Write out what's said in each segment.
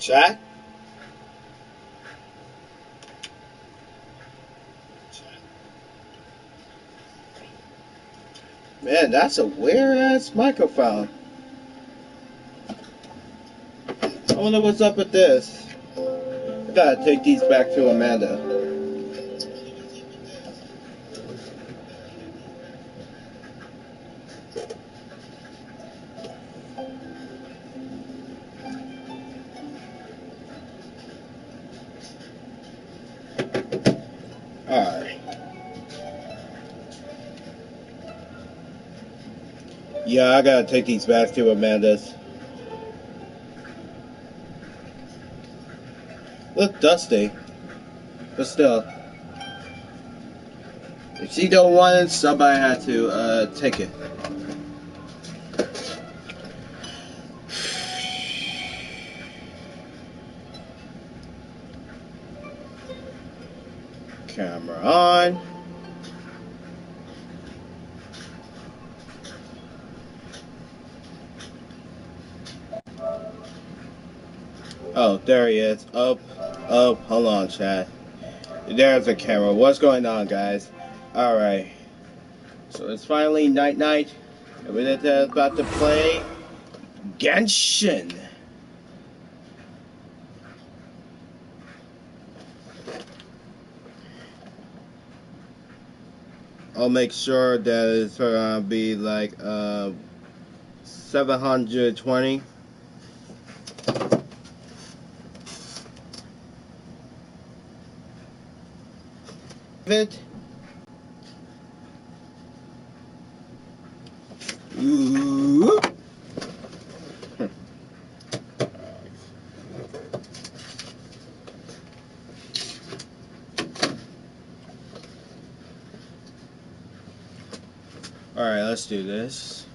Chat? Man, that's a weird ass microphone. I wonder what's up with this. I gotta take these back to Amanda. Alright. Yeah, I gotta take these back to Amanda's. Look dusty. But still. If she don't want it, somebody had to take it. Camera on. Oh, there he is. Up, hold on, chat. There's the camera. What's going on, guys? Alright. So it's finally night, and we're about to play Genshin. I'll make sure that it's gonna be like 720. it. Ooh. Alright, let's do this.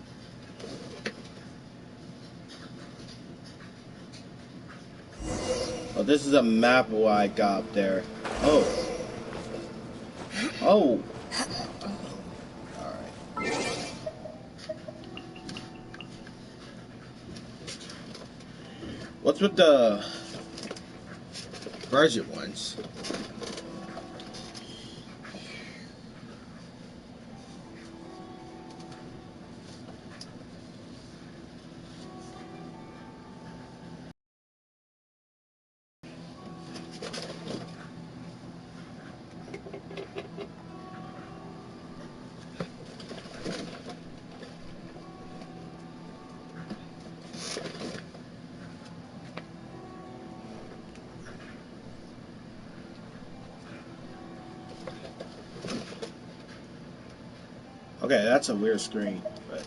Oh, this is a map of what I got up there. Oh. Oh. Alright. What's with the Virgin ones? Okay, that's a weird screen, but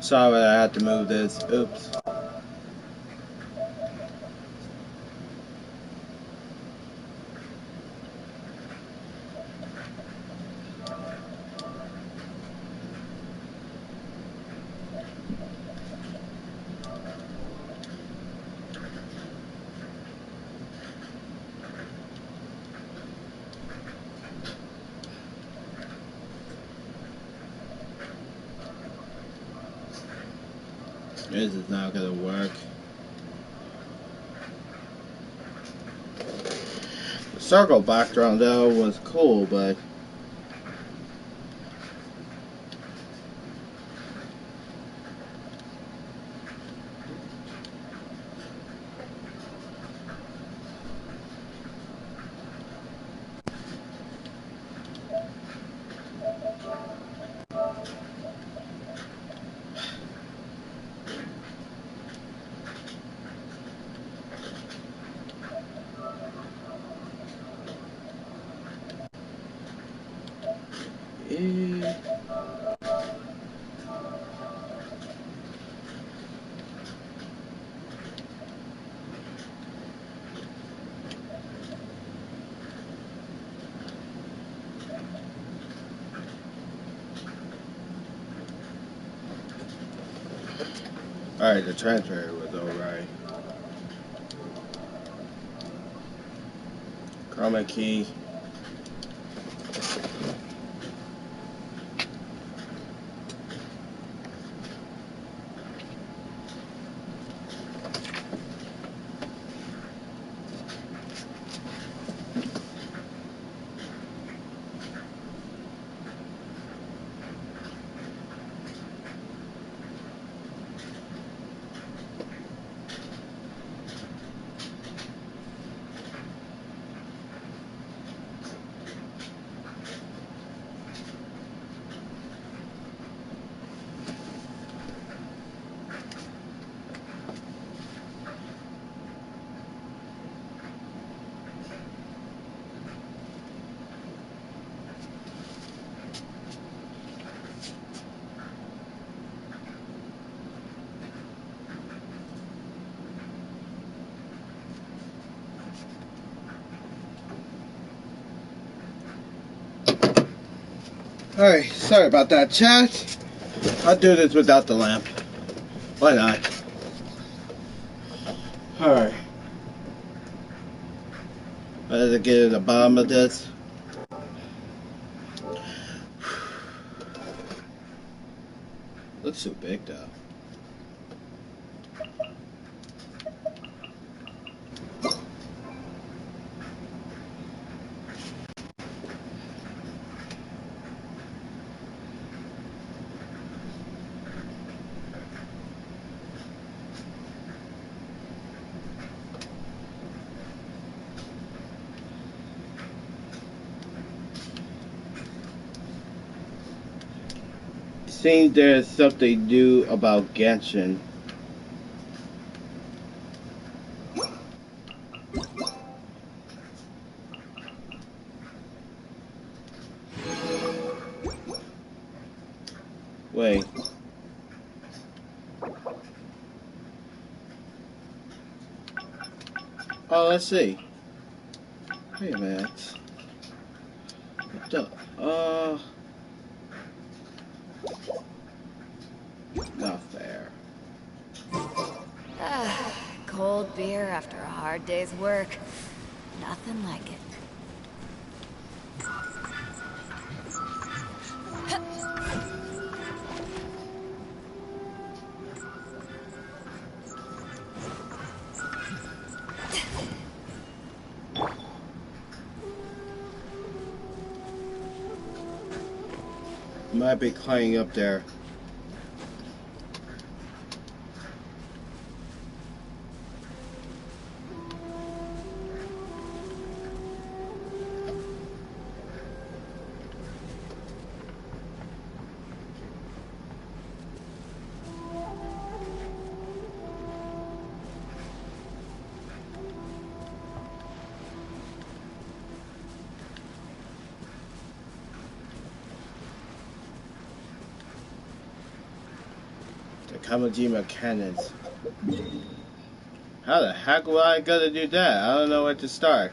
sorry, I had to move this. Oops. This is not gonna work. The circle background though was cool, but alright, the transfer was alright. Chroma key. Alright, sorry about that, chat. I'll do this without the lamp. Why not? Alright. Let's get to the bottom of this. Looks so big though. Seems there's something new about Genshin. Wait. Oh, let's see. Wait a minute. What the? Not fair. Cold beer after a hard day's work. Nothing like it. Might be climbing up there. The Kamajima cannons. How the heck will I gotta do that? I don't know where to start.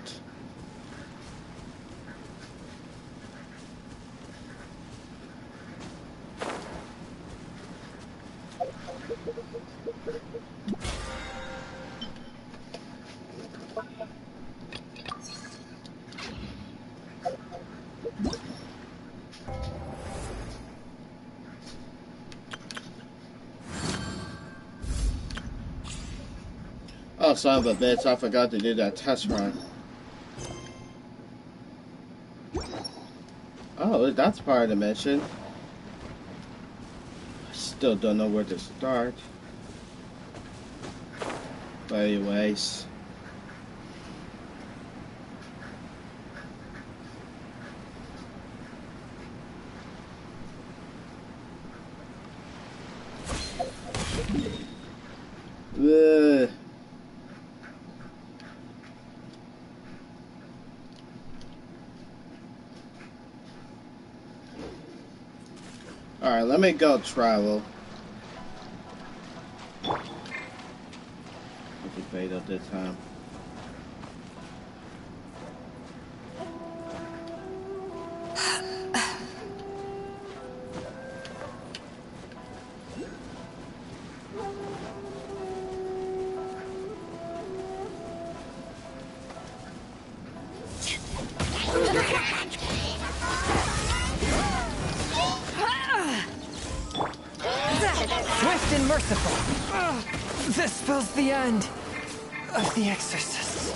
Oh, son of a bitch, I forgot to do that test run. Oh, that's part of the mission. I still don't know where to start. But anyways. Ugh. Alright, let me go travel. Put the bait up this time. Swift and merciful. This spells the end of the exorcists.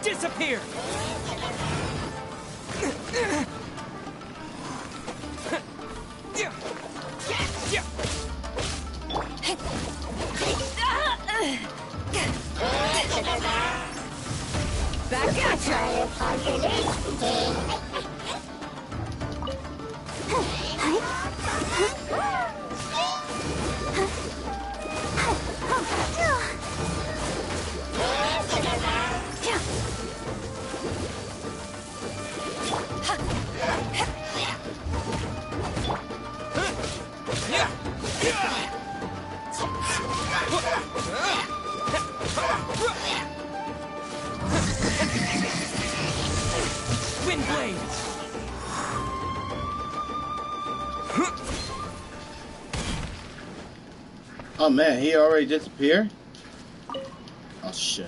Disappear! Back at Wind blade! Oh man, he already disappeared? Oh shit.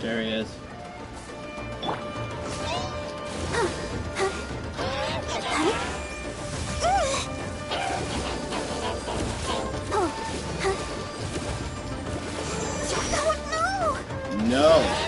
There he is. No.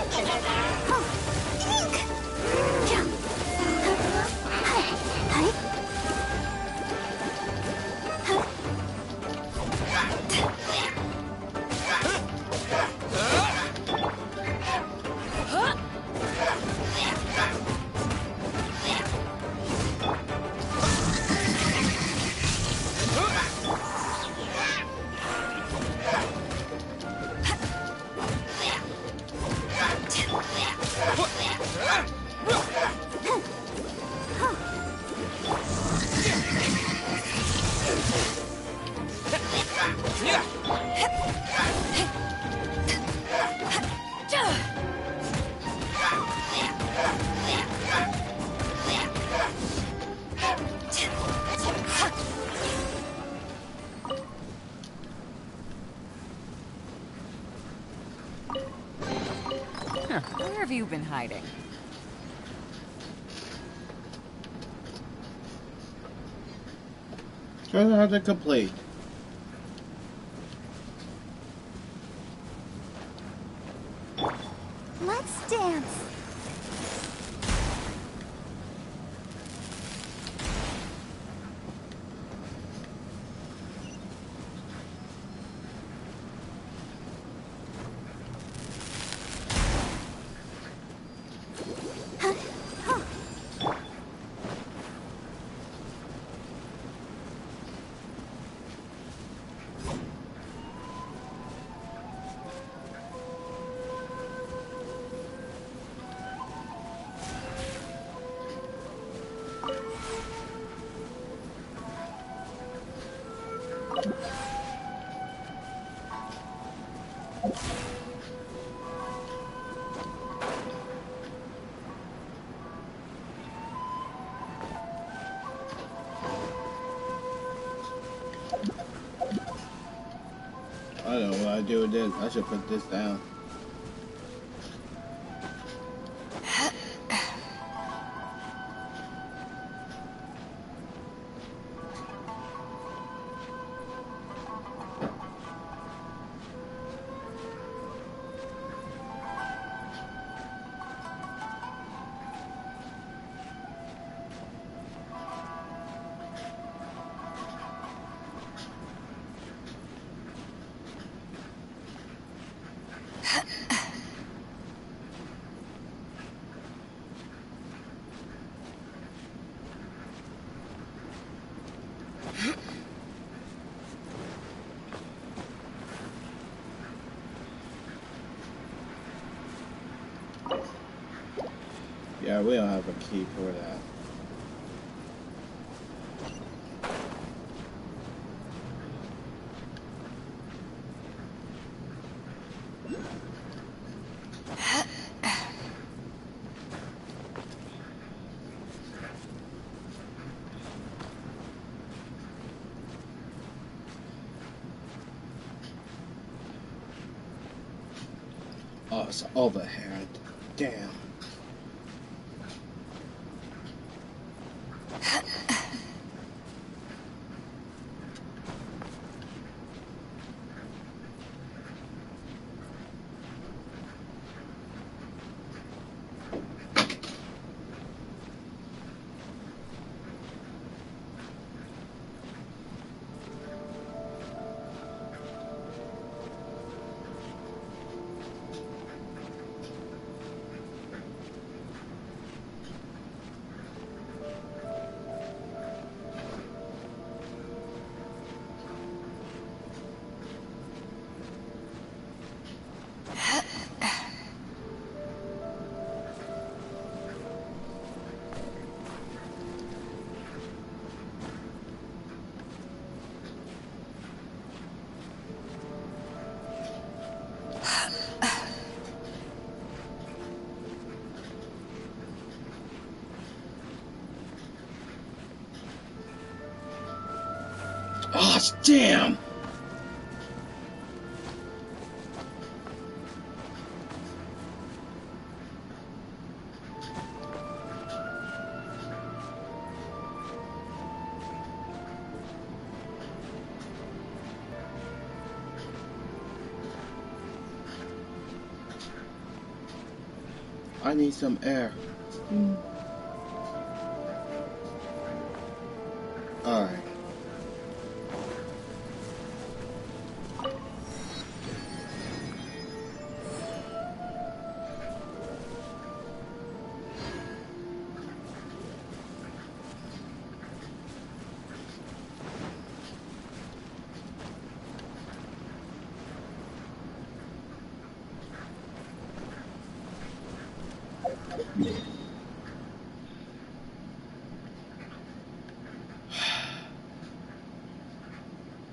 Where have you been hiding? Treasure hunter complete. Let's dance. I don't know what I do with this. I should put this down. Yeah, we don't have a key for that. Oh, it's overhead. Damn. Oh, damn! I need some air. Alright.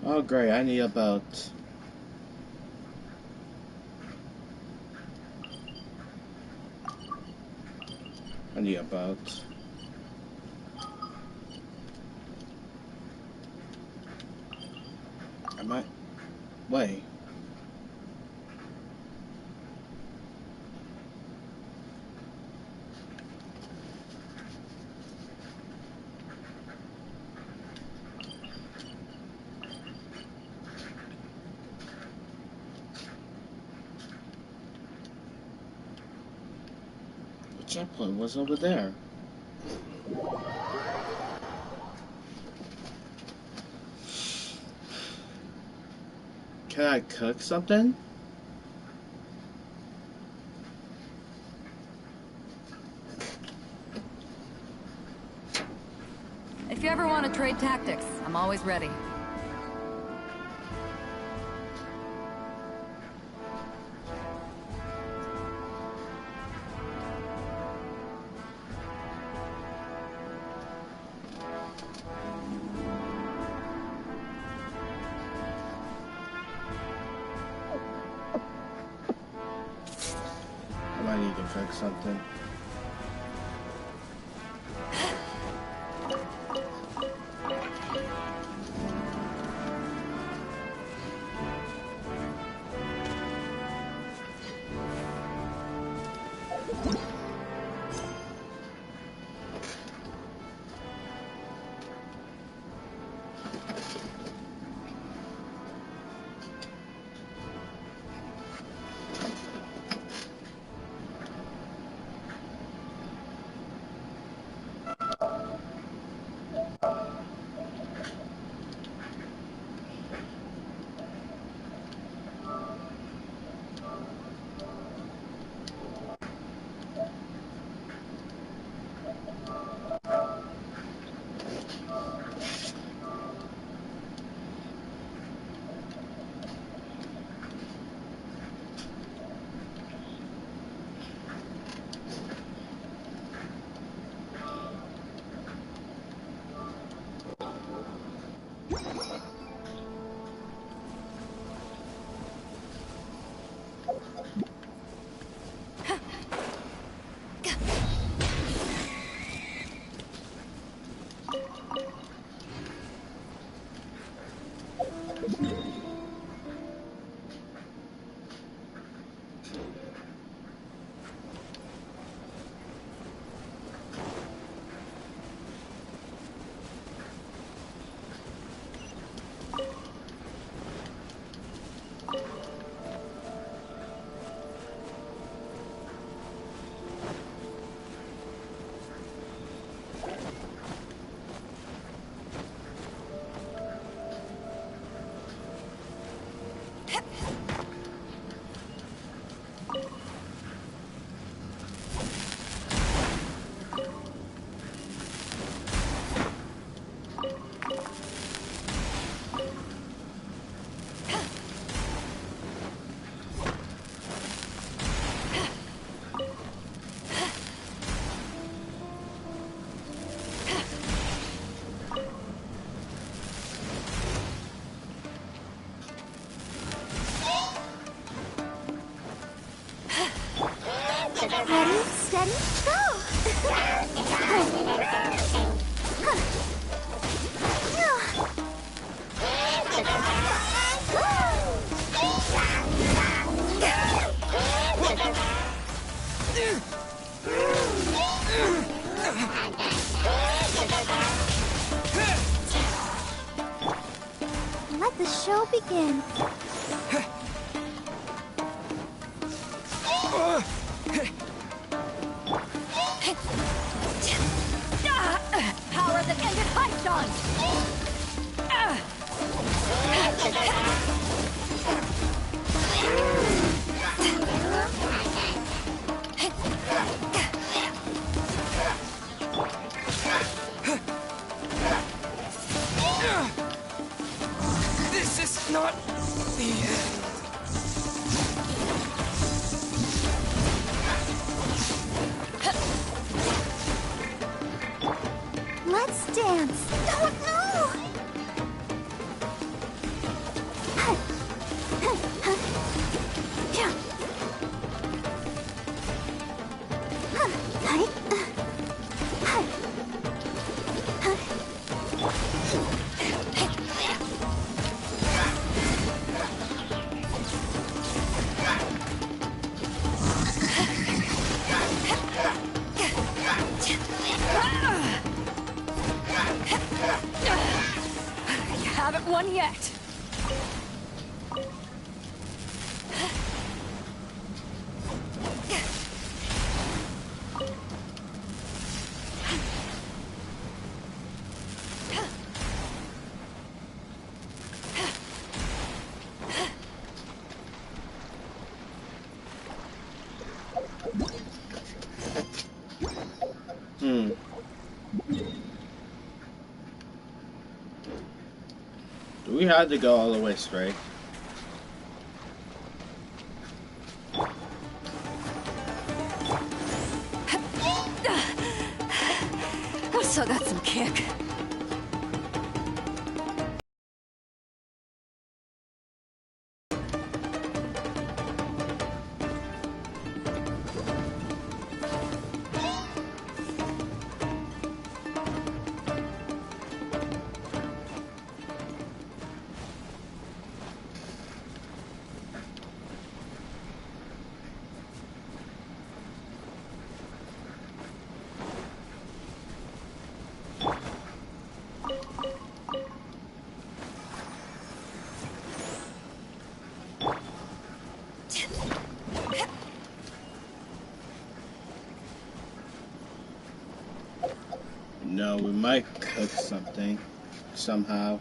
Oh great, I need about... Am I... Wait. The checkpoint was over there. Can I cook something? If you ever want to trade tactics, I'm always ready. I might need to cook something. Ready, steady, go! Let the show begin. yet. Do we have to go all the way straight? I still got some kick. No, we might cook something somehow.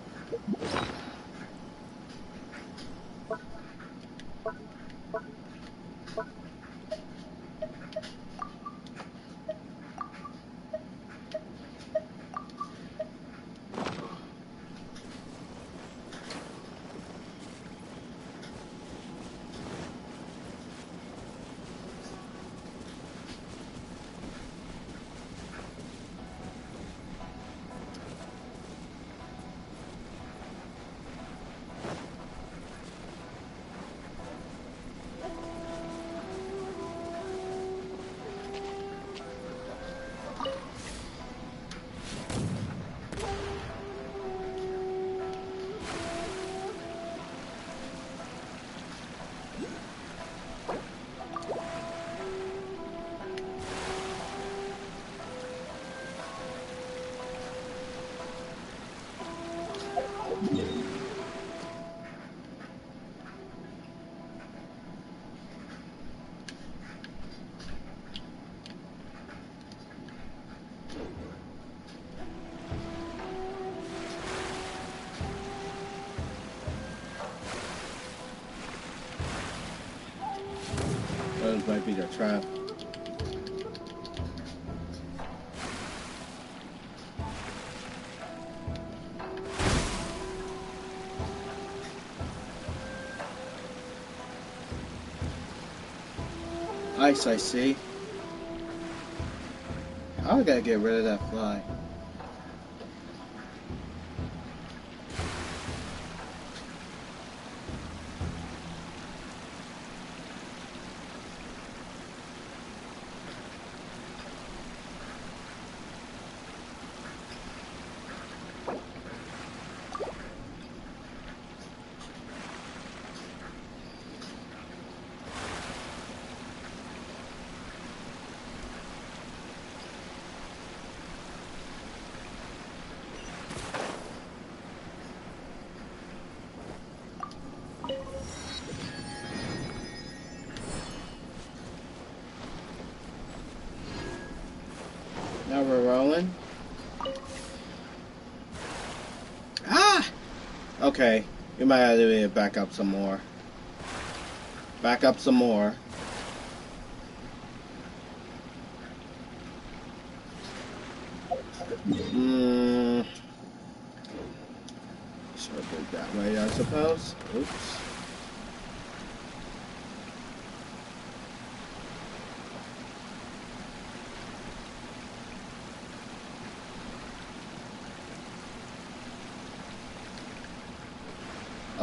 Those might be the trap. Ice, I see. I gotta get rid of that fly. Now we're rolling. Ah! Okay, we might have to back up some more. Back up some more. Should have been that way, I suppose. Oops.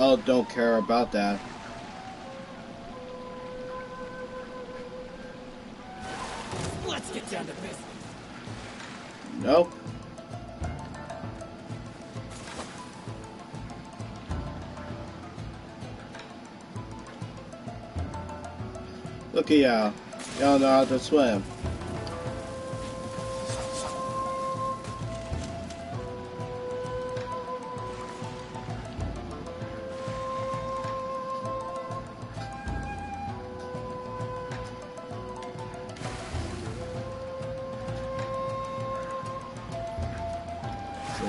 Oh, don't care about that. Let's get down to business. Nope. Look at y'all. Y'all know how to swim.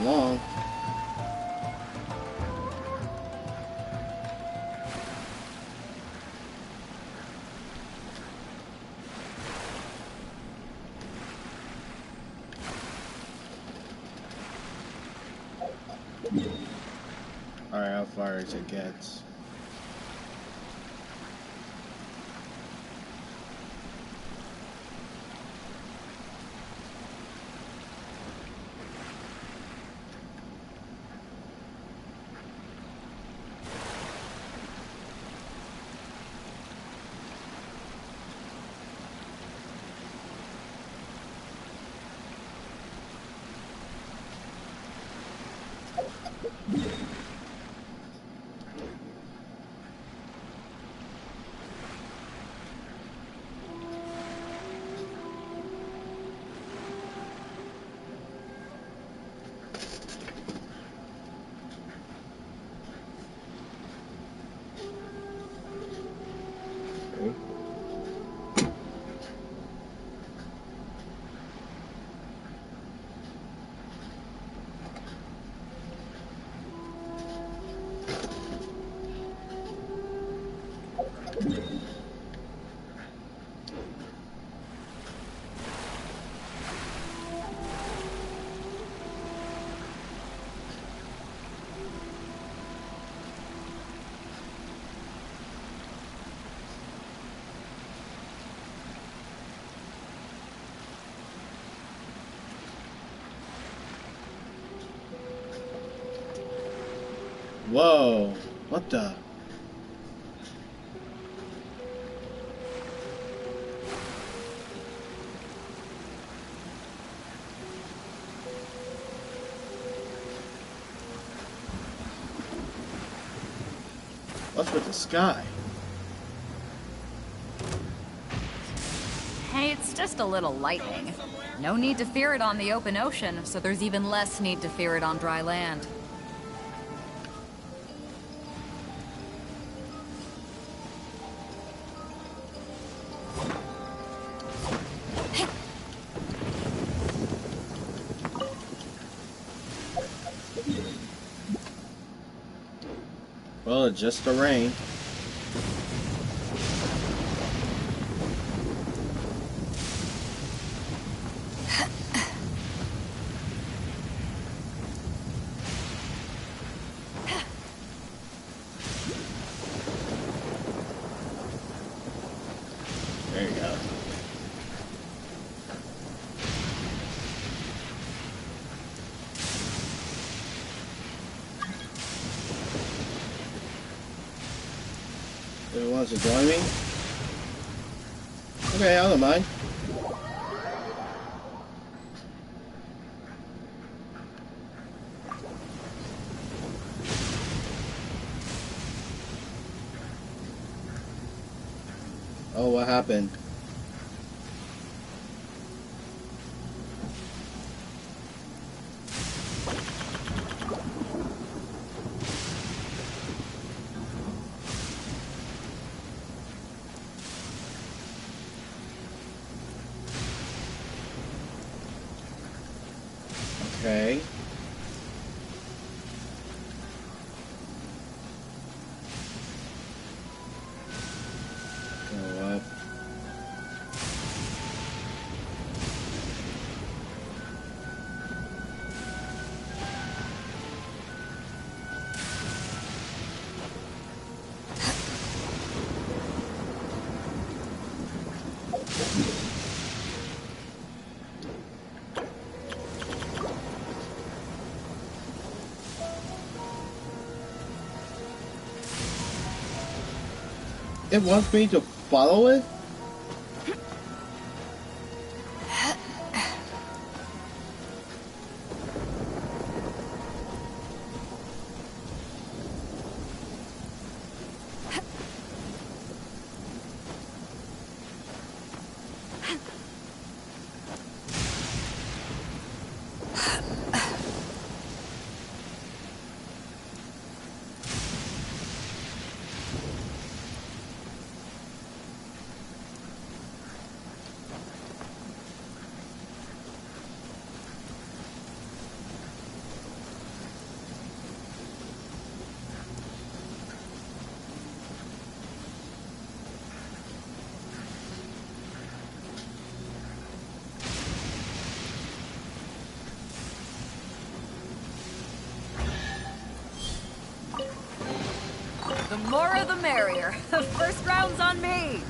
along. Alright, how far as it gets. Whoa, what the? What's with the sky? Hey, it's just a little lightning. No need to fear it on the open ocean, so there's even less need to fear it on dry land. Well, it's just the rain. There you go. Who wants to join me? Okay, I don't mind. Oh, what happened? Okay. Go up. It wants me to follow it? More the merrier. First round's on me.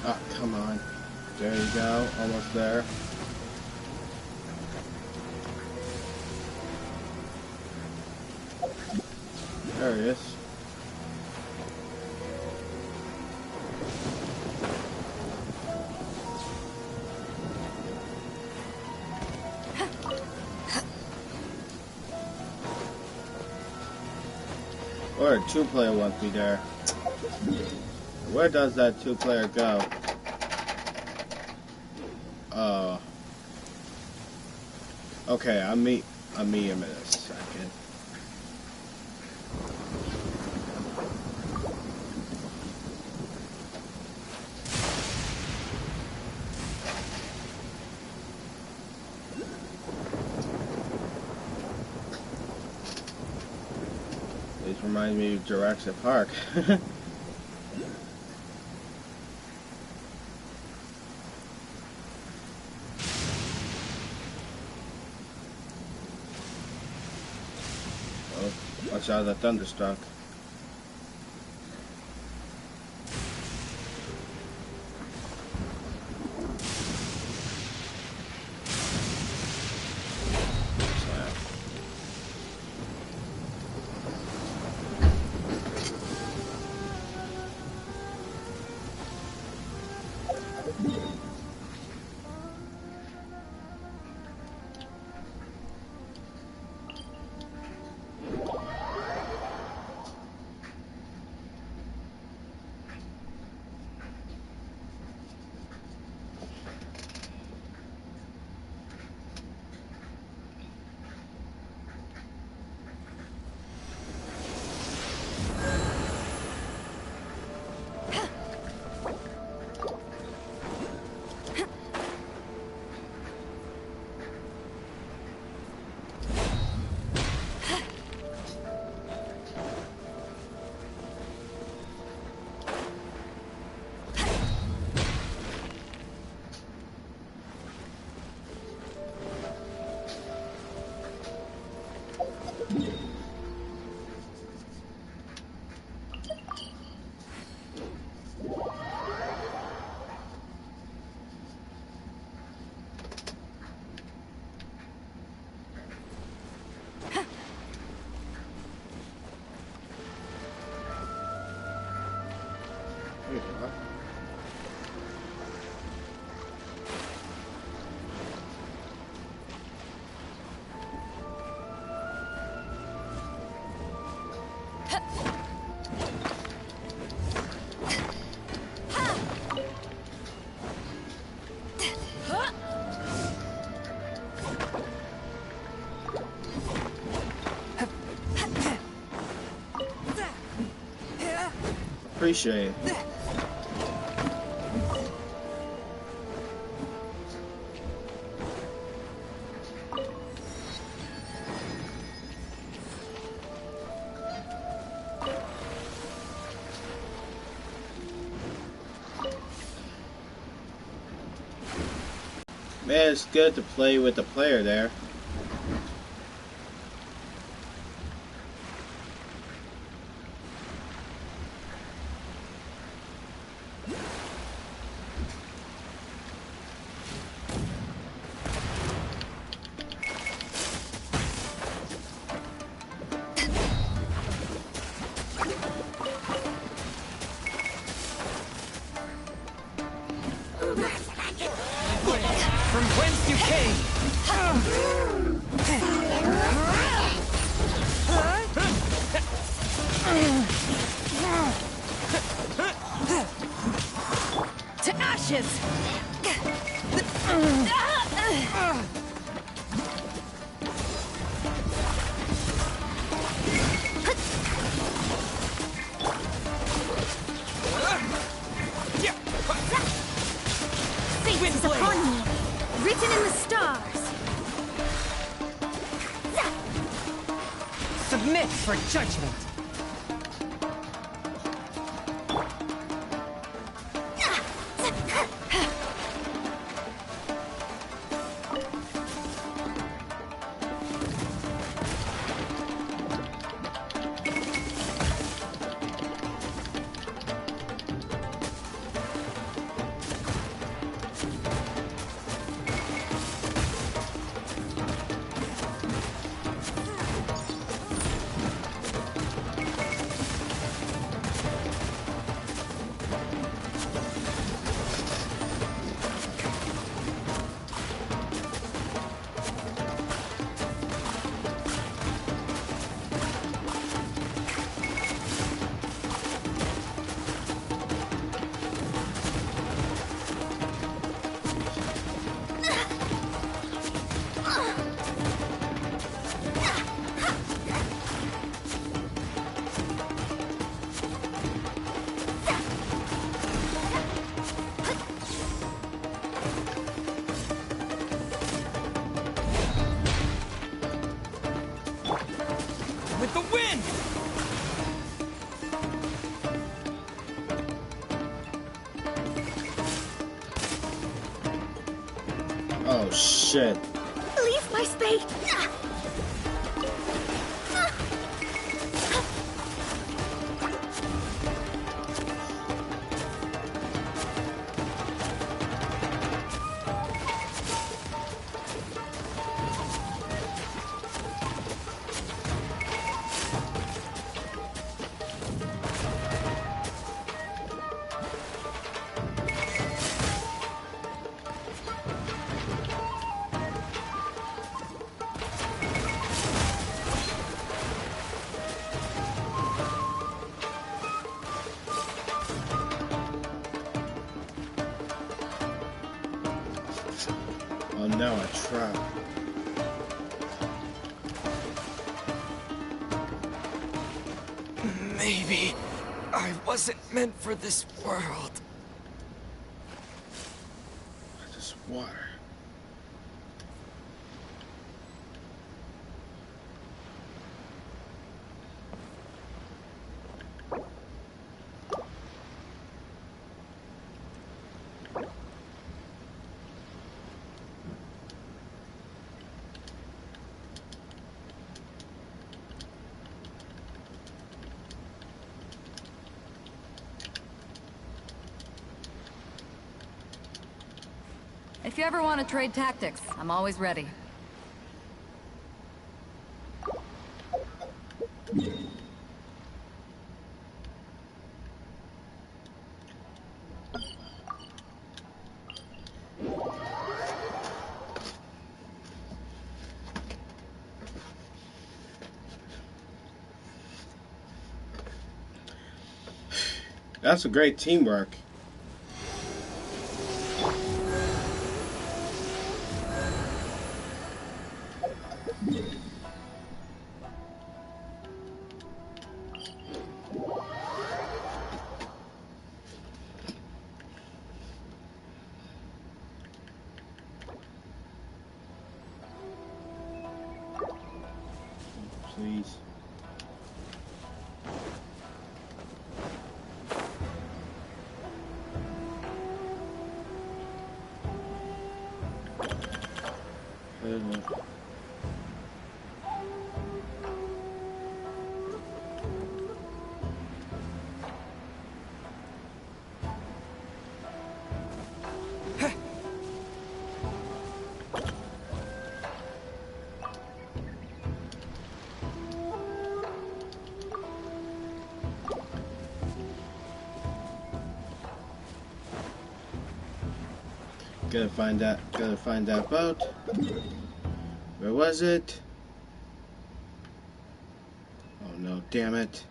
Oh, come on. There you go. Almost there. There he is. Or a two-player won't be there. Where does that two-player go? Oh. Okay, I'll meet him in a second. This reminds me of Jurassic Park. Watch out, the thunderstruck. Appreciate it. Man, it's good to play with the player there. From whence you came! To ashes! Submit for judgment. With the win! Oh shit. Leave my spade. Oh no, a trap. Maybe I wasn't meant for this world. Just water. If you ever want to trade tactics, I'm always ready. That's a great teamwork. Please. Gotta find that boat. Where was it? Oh no, damn it.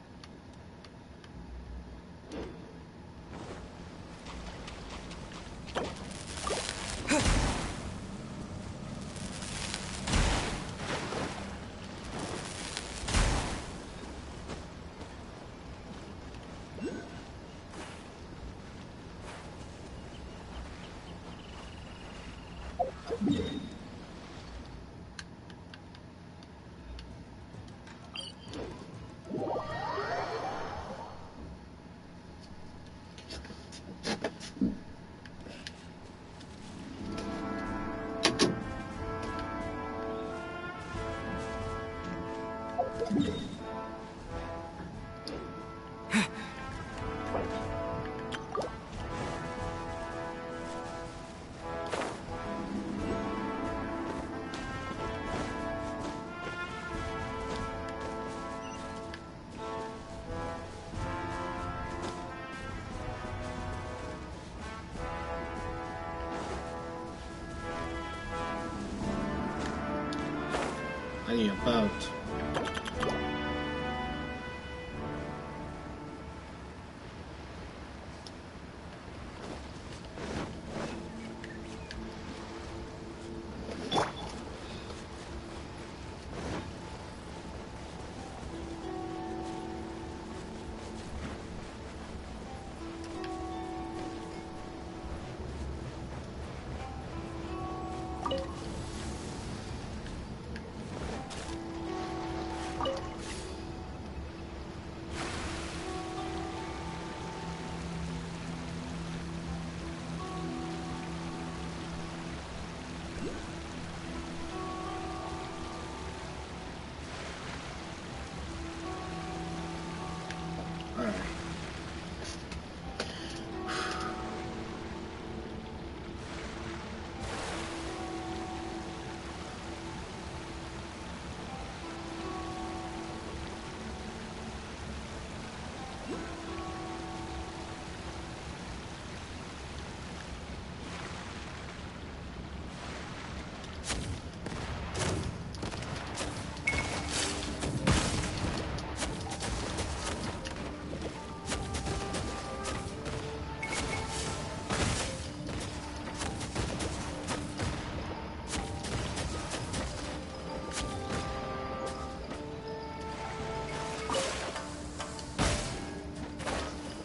I need a boat.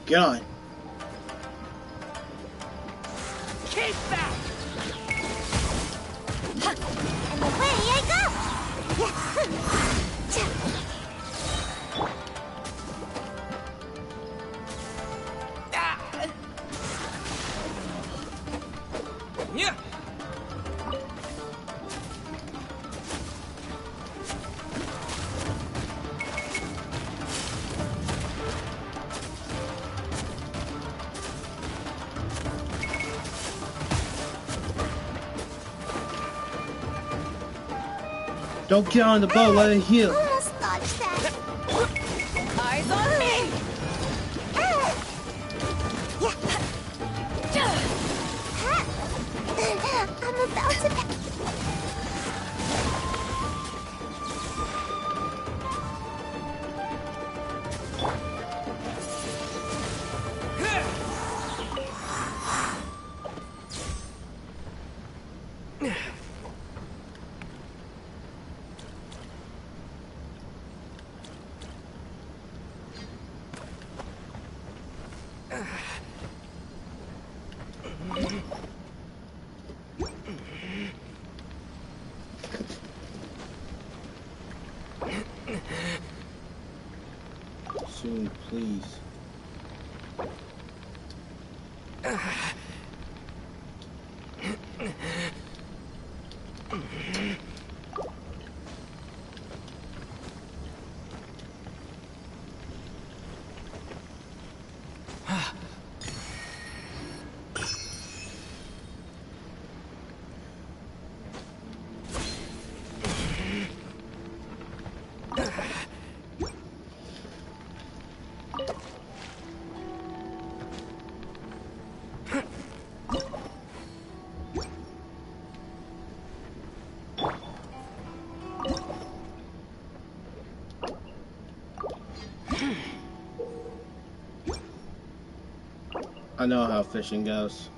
Get on. Keep that! And away I Yeah. Don't get on the boat, let it heal. almost dodged that. Eyes on me! I'm about to. Soon, please. I know how fishing goes.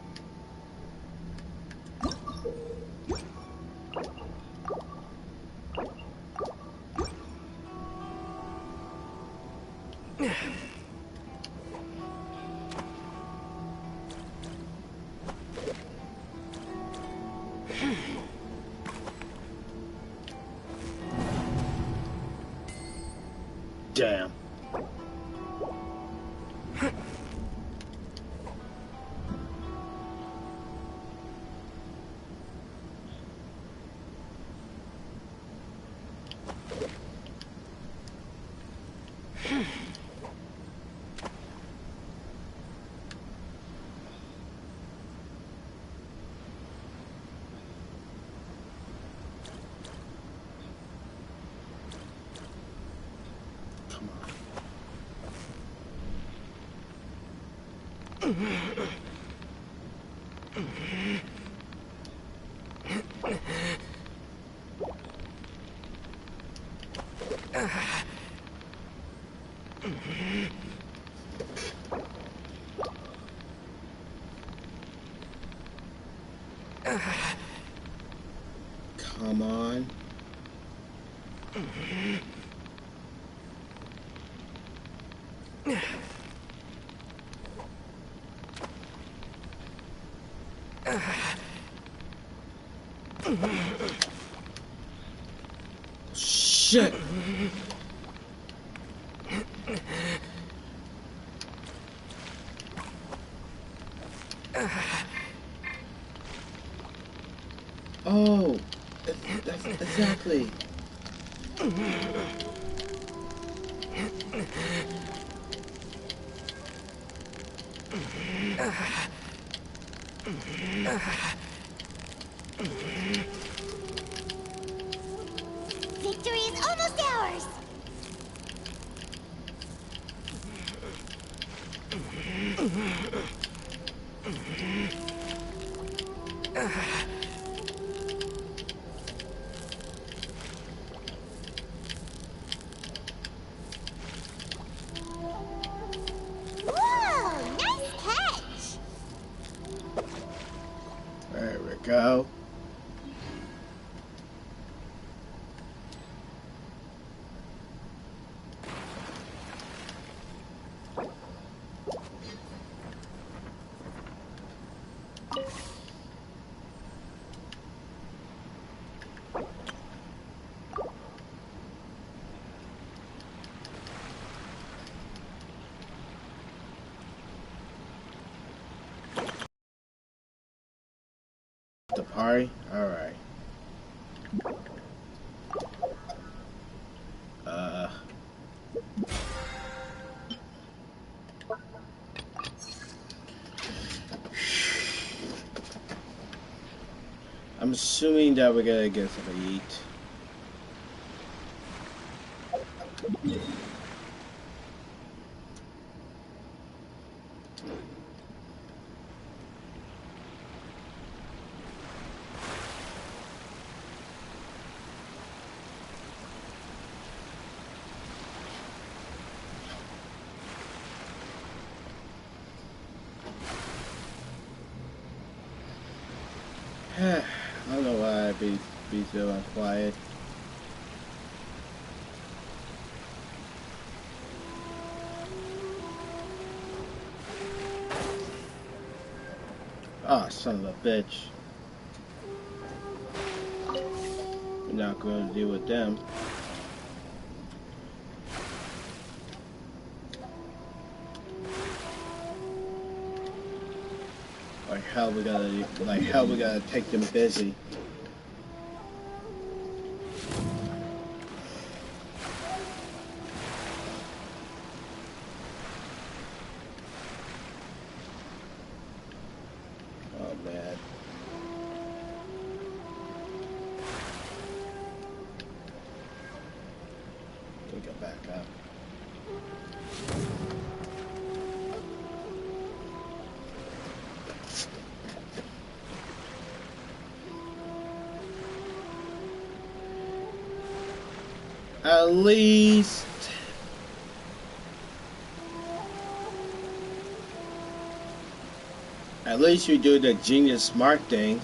Damn. Come on. Shit. Oh, that's exactly. Victory is almost ours. Whoa, nice catch. There we go. The party? Alright. I'm assuming that we're gonna get something to eat. I don't know why I be so quiet. Ah, oh, son of a bitch. We're not going to deal with them. Like hell we gotta take them busy. Oh man. We go back up. At least you do the genius smart thing.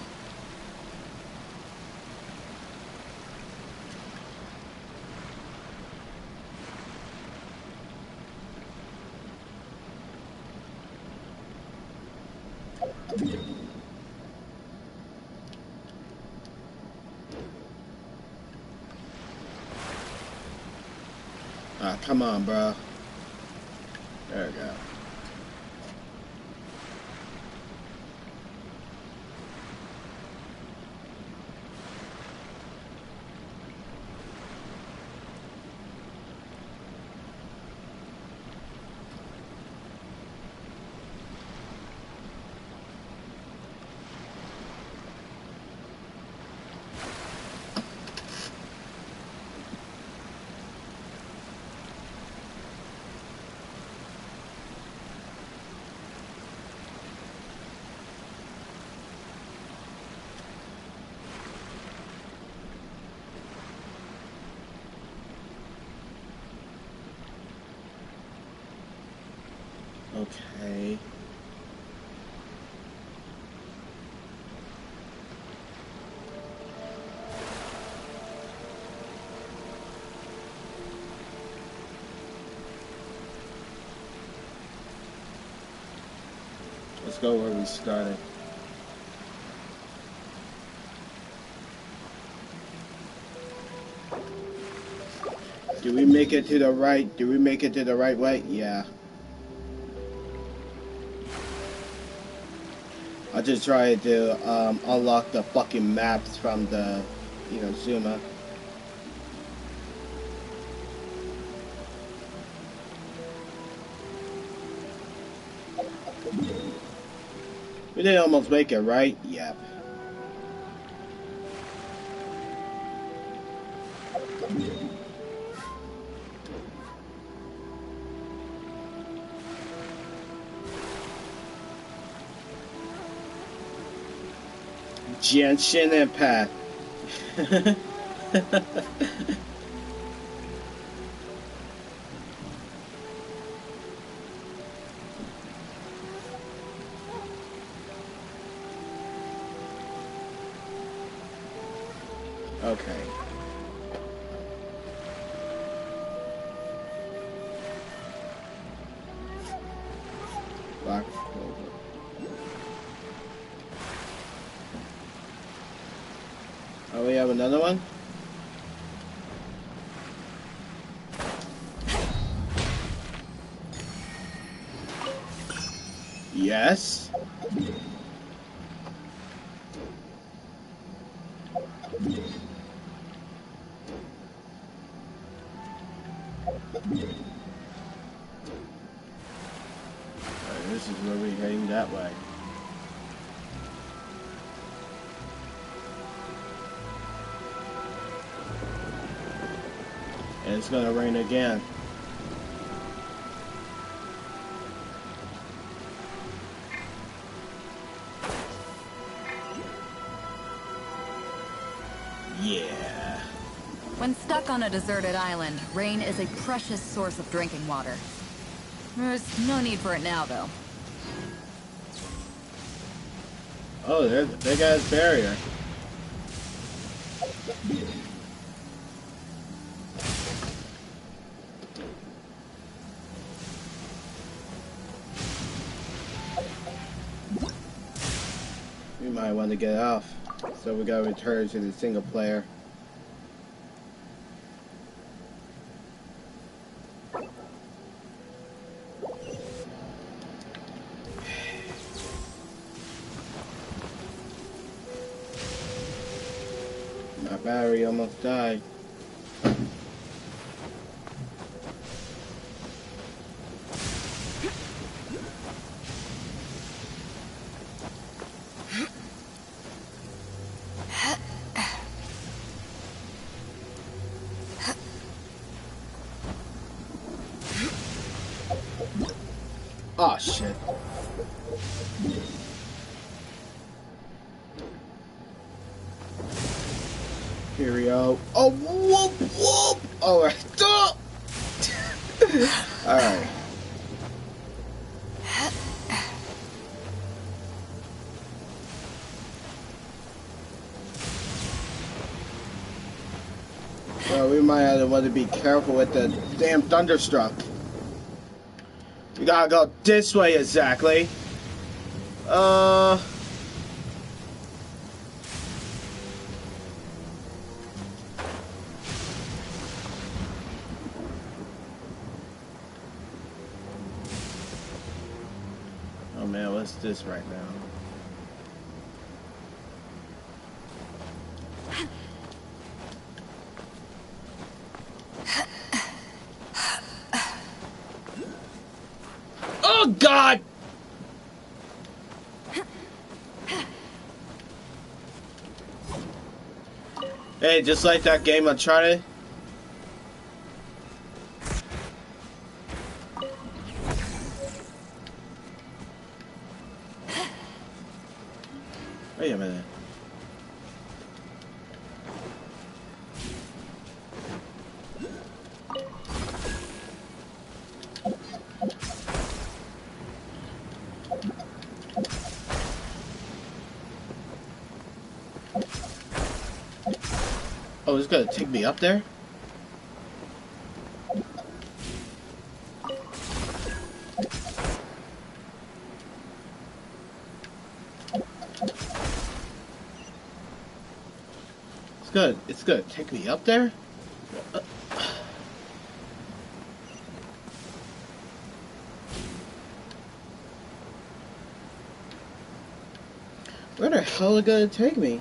Ah, come on, bro. There we go. Okay. Let's go where we started. Did we make it to the right? Did we make it to the right way? Yeah. I just tried to unlock the fucking maps from the, Zuma. We did almost make it, right? Yep. Genshin and Pat. Okay. Black Clover. Oh, we have another one? Yes. This is where we're heading that way. And it's gonna rain again. Yeah. When stuck on a deserted island, rain is a precious source of drinking water. There's no need for it now, though. Oh, there's a big ass barrier. We might want to get off, so we gotta return to the single player. My battery almost died. Oh shit. Here we go. Oh, whoop, whoop! Alright. Alright. Well, we might have to want to be careful with the damn thunderstruck. We gotta go this way exactly. Oh man, what's this right now? Oh God! Hey, just like that game Uncharted. Wait a minute. Oh, it's gonna take me up there? It's gonna take me up there? Where the hell is it gonna take me?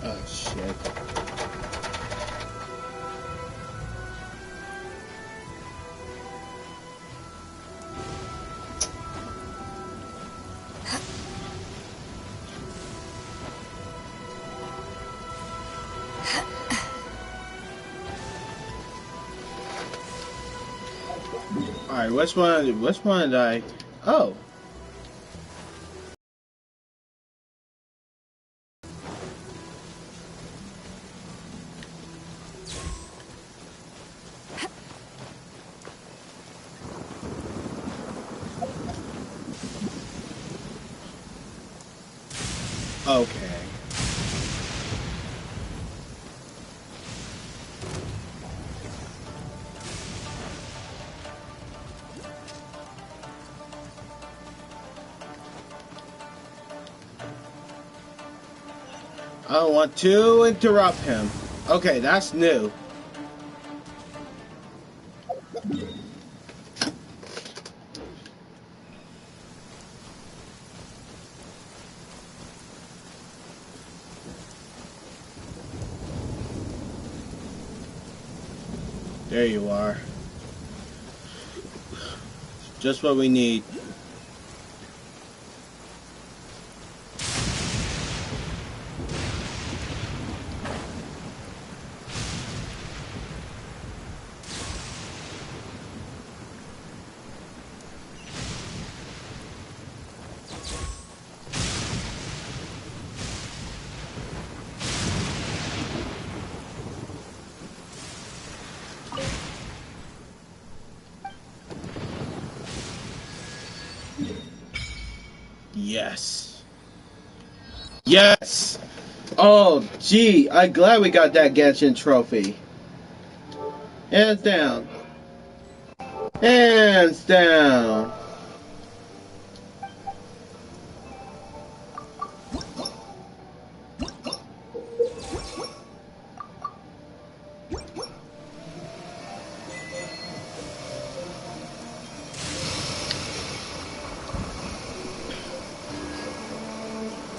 Oh shit. Alright, which one did I... Oh. Okay. I don't want to interrupt him. Okay, that's new. There you are. Just what we need. Yes. Yes! Oh, gee, I'm glad we got that Genshin trophy. Hands down. Hands down.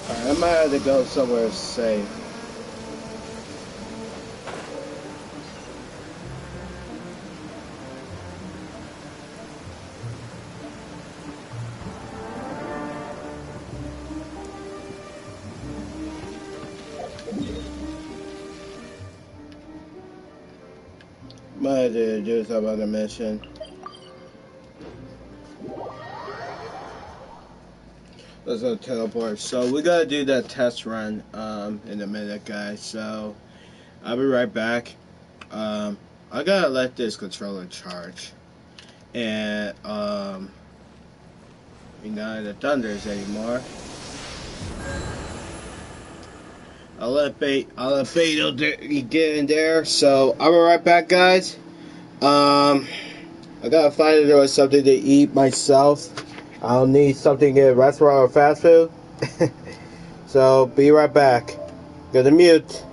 Alright, I might have to go somewhere safe. Might have to do some other mission. Let's go teleport. So we gotta do that test run in a minute, guys. So I'll be right back. I gotta let this controller charge. And you know the thunders anymore. I'll let Beto get in there. So I'll be right back, guys. I gotta find there was something to eat myself. I'll need something at a restaurant or fast food. So be right back. Gonna mute.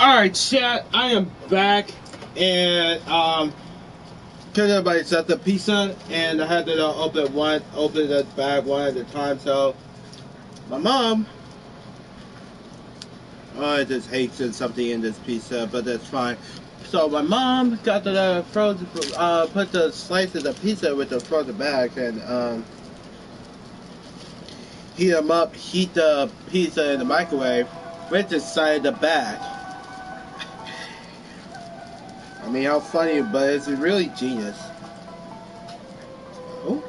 Alright, chat, I am back, and, because everybody set the pizza, and I had to open the bag one at a time, so, my mom, I just hated something in this pizza, but that's fine. So my mom got the frozen, put the slices of pizza with the frozen bags, and, heat them up, heat the pizza in the microwave with the side of the bag. I mean, how funny, but it's really genius. Oh.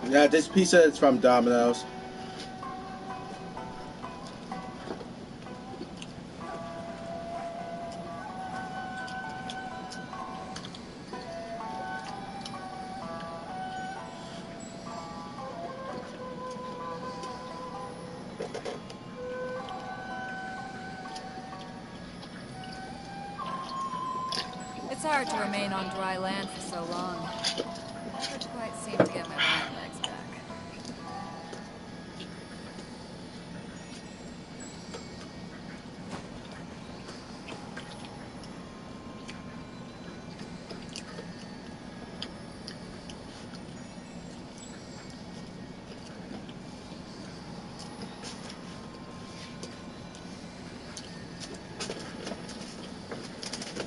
Yeah, this pizza is from Domino's. It's hard to remain on dry land for so long. Never quite seem to get my land legs back.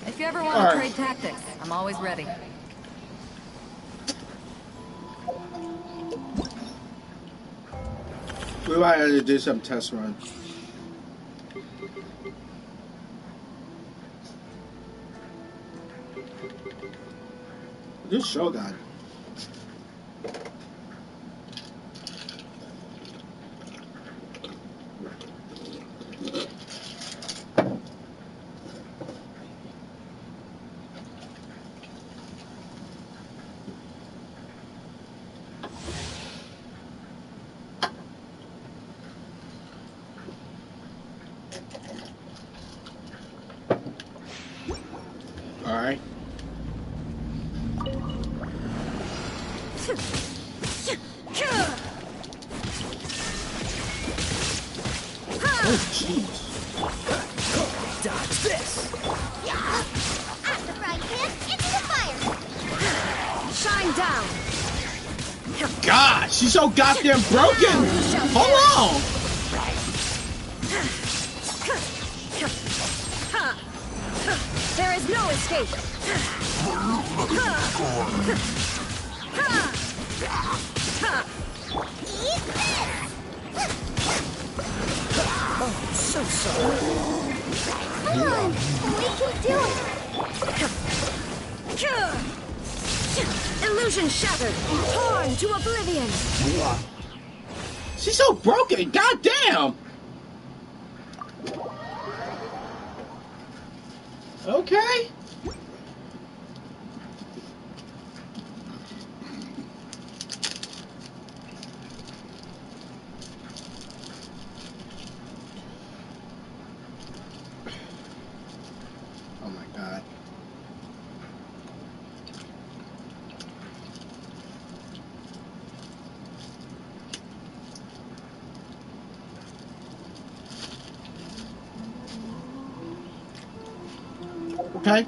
If you ever want to trade tactics, I'm always ready. We might have to do some test runs. This Shogun. Alright. Oh, jeez. Dodge this! Out the frying pan, into the fire! Shine down! God, she's so goddamn broken! Hold on! There is no escape! Eat this! Oh, so sorry. Come on! We can do it! Illusion shattered! Torn to oblivion! She's so broken, goddamn! Okay. Oh my god. Okay.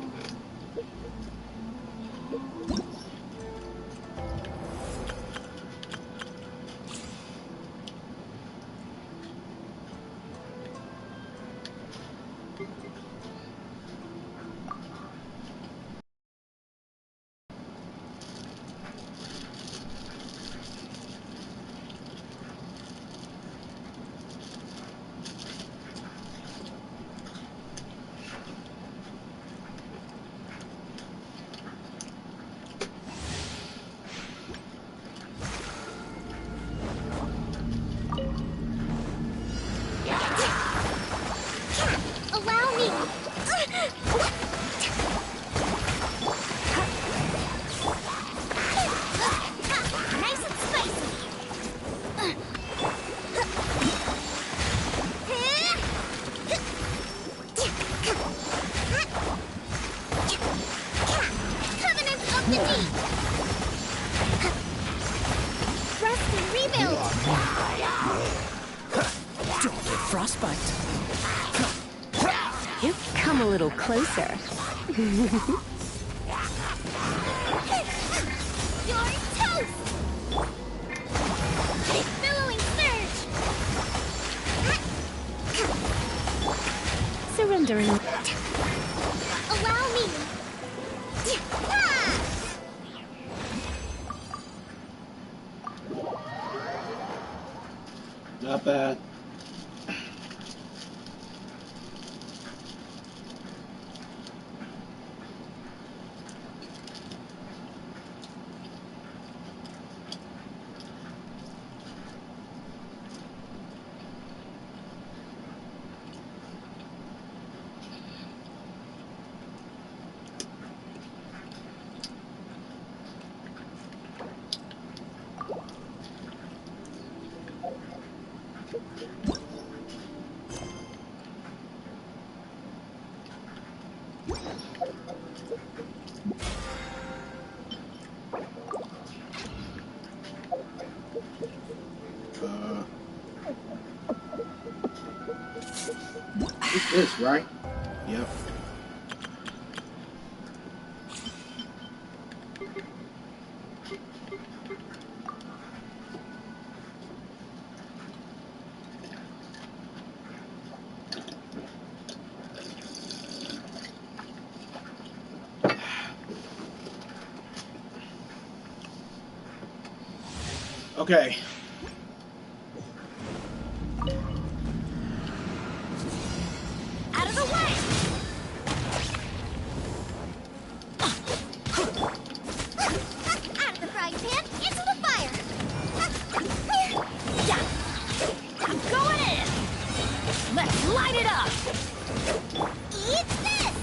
frostbite. You come a little closer. You're toast! Billowing surge! Surrendering. Allow me! Ah! Not bad. It's this, right? Yep. Okay. Out of the way! Out of the frying pan, into the fire! Yeah. I'm going in. Let's light it up. Eat this!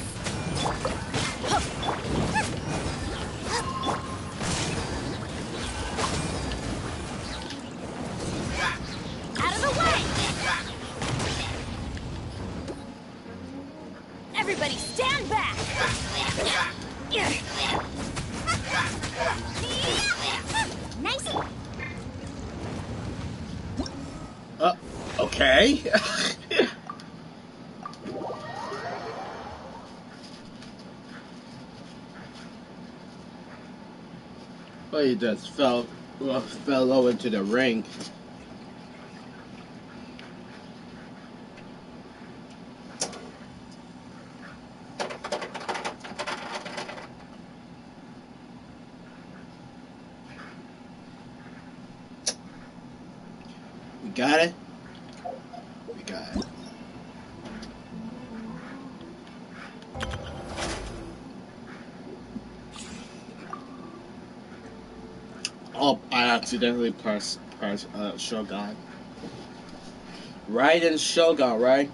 Out of the way. Everybody stand back. Nice. Okay. Well, he just fell over into the ring. We got it. We got it. Oh, I accidentally pressed Shogun. Right in Shogun, right?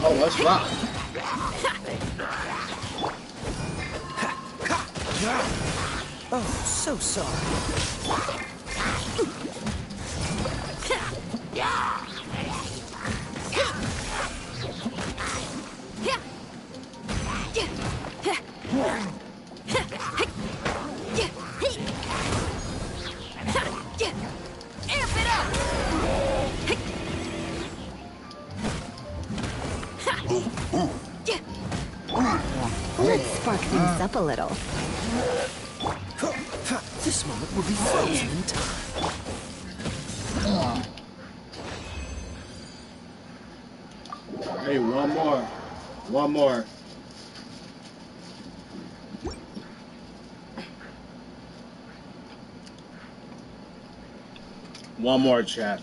Oh, let's rock. Oh, so sorry. Amp it up! Let's spark things up a little. This moment will be frozen in time. Hey, one more. One more. One more, chat.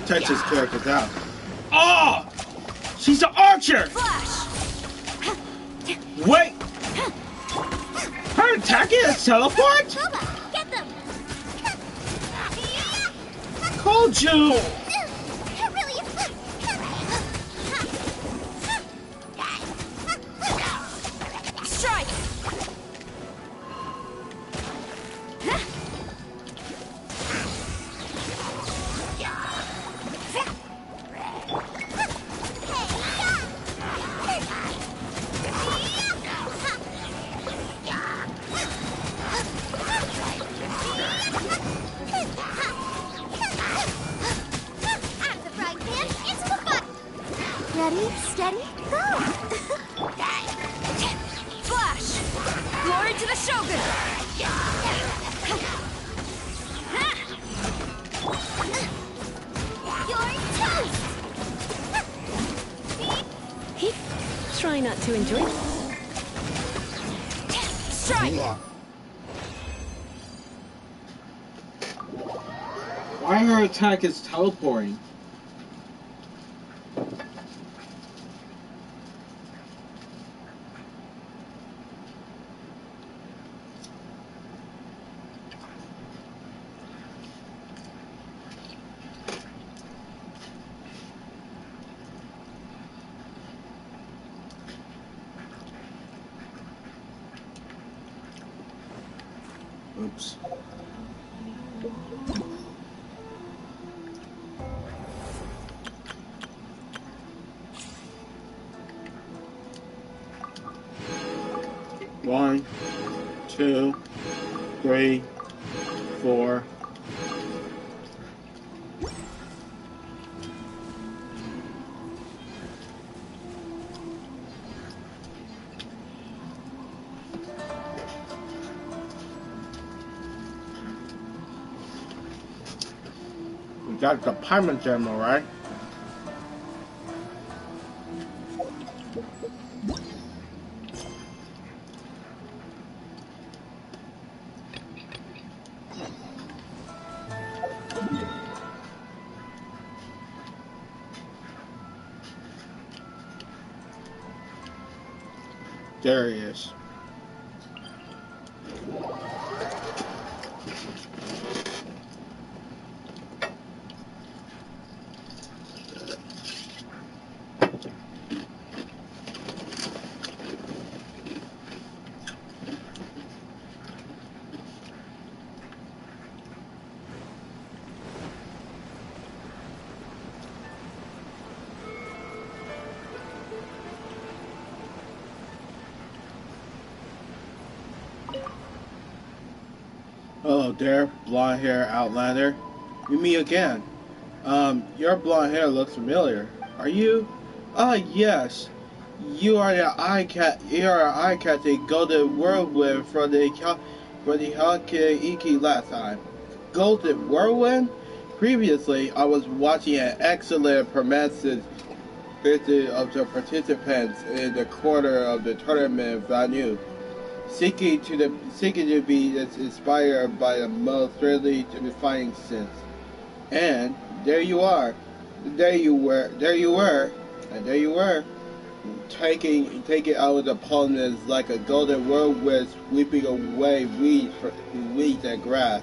Texas characters out. Oh! She's an archer! Flash! Wait! Her attacking is teleport? Bubba, get them! Told you! It really is. Strike! Out of the frying pan, into the fire. Ready, steady, go! Flash! Glory to the Shogun! You're toast! Try not to enjoy it. Strike! Why her attack is teleporting? Oops. One, two, three, four. We got the pirate gem, alright? There he is. Oh, there, blonde hair outlander. You me again. Your blonde hair looks familiar. Are you? Ah, yes. You are the eye cat. You are the eye cat they go to whirlwind for the Hake Iki last time. Golden whirlwind. Previously, I was watching an excellent performance of the participants in the corner of the tournament venue, seeking to be inspired by the most really defining sense. And there you are. There you were, taking out the opponents like a golden whirlwind sweeping away weeds and grass.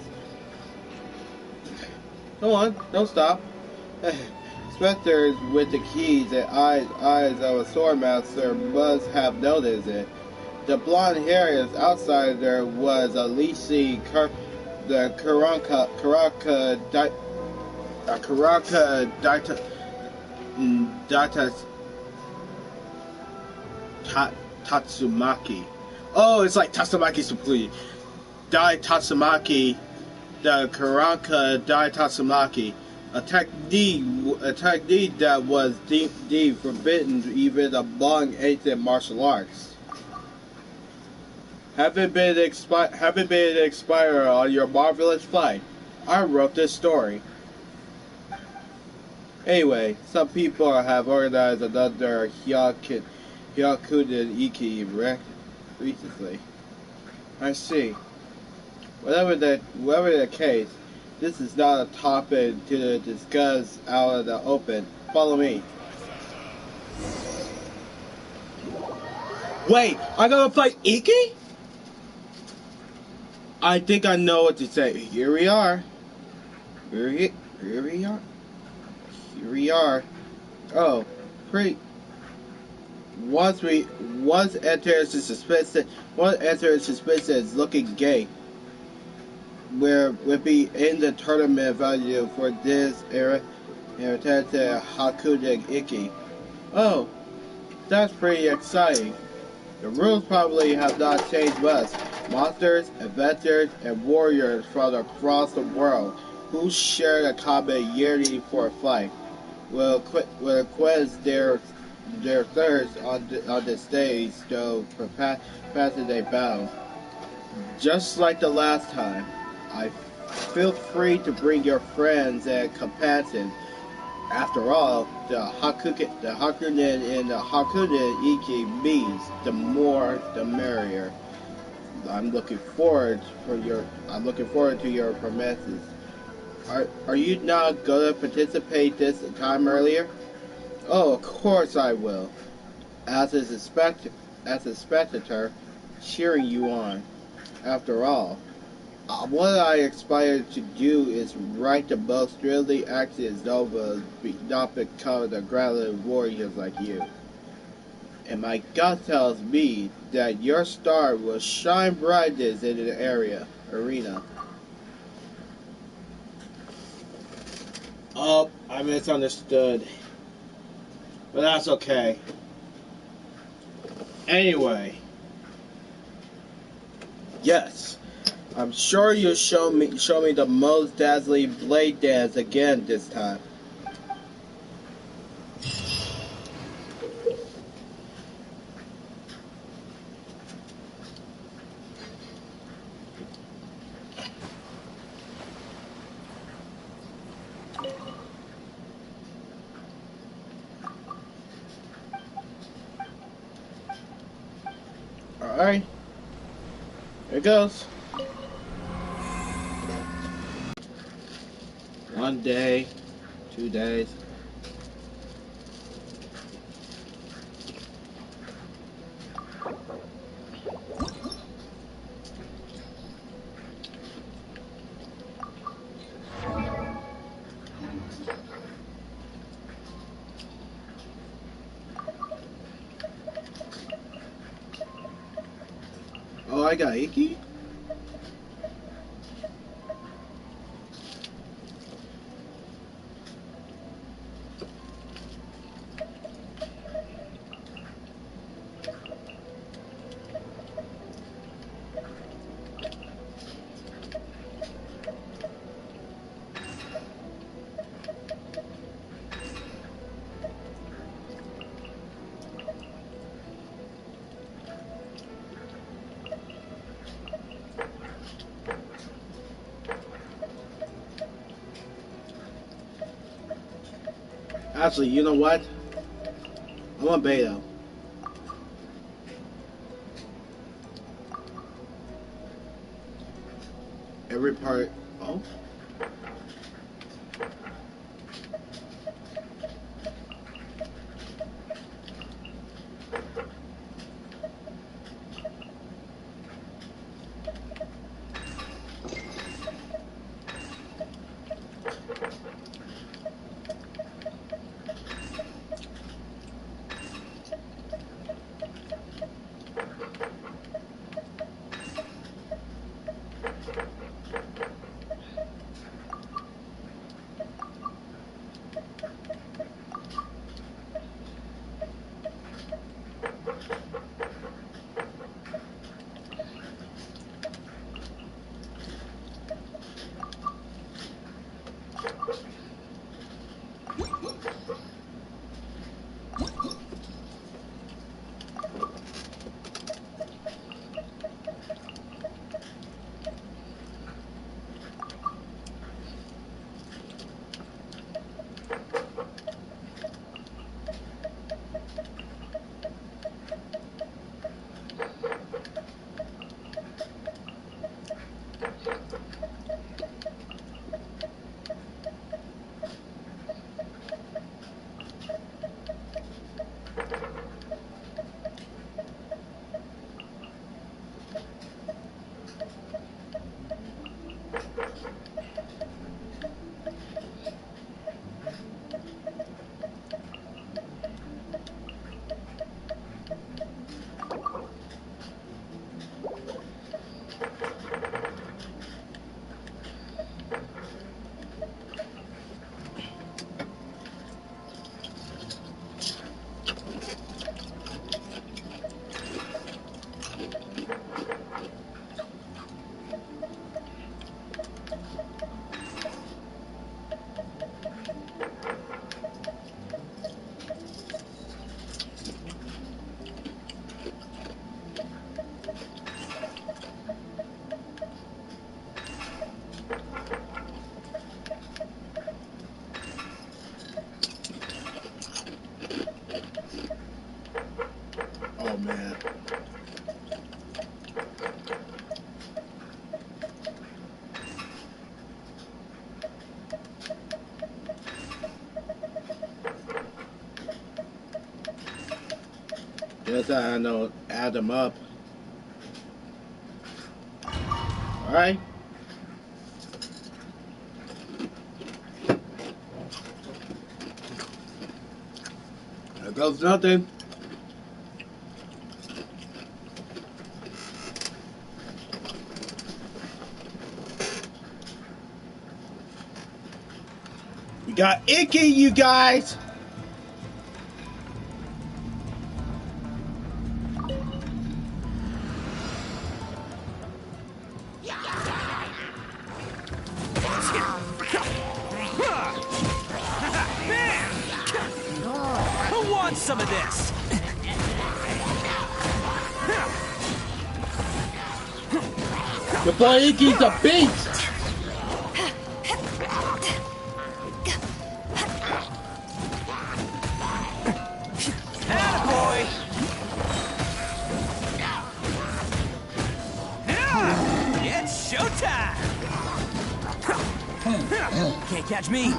Go on, don't stop. Specters with the keys and eyes of a swordmaster must have noticed it. The blonde-haired outsider was Alici the Karaka Data Tatsumaki. Oh, it's like Tatsumaki Suplete. Dai Tatsumaki, the Karaka Dai Tatsumaki. A technique that was deemed forbidden even among ancient martial arts. Having been expired on your marvelous flight, I wrote this story. Anyway, some people have organized another Hyakunin Iki recently. I see. Whatever the case, this is not a topic to discuss out in the open. Follow me. Wait, I gotta fight Iki? I think I know what to say. Here we are. Here we are. Here we are. Oh, pretty. Once enters the suspicious looking gate, where we'll be in the tournament value for this era to Hakuda Iki. Oh, that's pretty exciting. The rules probably have not changed much. Monsters, adventurers, and warriors from across the world who share a common yearning for a fight will quench their thirst on the stage to passing a battle. Just like the last time, I feel free to bring your friends and companions. After all, the Hakunen and the Hakunen Iki means the more the merrier. I'm looking forward to your performances. Are you not gonna participate this time earlier? Oh, of course I will. As a spectator, cheering you on. After all, what I aspire to do is write the most thrilling action novels, not become the grounded warriors like you. And my gut tells me that your star will shine brightest in the arena. Oh, I misunderstood. But that's okay. Anyway, yes, I'm sure you'll show me the most dazzling blade dance again this time. Alright, here it goes. One day, 2 days. Oh, I got Iki? Actually, you know what? I want Beto. Every part. Oh. Oh man. Guess I know. Add them up. All right. There goes nothing. We got Icky, you guys. Who wants some of this? Your boy Icky's a beast. Attaboy! It's showtime! Can't catch me.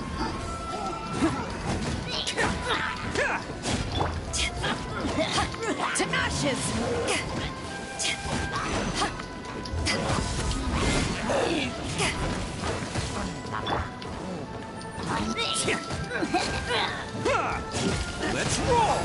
Tenacious! Let's roll!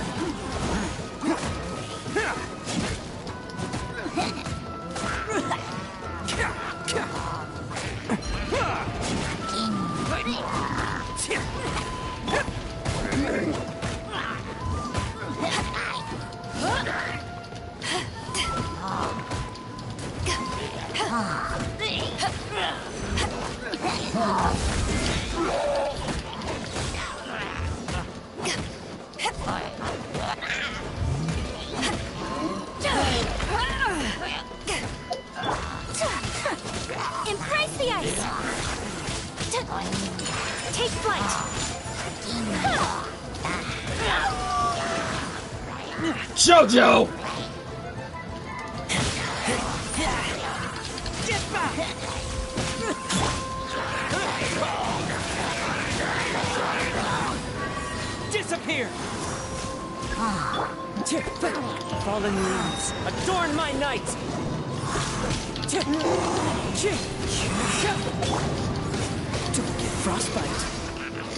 Embrace the ice! Take flight! JoJo! Get back! Disappear! Fallen leaves, adorn my night! Don't get frostbite.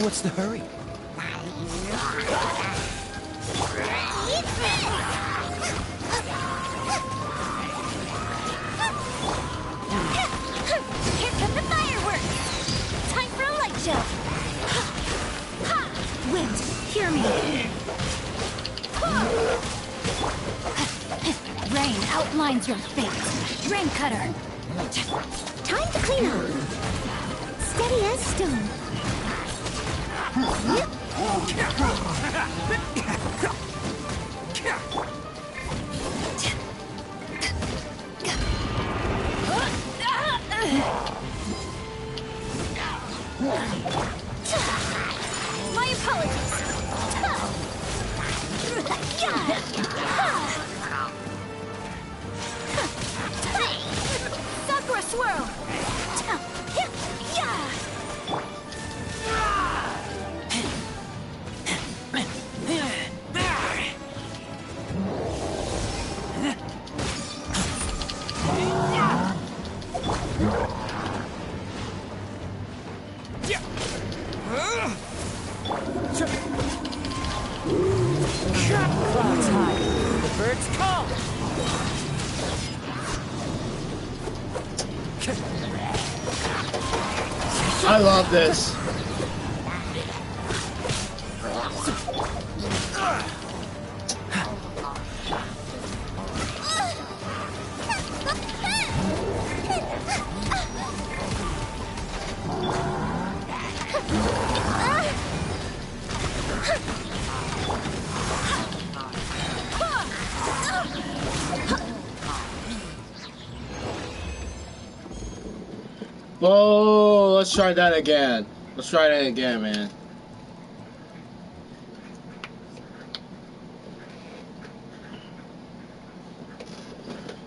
What's the hurry? Here come the fireworks! Time for a light show! Wind, hear me. Rain outlines your fate. Rain cutter. Time to clean up! Steady as stone. My apologies. Sakura swirl. Clouds high, the birds call! I love this. Whoa, let's try that again. Let's try that again, man.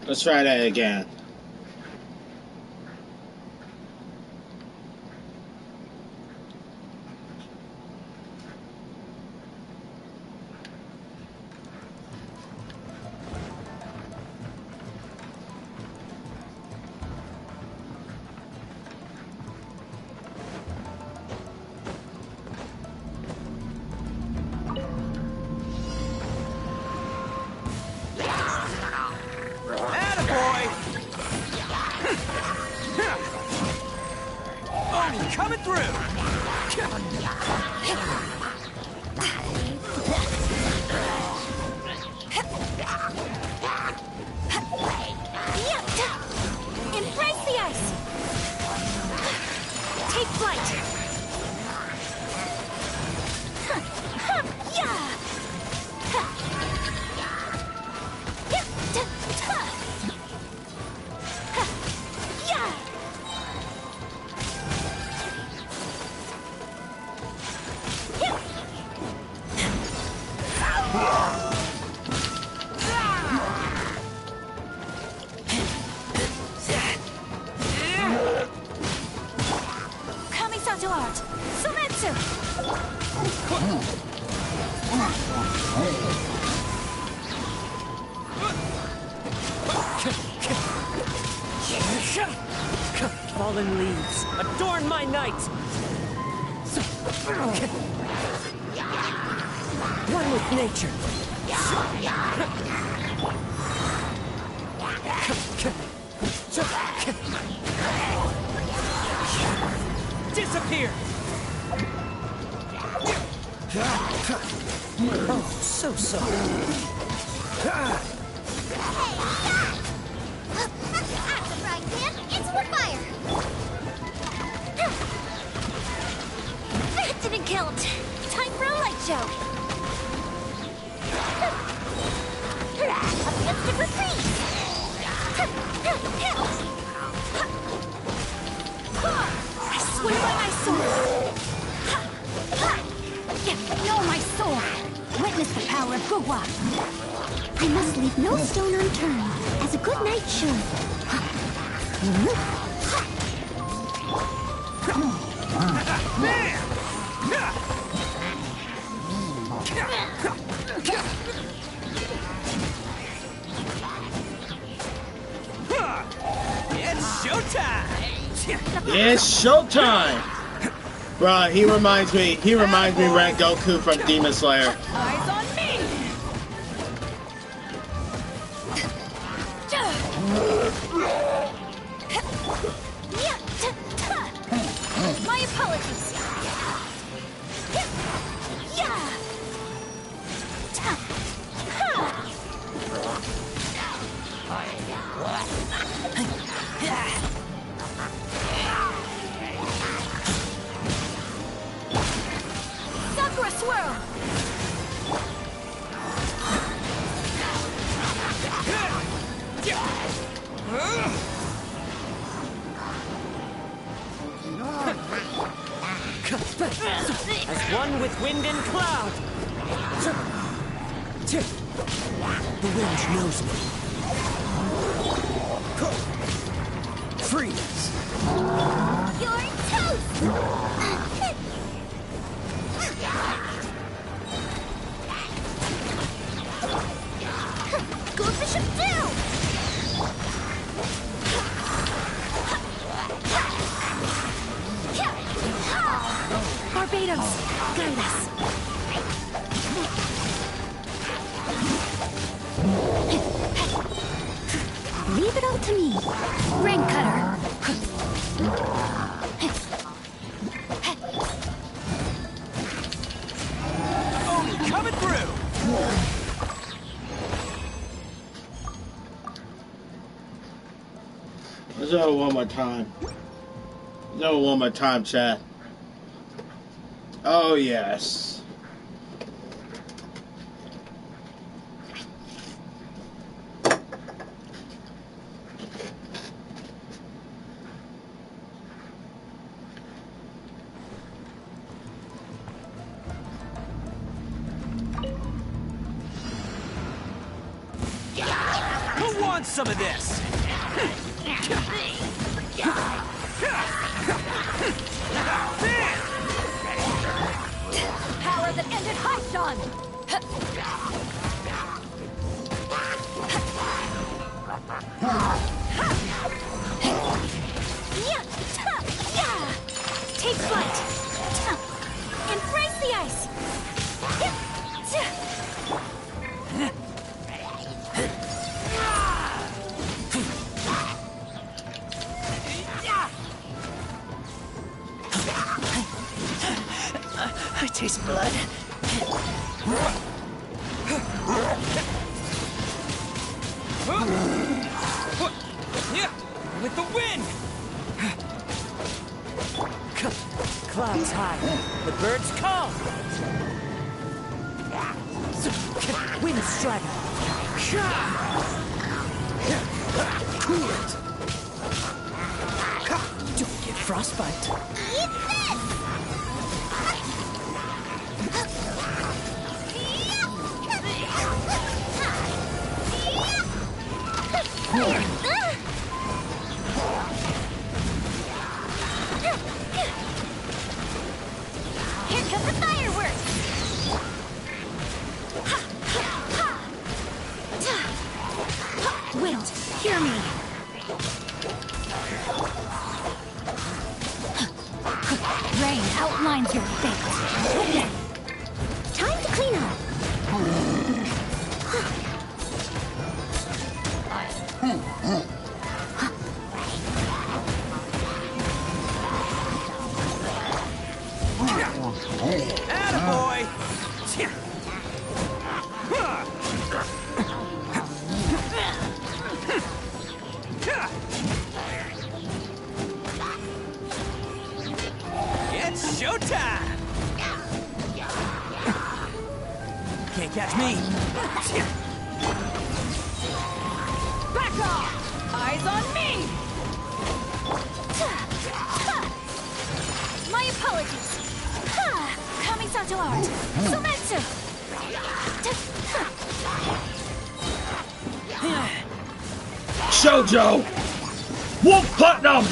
Let's try that again. Coming through! Embrace the ice. Take flight. Fallen leaves, adorn my night! One with nature. Disappear! Oh, so soft. At the frying pan, into the fire! That didn't count. Time for a light show. A instant retreat! I swear by my sword. No, my sword. power of Gugwa. I must leave no stone unturned, as a good knight should. It's showtime! It's showtime! Bruh, he reminds me Ren Goku from Demon Slayer. Eyes on me! My apologies. Sakura swirl! As one with wind and cloud! The wind knows me. Freeze! You're toast! Go Bishop down! Barbados, guide us. Leave it all to me. Rain cutter. Only coming through! Let's do it one more time. Let's do it one more time, chat. Oh, yes. Who wants some of this? Power that ended Haishan! Take flight! Embrace the ice! I taste blood. With the wind! Clouds high, the birds call! Wind strike! Cool it! Don't get frostbite! Eat this! Here come the fireworks! Wind, hear me. Rain outlines your fate. Time to clean up. Attaboy! It's showtime! Can't catch me! Back off! Eyes on me! My apologies. Kamisato art. Sumetsu. Shoujo! Wolf Putnam!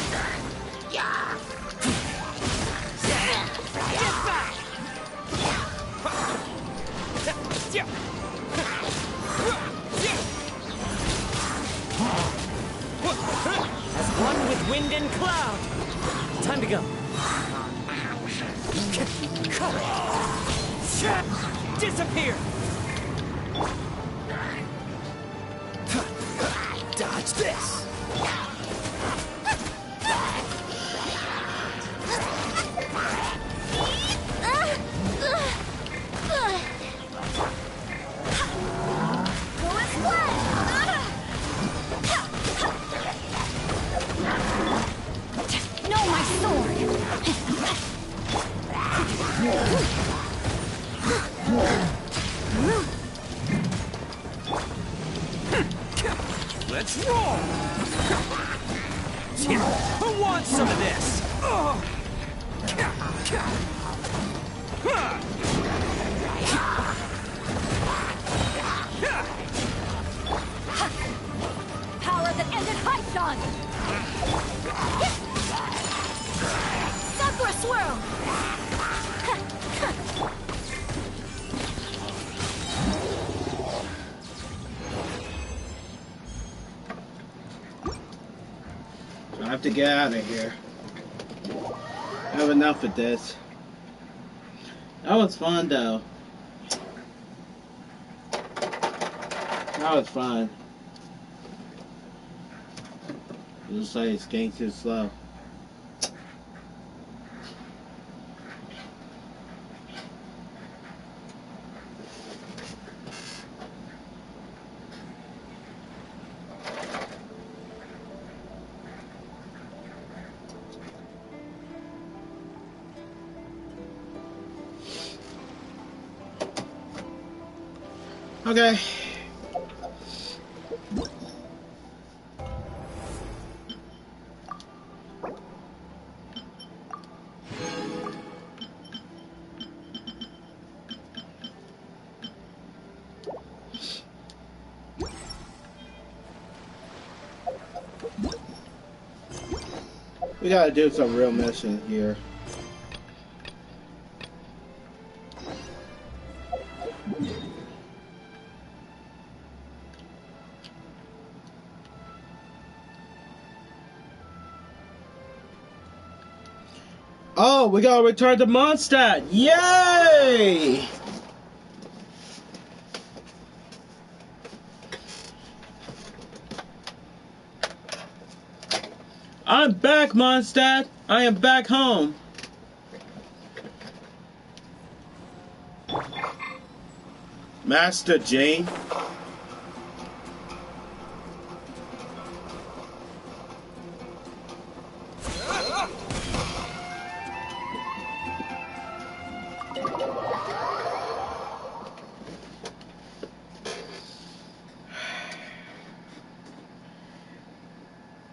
As one with wind and cloud. Time to go. Disappear! Dodge this! No, my sword! Let's roll! Who wants some of this? Power that ended Python! Sakura swirl! I have to get out of here. I have enough of this. That was fun, though. That was fun. It looks like it's getting too slow. Okay. We gotta do some real mission here. Oh, we gotta return to Mondstadt! Yay! I'm back, Mondstadt! I am back home! Master Jane?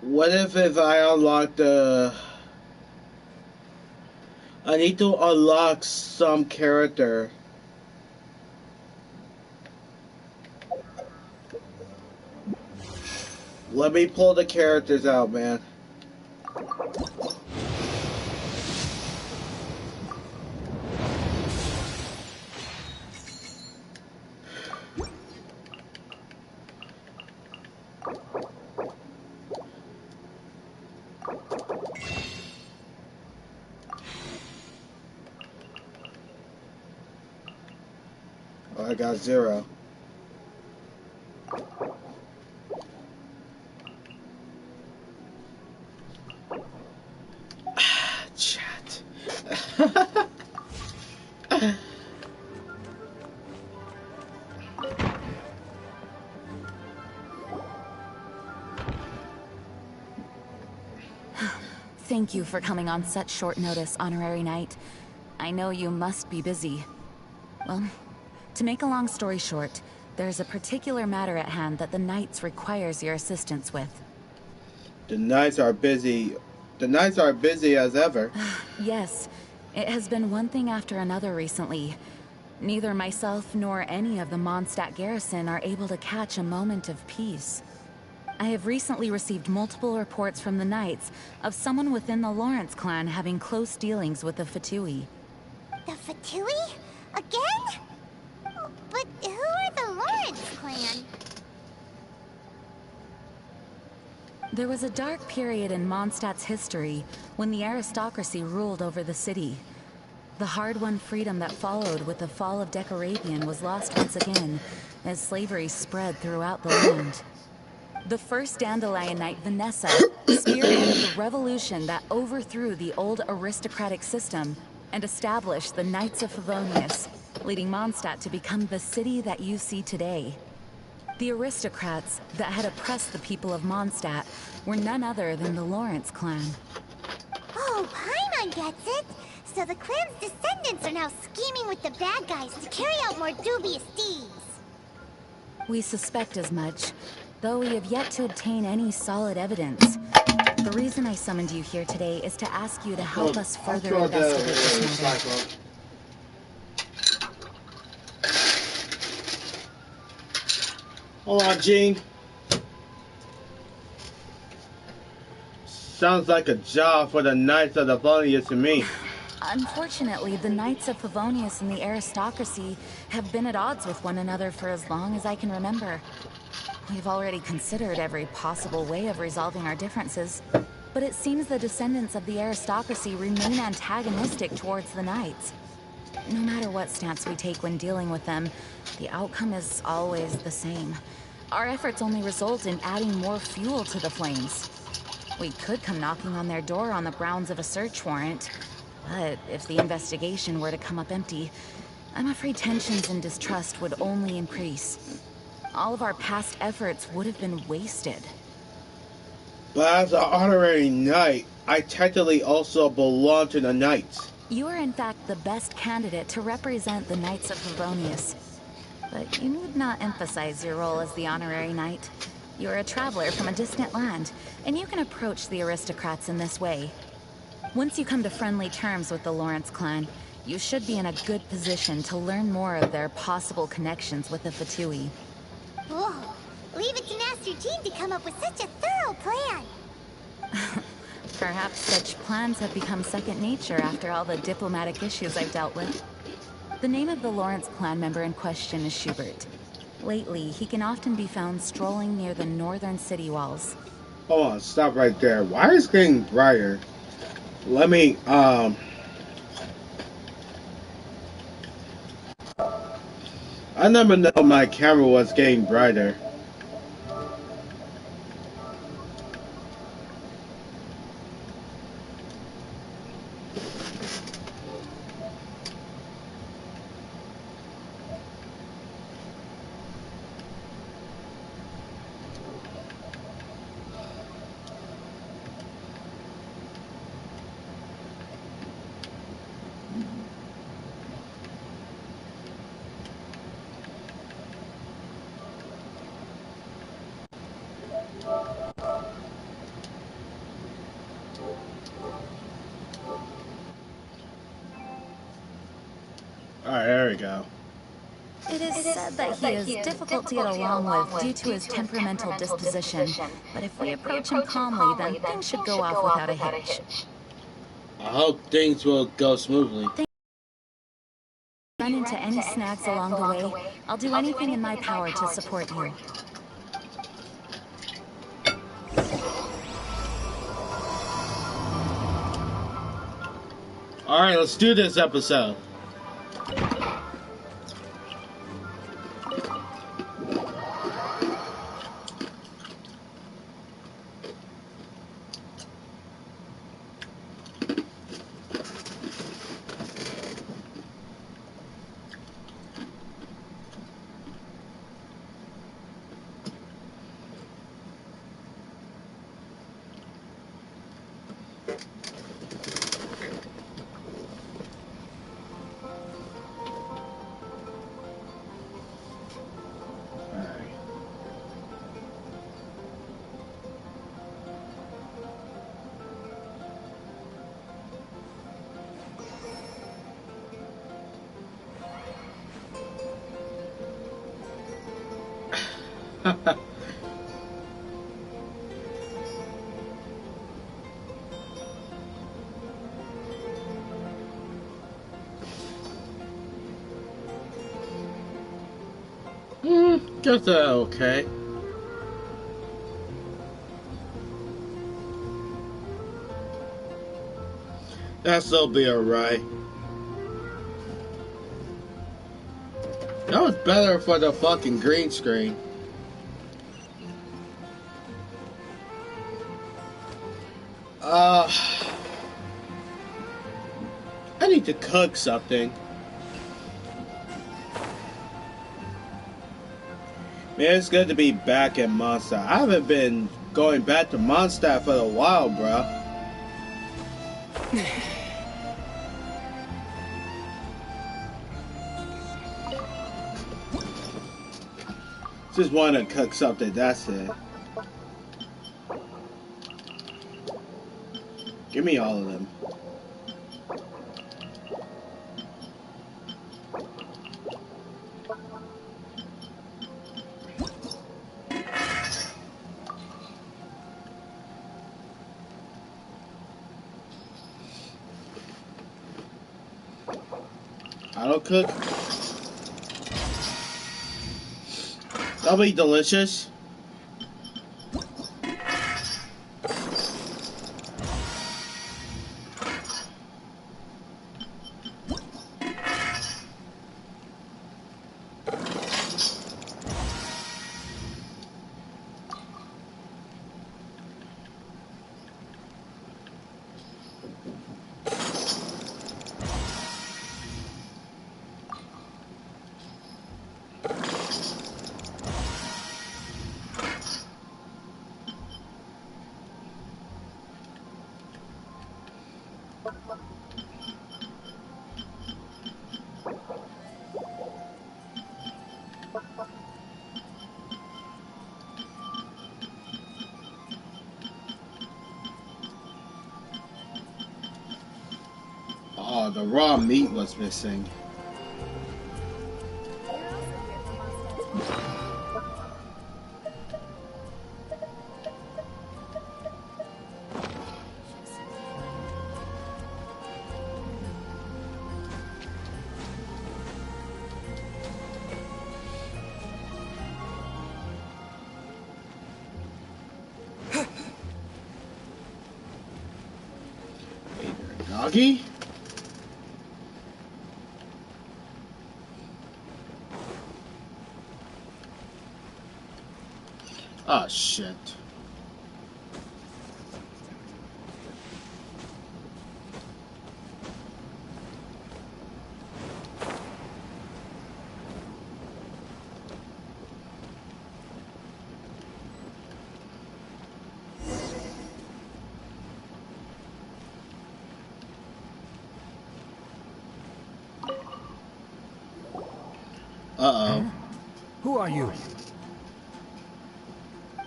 What if I unlock the... I need to unlock some character. Let me pull the characters out, man. Oh, I got 0. Chat. Thank you for coming on such short notice, Honorary Knight. I know you must be busy. Well, to make a long story short, there's a particular matter at hand that the Knights requires your assistance with. The Knights are busy. The Knights are busy as ever. Yes, it has been one thing after another recently. Neither myself nor any of the Mondstadt garrison are able to catch a moment of peace. I have recently received multiple reports from the Knights of someone within the Lawrence clan having close dealings with the Fatui. The Fatui? Again? But who are the Lawrence clan? There was a dark period in Mondstadt's history when the aristocracy ruled over the city. The hard-won freedom that followed with the fall of Decorabian was lost once again, as slavery spread throughout the land. The first Dandelion Knight, Vanessa, spearheaded the revolution that overthrew the old aristocratic system and established the Knights of Favonius, leading Mondstadt to become the city that you see today. The aristocrats that had oppressed the people of Mondstadt were none other than the Lawrence clan. Oh, Paimon gets it! So the clan's descendants are now scheming with the bad guys to carry out more dubious deeds. We suspect as much, though we have yet to obtain any solid evidence. The reason I summoned you here today is to ask you to help us further investigate this matter. Hold on, Jean. Sounds like a job for the Knights of the Favonius to me. Unfortunately, the Knights of Favonius and the aristocracy have been at odds with one another for as long as I can remember. We've already considered every possible way of resolving our differences, but it seems the descendants of the aristocracy remain antagonistic towards the Knights. No matter what stance we take when dealing with them, the outcome is always the same. Our efforts only result in adding more fuel to the flames. We could come knocking on their door on the grounds of a search warrant, but if the investigation were to come up empty, I'm afraid tensions and distrust would only increase. All of our past efforts would have been wasted. But as an honorary knight, I technically also belong to the Knights. You are in fact the best candidate to represent the Knights of Favonius. But you need not emphasize your role as the honorary knight. You are a traveler from a distant land, and you can approach the aristocrats in this way. Once you come to friendly terms with the Lawrence clan, you should be in a good position to learn more of their possible connections with the Fatui. Whoa! Leave it to Master Jean to come up with such a thorough plan! Perhaps such plans have become second nature after all the diplomatic issues I've dealt with. The name of the Lawrence clan member in question is Schubert. Lately, he can often be found strolling near the northern city walls. Hold on, stop right there. Why is it getting brighter? Let me, I never know my camera was getting brighter. Alright, there we go. It is said that he is difficult to get along with due to his temperamental disposition, but if we approach him calmly, then things should go off without a hitch. I hope things will go smoothly. Run into any snags along the way, I'll do anything in my power to support you. Alright, let's do this episode. Just okay. That'll be alright. That was better for the fucking green screen. I need to cook something. Man, it's good to be back in Mondstadt. I haven't been going back to Mondstadt for a while, bro. Just want to cook something, that's it. Give me all of them. I'll cook. That'll be delicious. Oh, the raw meat was missing. Doggy? Oh shit. Uh-oh. Who are you?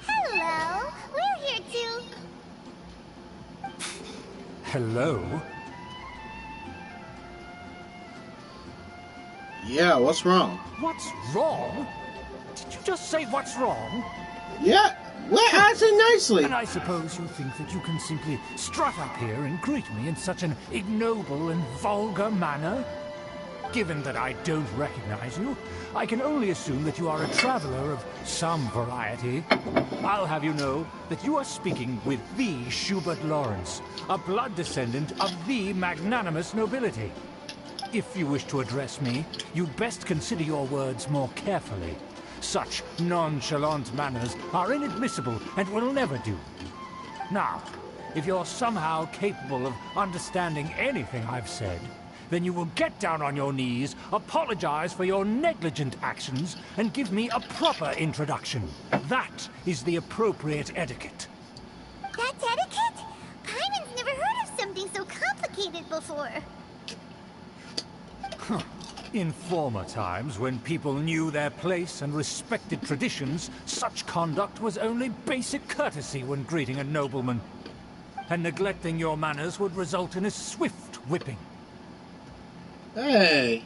Hello, we're here too. Hello? Yeah, what's wrong? What's wrong? Did you just say what's wrong? Yeah, we're acting nicely. And I suppose you think that you can simply strut up here and greet me in such an ignoble and vulgar manner? Given that I don't recognize you, I can only assume that you are a traveler of some variety. I'll have you know that you are speaking with the Schubert Lawrence, a blood descendant of the magnanimous nobility. If you wish to address me, you'd best consider your words more carefully. Such nonchalant manners are inadmissible and will never do. Now, if you're somehow capable of understanding anything I've said, then you will get down on your knees, apologize for your negligent actions, and give me a proper introduction. That is the appropriate etiquette. That's etiquette? Paimon's never heard of something so complicated before. In former times, when people knew their place and respected traditions, such conduct was only basic courtesy when greeting a nobleman. And neglecting your manners would result in a swift whipping. Hey.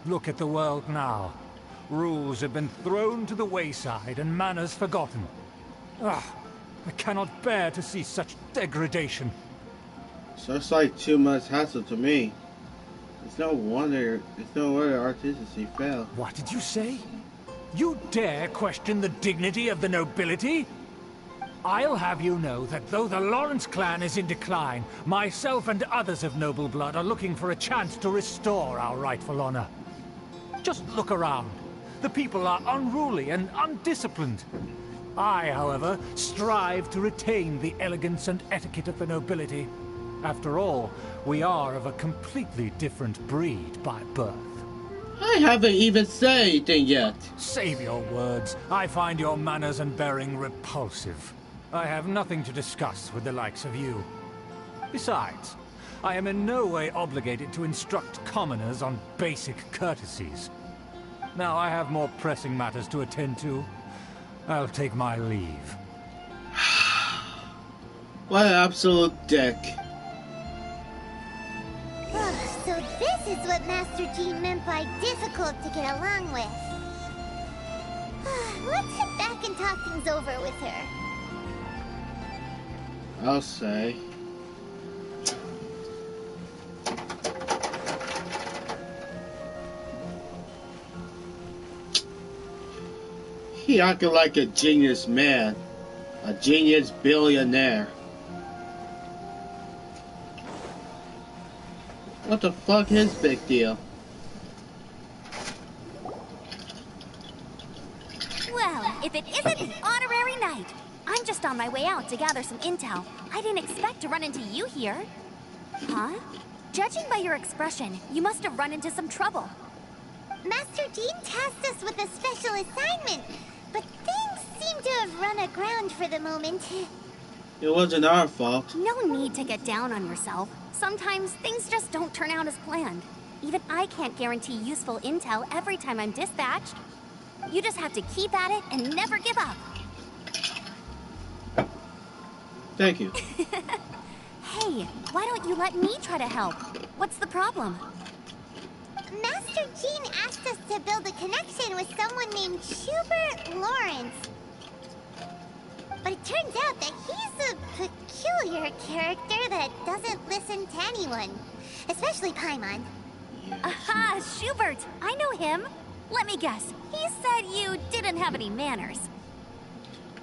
Look at the world now. Rules have been thrown to the wayside and manners forgotten. Ah, I cannot bear to see such degradation. So it's like too much hassle to me. It's no wonder artistically failed. What did you say? You dare question the dignity of the nobility? I'll have you know that though the Lawrence clan is in decline, myself and others of noble blood are looking for a chance to restore our rightful honor. Just look around. The people are unruly and undisciplined. I, however, strive to retain the elegance and etiquette of the nobility. After all, we are of a completely different breed by birth. I haven't even said anything yet. Save your words. I find your manners and bearing repulsive. I have nothing to discuss with the likes of you. Besides, I am in no way obligated to instruct commoners on basic courtesies. Now I have more pressing matters to attend to. I'll take my leave. What an absolute dick. So this is what Master Jean meant by difficult to get along with. Let's head back and talk things over with her. I'll say. He acted like a genius man. A genius billionaire. What the fuck is big deal? Well, if it isn't the honorary knight. I'm just on my way out to gather some intel. I didn't expect to run into you here. Huh? Judging by your expression, you must have run into some trouble. Master Jean tasked us with a special assignment, but things seem to have run aground for the moment. It wasn't our fault. No need to get down on yourself. Sometimes things just don't turn out as planned. Even I can't guarantee useful intel every time I'm dispatched. You just have to keep at it and never give up. Thank you. Hey, why don't you let me try to help? What's the problem? Master Jean asked us to build a connection with someone named Schubert Lawrence. But it turns out that he's a peculiar character that doesn't listen to anyone, especially Paimon. Aha, Schubert! I know him. Let me guess. He said you didn't have any manners.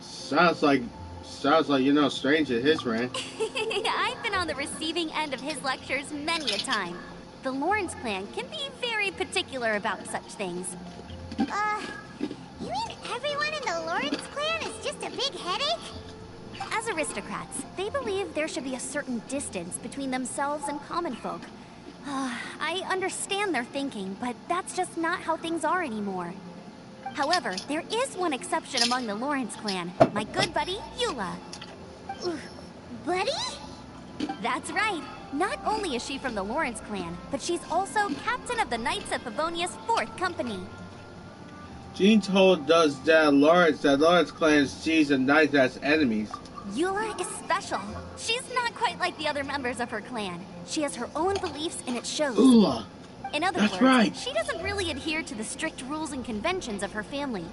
Sounds like you're no stranger to his rank. I've been on the receiving end of his lectures many a time. The Lawrence clan can be very particular about such things. You mean everyone in the Lawrence clan is just a big headache? As aristocrats, they believe there should be a certain distance between themselves and common folk. I understand their thinking, but that's just not how things are anymore. However, there is one exception among the Lawrence clan, my good buddy, Eula. Buddy? That's right. Not only is she from the Lawrence clan, but she's also captain of the Knights of Favonia's 4th Company. Jean told us that Lawrence clan sees the Knights as enemies. Eula is special. She's not quite like the other members of her clan. She has her own beliefs and it shows. Ooh, In other that's words, right. she doesn't really adhere to the strict rules and conventions of her family.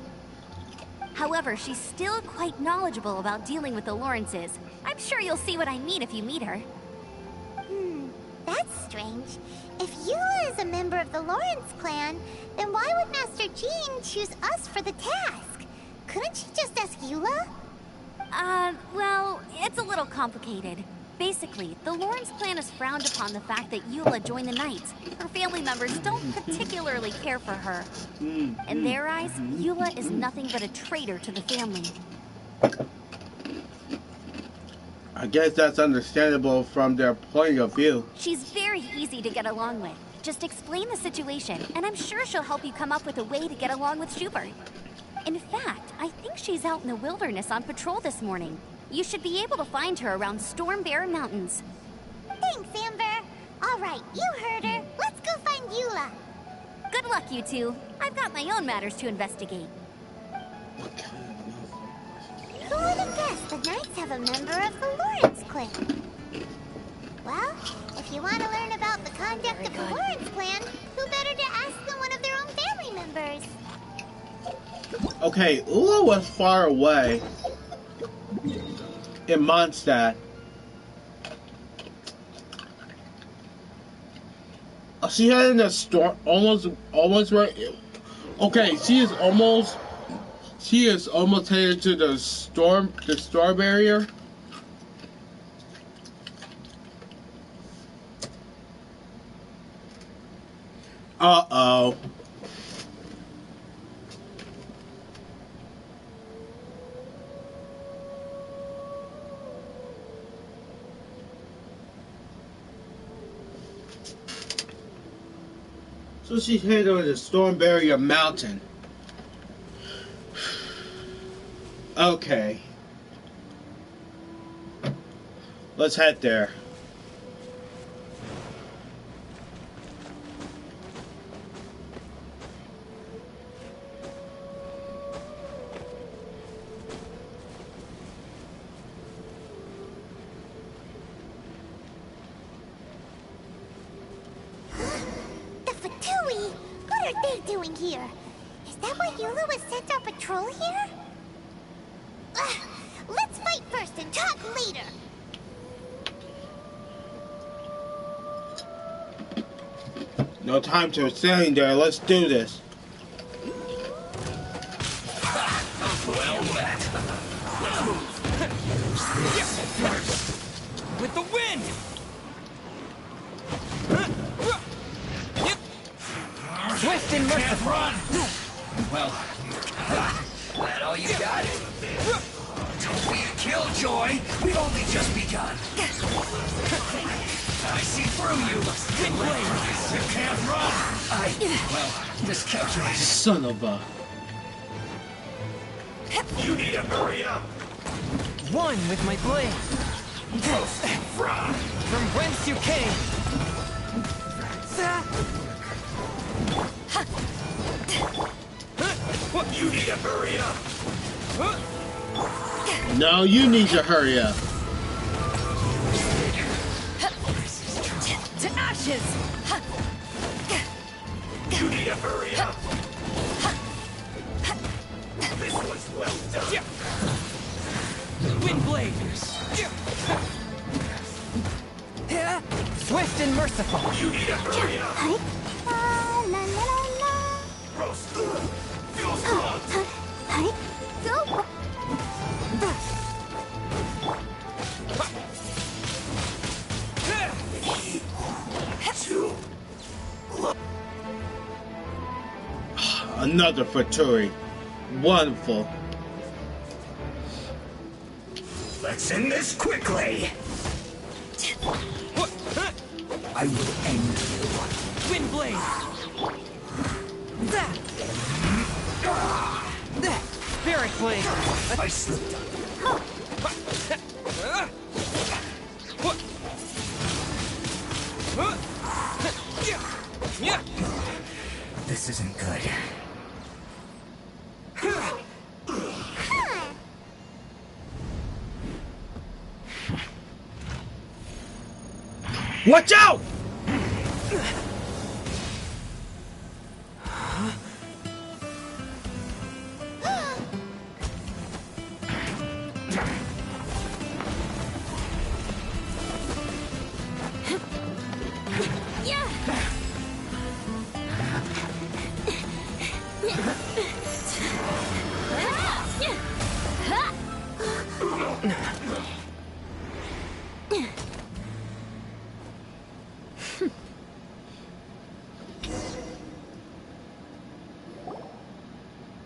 However, she's still quite knowledgeable about dealing with the Lawrences. I'm sure you'll see what I mean if you meet her. That's strange. If Eula is a member of the Lawrence clan, then why would Master Jean choose us for the task? Couldn't she just ask Eula? Well, it's a little complicated. Basically, the Lawrence clan is frowned upon the fact that Eula joined the Knights. Her family members don't particularly care for her. In their eyes, Eula is nothing but a traitor to the family. I guess that's understandable from their point of view. She's very easy to get along with. Just explain the situation, and I'm sure she'll help you come up with a way to get along with Schubert. In fact, I think she's out in the wilderness on patrol this morning. You should be able to find her around Storm Bear Mountains. Thanks, Amber. All right, you heard her. Let's go find Eula. Good luck, you two. I've got my own matters to investigate. Who would have guessed the Knights have a member of the Lawrence clan? Well, if you want to learn about the conduct of the Lawrence clan, who better to ask than one of their own family members? Okay, Ula was far away in Mondstadt. She had in a storm, almost right. Okay, she is almost headed to the storm barrier. Uh-oh. So she's headed over the storm barrier mountain. Okay. Let's head there. The Fatui! What are they doing here? Is that why Yula was sent on patrol here? Ugh, let's fight first and talk later! No time to standing there. Let's do this. Well met. With the wind! Swift and merciful! Run! Well, that all you got? Don't be a killjoy! We've only just begun! I see through you! You can't run! Well, this calculated... Son of a... You need to hurry up! One with my blade! From whence you came! You need to hurry up! No, you need to hurry up. To ashes! You need to hurry up! This was well done! Windblade! Swift and merciful! You need to hurry up! La la la la. Roast! Feel strong! Go. Another Fatui. Wonderful. Let's end this quickly! I will end you. Windblade! Spirit blade! I slipped up. This isn't good. Watch out!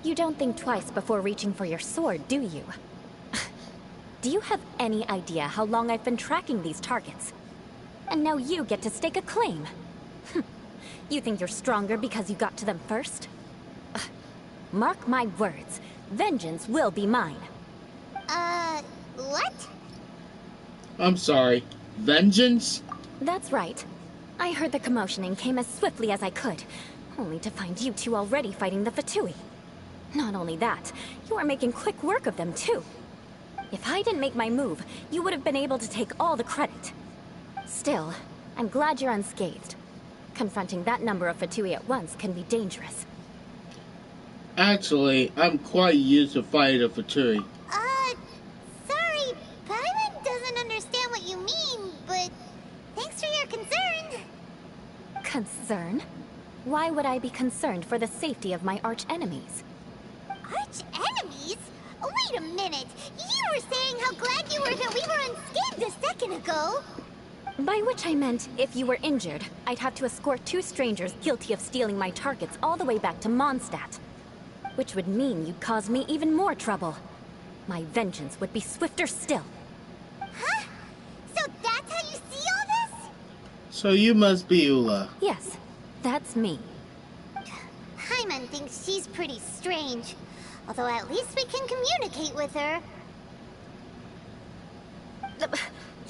You don't think twice before reaching for your sword, do you? Do you have any idea how long I've been tracking these targets? And now you get to stake a claim. You think you're stronger because you got to them first? Mark my words, vengeance will be mine. What? I'm sorry. Vengeance? That's right. I heard the commotion and came as swiftly as I could, only to find you two already fighting the Fatui. Not only that, you are making quick work of them too. If I didn't make my move, you would have been able to take all the credit. Still, I'm glad you're unscathed. Confronting that number of Fatui at once can be dangerous. Actually, I'm quite used to fighting the Fatui. Sorry, Paimon doesn't understand what you mean, but thanks for your concern. Concern? Why would I be concerned for the safety of my arch enemies? Arch enemies? Wait a minute! You were saying how glad you were that we were unscathed a second ago! By which I meant, if you were injured, I'd have to escort 2 strangers guilty of stealing my targets all the way back to Mondstadt. Which would mean you'd cause me even more trouble. My vengeance would be swifter still. Huh? So that's how you see all this? So you must be Ula. Yes, that's me. Paimon thinks she's pretty strange. Although at least we can communicate with her.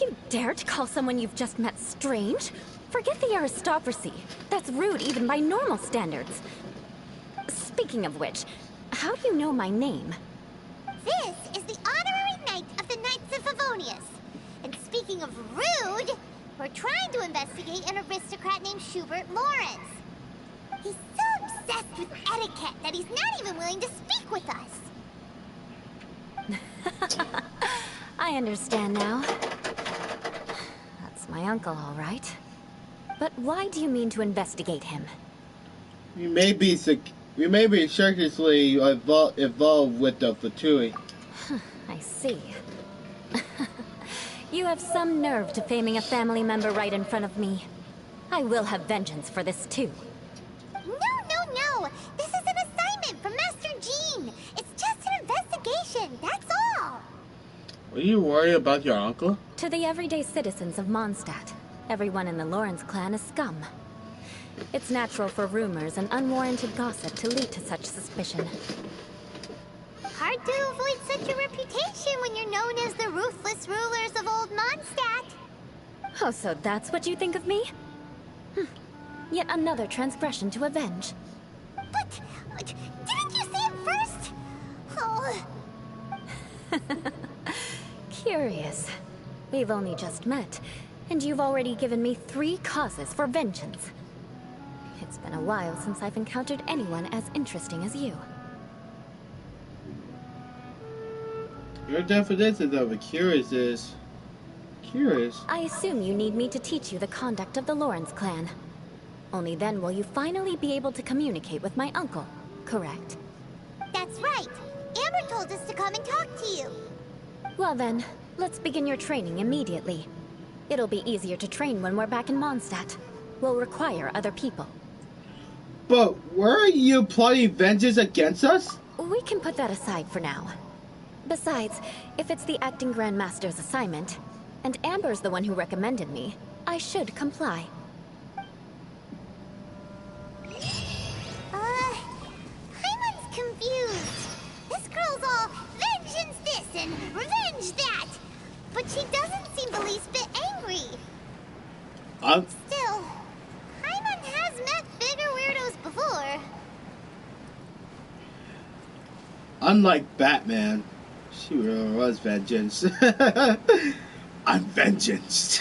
You dare to call someone you've just met strange? Forget the aristocracy. That's rude even by normal standards. Speaking of which, how do you know my name? This is the honorary knight of the Knights of Favonius. And speaking of rude, we're trying to investigate an aristocrat named Schubert Lawrence. He's so obsessed with etiquette that he's not even willing to speak with us. I understand now. That's my uncle, all right. But why do you mean to investigate him? We may be circuitously involved with the Fatui. I see. You have some nerve to faming a family member right in front of me. I will have vengeance for this too. No! This is an assignment from Master Jean! It's just an investigation, that's all! Are you worried about your uncle? To the everyday citizens of Mondstadt, everyone in the Lawrence clan is scum. It's natural for rumors and unwarranted gossip to lead to such suspicion. Hard to avoid such a reputation when you're known as the ruthless rulers of old Mondstadt. Oh, so that's what you think of me? Yet another transgression to avenge. But didn't you say it first? Oh. Curious. We've only just met, and you've already given me 3 causes for vengeance. It's been a while since I've encountered anyone as interesting as you. Your definition of a curious is... curious? I assume you need me to teach you the conduct of the Lawrence clan. Only then will you finally be able to communicate with my uncle, correct? That's right. Amber told us to come and talk to you. Well then, let's begin your training immediately. It'll be easier to train when we're back in Mondstadt. We'll require other people. But were you plotting vengeance against us? We can put that aside for now. Besides, if it's the acting Grandmaster's assignment, and Amber's the one who recommended me, I should comply. Paimon's confused. This girl's all vengeance this and revenge that. But she doesn't seem the least bit angry. Still, Paimon has met bigger weirdos before. Unlike Batman, she really was vengeance. I'm vengeance.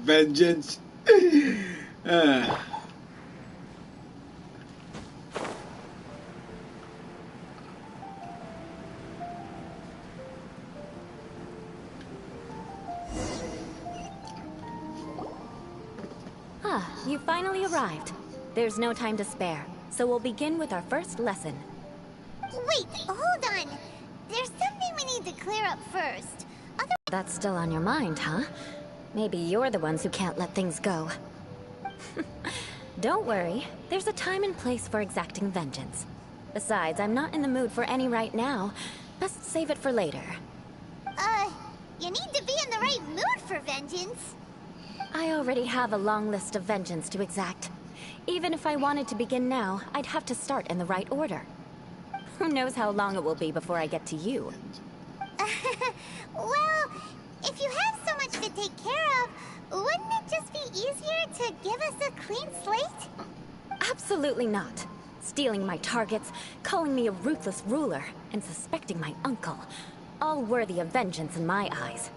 Vengeance. You finally arrived. There's no time to spare, so we'll begin with our first lesson. Wait, hold on. There's something we need to clear up first. That's still on your mind, huh? Maybe you're the ones who can't let things go. Don't worry, there's a time and place for exacting vengeance. Besides, I'm not in the mood for any right now. Best save it for later. You need to be in the right mood for vengeance. I already have a long list of vengeance to exact. Even if I wanted to begin now, I'd have to start in the right order. Who knows how long it will be before I get to you? Well, if you have so much much to take care of, wouldn't it just be easier to give us a clean slate? Absolutely not. Stealing my targets, calling me a ruthless ruler, and suspecting my uncle. All worthy of vengeance in my eyes.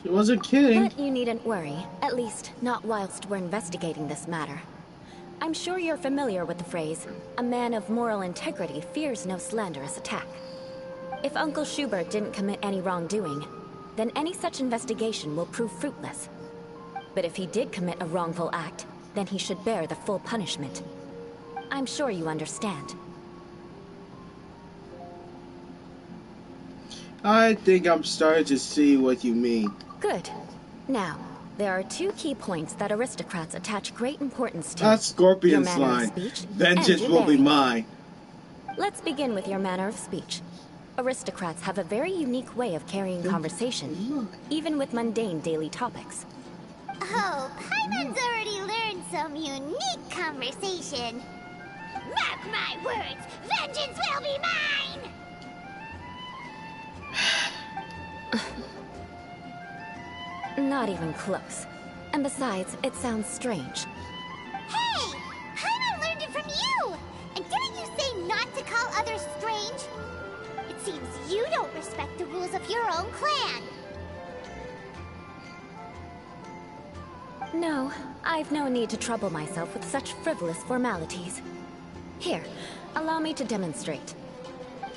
She wasn't kidding. But you needn't worry, at least not whilst we're investigating this matter. I'm sure you're familiar with the phrase, a man of moral integrity fears no slanderous attack. If Uncle Schubert didn't commit any wrongdoing, then any such investigation will prove fruitless. But if he did commit a wrongful act, then he should bear the full punishment. I'm sure you understand. I think I'm starting to see what you mean. Good. Now, there are two key points that aristocrats attach great importance to. That's Scorpion's your manner line. of speech Vengeance and your will be bearing. mine. Let's begin with your manner of speech. Aristocrats have a very unique way of carrying conversation, even with mundane daily topics. Oh, Paimon's already learned some unique conversation. Mark my words, vengeance will be mine! Not even close. And besides, it sounds strange. Hey! Paimon learned it from you! And didn't you say not to call others strange? It seems you don't respect the rules of your own clan. No, I've no need to trouble myself with such frivolous formalities. Here, allow me to demonstrate.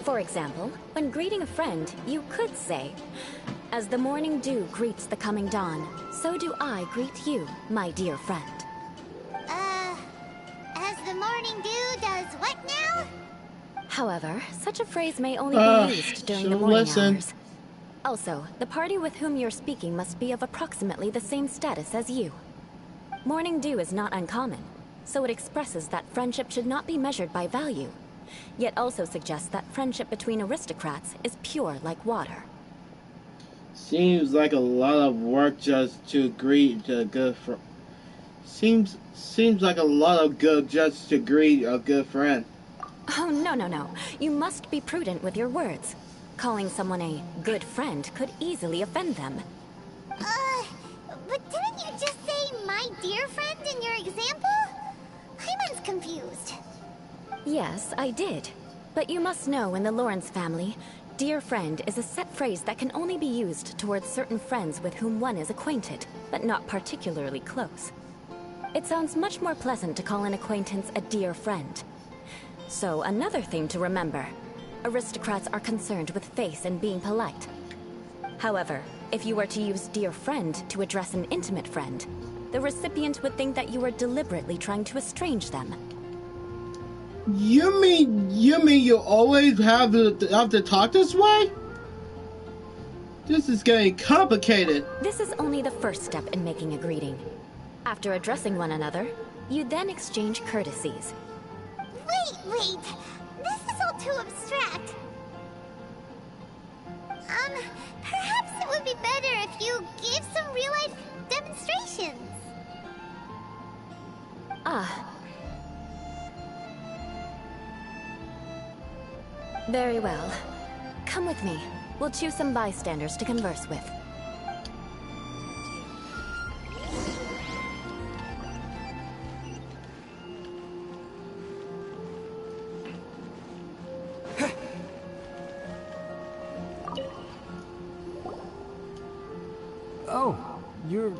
For example, when greeting a friend, you could say, "As the morning dew greets the coming dawn, so do I greet you, my dear friend." As the morning dew does what now? However, such a phrase may only be used during the morning listen. hours. Also, the party with whom you're speaking must be of approximately the same status as you. Morning dew is not uncommon, so it expresses that friendship should not be measured by value, yet also suggests that friendship between aristocrats is pure like water. Seems like a lot of work just to greet a good friend. Seems like a lot of good just to greet a good friend. Oh, no. You must be prudent with your words. Calling someone a good friend could easily offend them. But didn't you just say my dear friend in your example? Paimon's confused. Yes, I did. But you must know in the Lawrence family, dear friend is a set phrase that can only be used towards certain friends with whom one is acquainted, but not particularly close. It sounds much more pleasant to call an acquaintance a dear friend. So, another thing to remember. Aristocrats are concerned with face and being polite. However, if you were to use dear friend to address an intimate friend, the recipient would think that you were deliberately trying to estrange them. You mean you always have to talk this way? This is getting complicated. This is only the first step in making a greeting. After addressing one another, you then exchange courtesies. Wait! This is all too abstract. Perhaps it would be better if you gave some real-life demonstrations. Ah. Very well. Come with me. We'll choose some bystanders to converse with. Oh, you're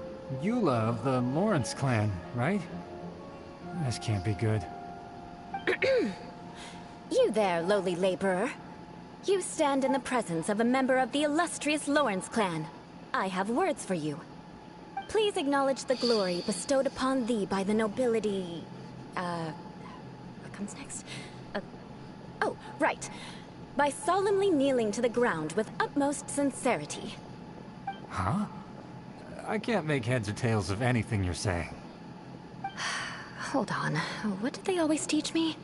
Eula of the Lawrence clan, right? This can't be good. You there, lowly laborer. You stand in the presence of a member of the illustrious Lawrence clan. I have words for you. Please acknowledge the glory bestowed upon thee by the nobility... what comes next? Oh, right. By solemnly kneeling to the ground with utmost sincerity. Huh? I can't make heads or tails of anything you're saying. Hold on. What did they always teach me?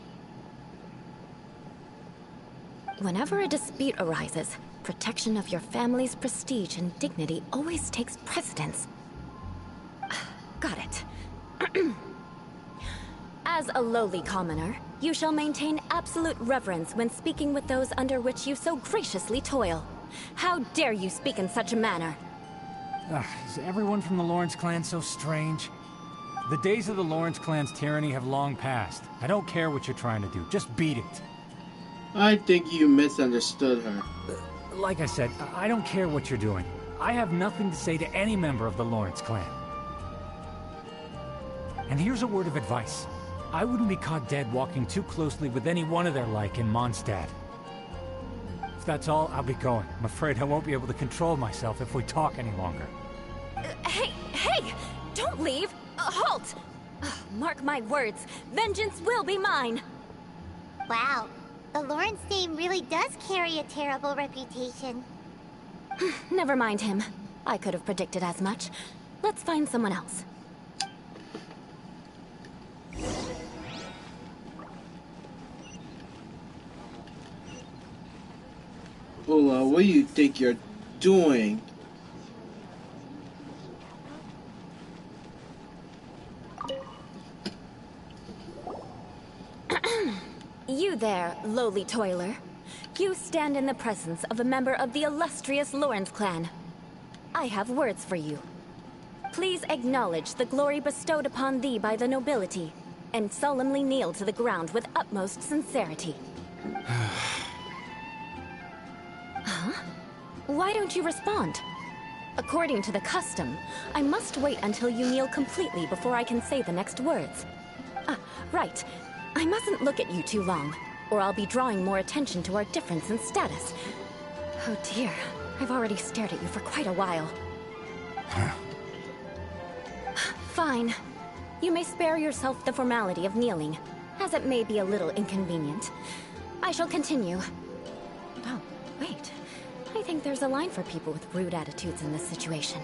Whenever a dispute arises, protection of your family's prestige and dignity always takes precedence. Got it. As a lowly commoner, you shall maintain absolute reverence when speaking with those under which you so graciously toil. How dare you speak in such a manner? Is everyone from the Lawrence clan so strange? The days of the Lawrence clan's tyranny have long passed. I don't care what you're trying to do. Just beat it. I think you misunderstood her. Like I said, I don't care what you're doing. I have nothing to say to any member of the Lawrence clan. And here's a word of advice. I wouldn't be caught dead walking too closely with any one of their like in Mondstadt. If that's all, I'll be going. I'm afraid I won't be able to control myself if we talk any longer. Hey! Don't leave! Halt! Mark my words, vengeance will be mine! Wow, the Lawrence name really does carry a terrible reputation. Never mind him. I could have predicted as much. Let's find someone else. Ola, what do you think you're doing? You there, lowly toiler. You stand in the presence of a member of the illustrious Lawrence clan. I have words for you. Please acknowledge the glory bestowed upon thee by the nobility, and solemnly kneel to the ground with utmost sincerity. Huh? Why don't you respond? According to the custom, I must wait until you kneel completely before I can say the next words. Right. I mustn't look at you too long, or I'll be drawing more attention to our difference in status. Oh dear, I've already stared at you for quite a while. Fine. You may spare yourself the formality of kneeling, as it may be a little inconvenient. I shall continue. Oh, wait. I think there's a line for people with rude attitudes in this situation.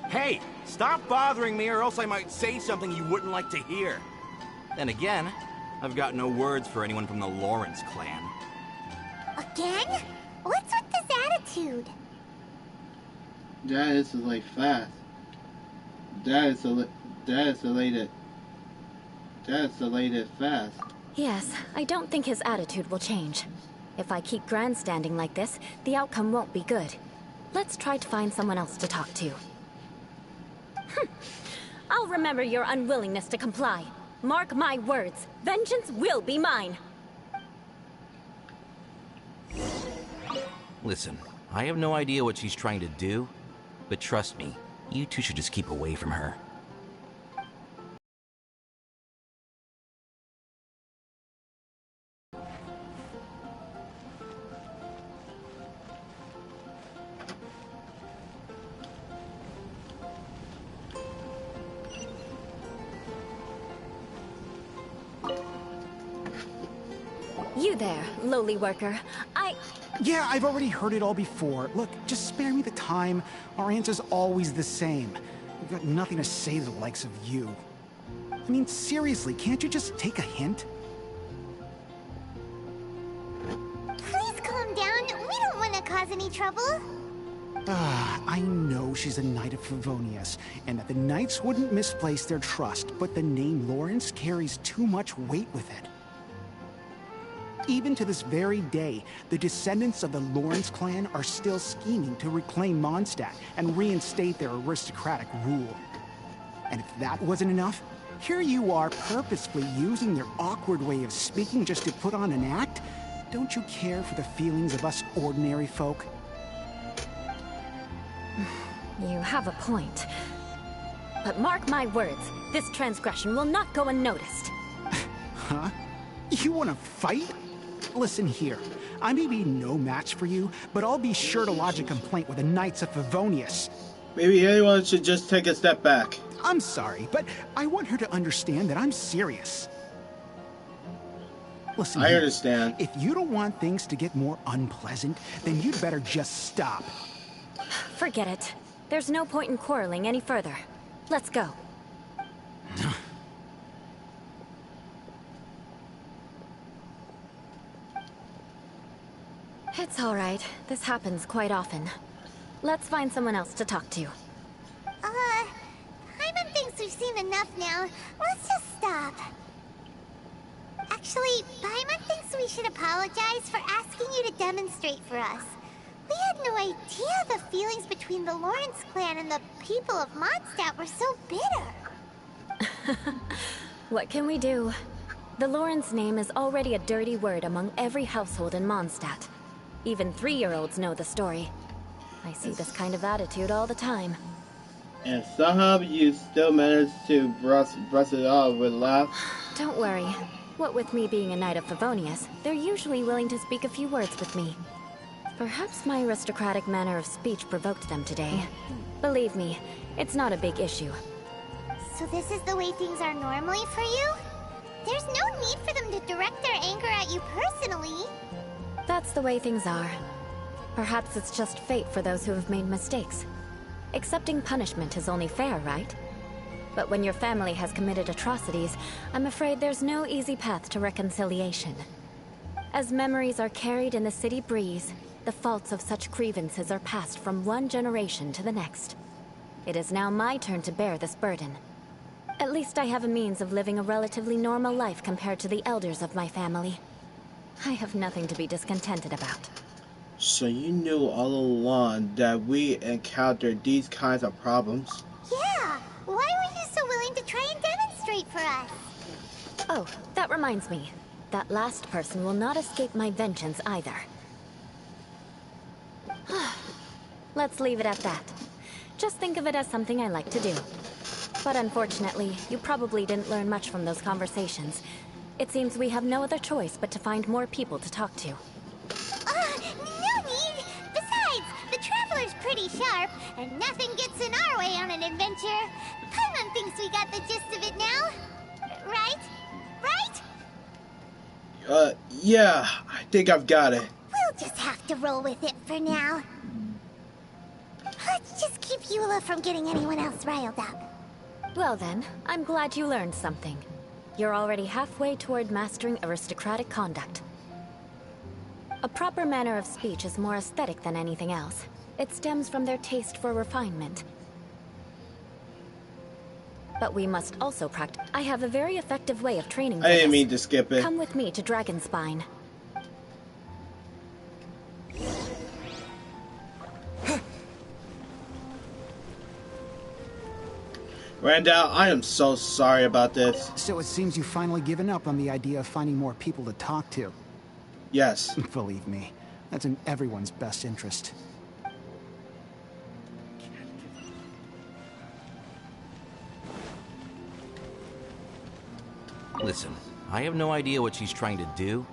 Hey, stop bothering me or else I might say something you wouldn't like to hear. Then again, I've got no words for anyone from the Lawrence clan. Again? What's with this attitude? That is like fast. That is elated fast. Yes, I don't think his attitude will change. If I keep grandstanding like this, the outcome won't be good. Let's try to find someone else to talk to. I'll remember your unwillingness to comply. Mark my words, vengeance will be mine. Listen, I have no idea what she's trying to do, but trust me, you two should just keep away from her. You there, lowly worker. Yeah, I've already heard it all before. Look, just spare me the time. Our answer's always the same. We've got nothing to say to the likes of you. I mean, seriously, can't you just take a hint? Please calm down. We don't want to cause any trouble. I know she's a Knight of Favonius, and that the Knights wouldn't misplace their trust, but the name Lawrence carries too much weight with it. Even to this very day, the descendants of the Lawrence clan are still scheming to reclaim Mondstadt and reinstate their aristocratic rule. And if that wasn't enough, here you are purposefully using their awkward way of speaking just to put on an act? Don't you care for the feelings of us ordinary folk? You have a point. But mark my words, this transgression will not go unnoticed. Huh? You want to fight? Listen here, I may be no match for you, but I'll be sure to lodge a complaint with the Knights of Favonius. Maybe anyone should just take a step back. I'm sorry, but I want her to understand that I'm serious. Listen, I understand. If you don't want things to get more unpleasant, then you'd better just stop. Forget it. There's no point in quarreling any further. Let's go. It's all right. This happens quite often. Let's find someone else to talk to. Paimon thinks we've seen enough now. Let's just stop. Actually, Paimon thinks we should apologize for asking you to demonstrate for us. We had had no idea the feelings between the Lawrence clan and the people of Mondstadt were so bitter. What can we do? The Lawrence name is already a dirty word among every household in Mondstadt. Even 3-year-olds know the story. I see this kind of attitude all the time. And somehow you still managed to brush it off with laugh. Don't worry. What with me being a Knight of Favonius, they're usually willing to speak a few words with me. Perhaps my aristocratic manner of speech provoked them today. Believe me, it's not a big issue. So this is the way things are normally for you? There's no need for them to direct their anger at you personally. That's the way things are. Perhaps it's just fate for those who have made mistakes. Accepting punishment is only fair, right? But when your family has committed atrocities, I'm afraid there's no easy path to reconciliation. As memories are carried in the city breeze, the faults of such grievances are passed from one generation to the next. It is now my turn to bear this burden. At least I have a means of living a relatively normal life compared to the elders of my family. I have nothing to be discontented about. So you knew all along that we encountered these kinds of problems? Yeah, why were you so willing to try and demonstrate for us? Oh, that reminds me. That last person will not escape my vengeance either. Let's leave it at that. Just think of it as something I like to do. But unfortunately, you probably didn't learn much from those conversations. It seems we have no other choice but to find more people to talk to. No need! Besides, the Traveler's pretty sharp, and nothing gets in our way on an adventure. Paimon thinks we got the gist of it now. Right? Right? Yeah, I think I've got it. We'll just have to roll with it for now. Let's just keep Eula from getting anyone else riled up. Well then, I'm glad you learned something. You're already halfway toward mastering aristocratic conduct. A proper manner of speech is more aesthetic than anything else. It stems from their taste for refinement. But we must also practice. I have a very effective way of training for I didn't this. mean to skip it. Come with me to Dragonspine. Randall, I am so sorry about this. So it seems you've finally given up on the idea of finding more people to talk to. Yes. Believe me, that's in everyone's best interest. Listen, I have no idea what she's trying to do,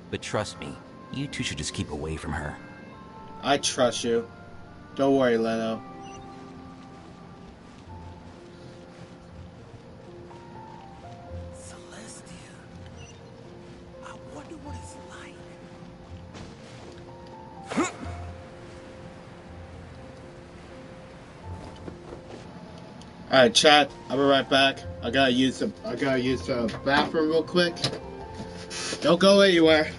but trust me, you two should just keep away from her. I trust you. Don't worry, Leno. Alright, chat, I'll be right back. I gotta use the bathroom real quick. Don't go anywhere.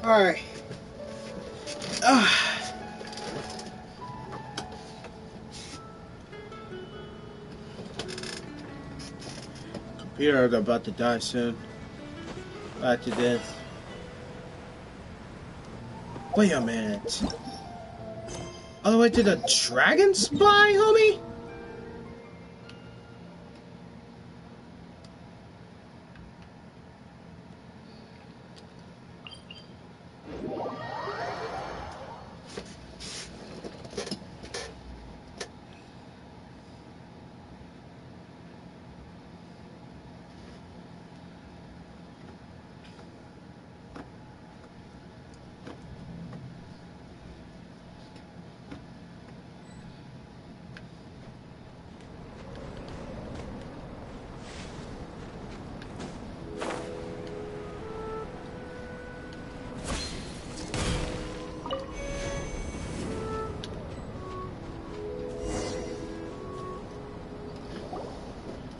Alright. Computer's about to die soon. Back to this. Wait a minute. All the way to the Dragon Spy, homie?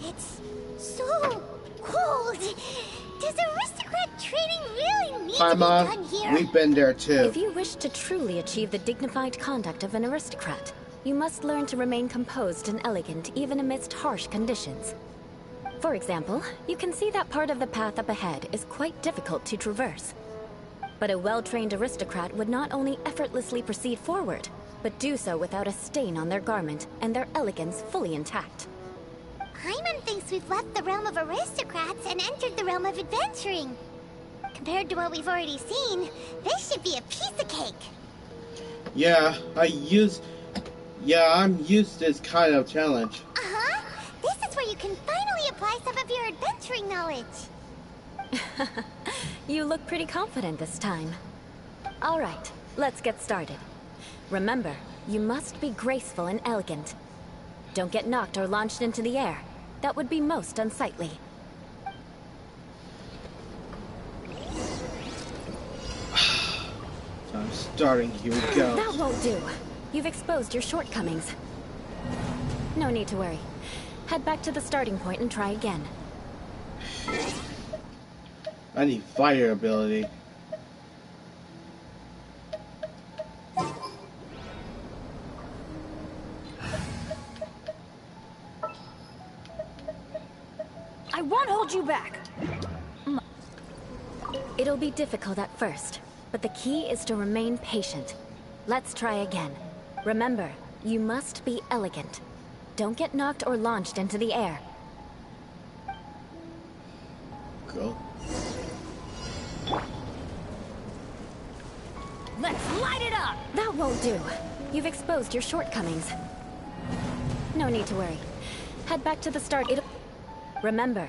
It's so cold. Does aristocrat training really need Hi, to be Mom. done here? We've been there too. If you wish to truly achieve the dignified conduct of an aristocrat, you must learn to remain composed and elegant even amidst harsh conditions. For example, you can see that part of the path up ahead is quite difficult to traverse. But a well-trained aristocrat would not only effortlessly proceed forward, but do so without a stain on their garment and their elegance fully intact. Paimon thinks we've left the realm of aristocrats and entered the realm of adventuring. Compared to what we've already seen, this should be a piece of cake. Yeah, I'm used to this kind of challenge. Uh-huh. This is where you can finally apply some of your adventuring knowledge. You look pretty confident this time. All right, let's get started. Remember, you must be graceful and elegant. Don't get knocked or launched into the air. That would be most unsightly. I'm starting, here we go. That won't do. You've exposed your shortcomings. No need to worry. Head back to the starting point and try again. I need fire ability. I won't hold you back. It'll be difficult at first, but the key is to remain patient. Let's try again. Remember, you must be elegant. Don't get knocked or launched into the air. Go. Let's light it up! That won't do. You've exposed your shortcomings. No need to worry. Head back to the start. Remember,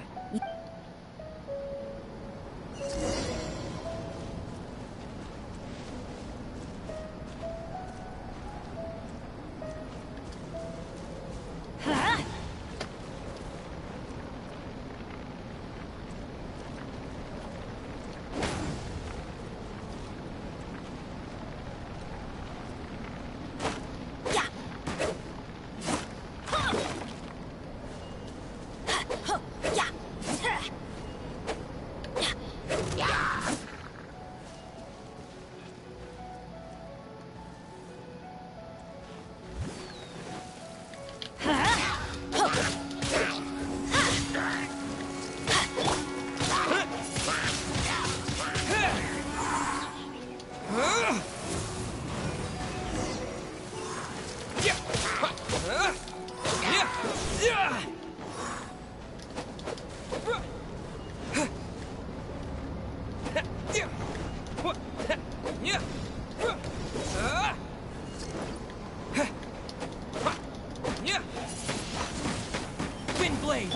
Wind blade.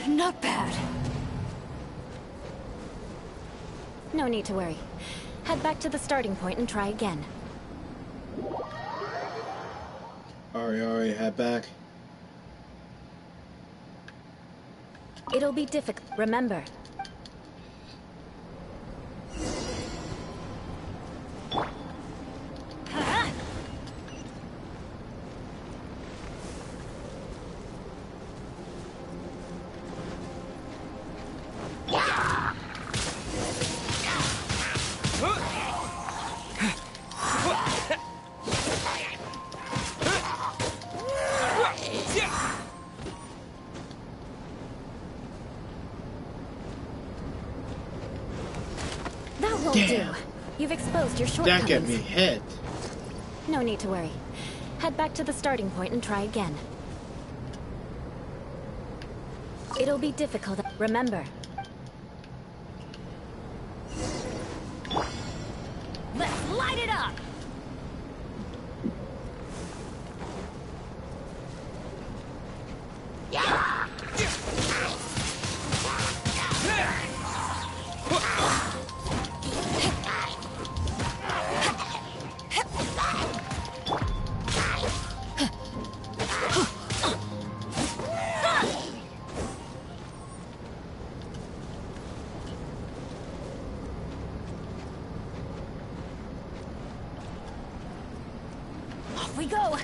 Not bad. no need to worry. Head back to the starting point and try again. Alright, head back. It'll be difficult. Remember. That won't do. You've exposed your shortcomings. That get me hit. No need to worry. Head back to the starting point and try again. It'll be difficult. Remember. Let's light it up! Off we go!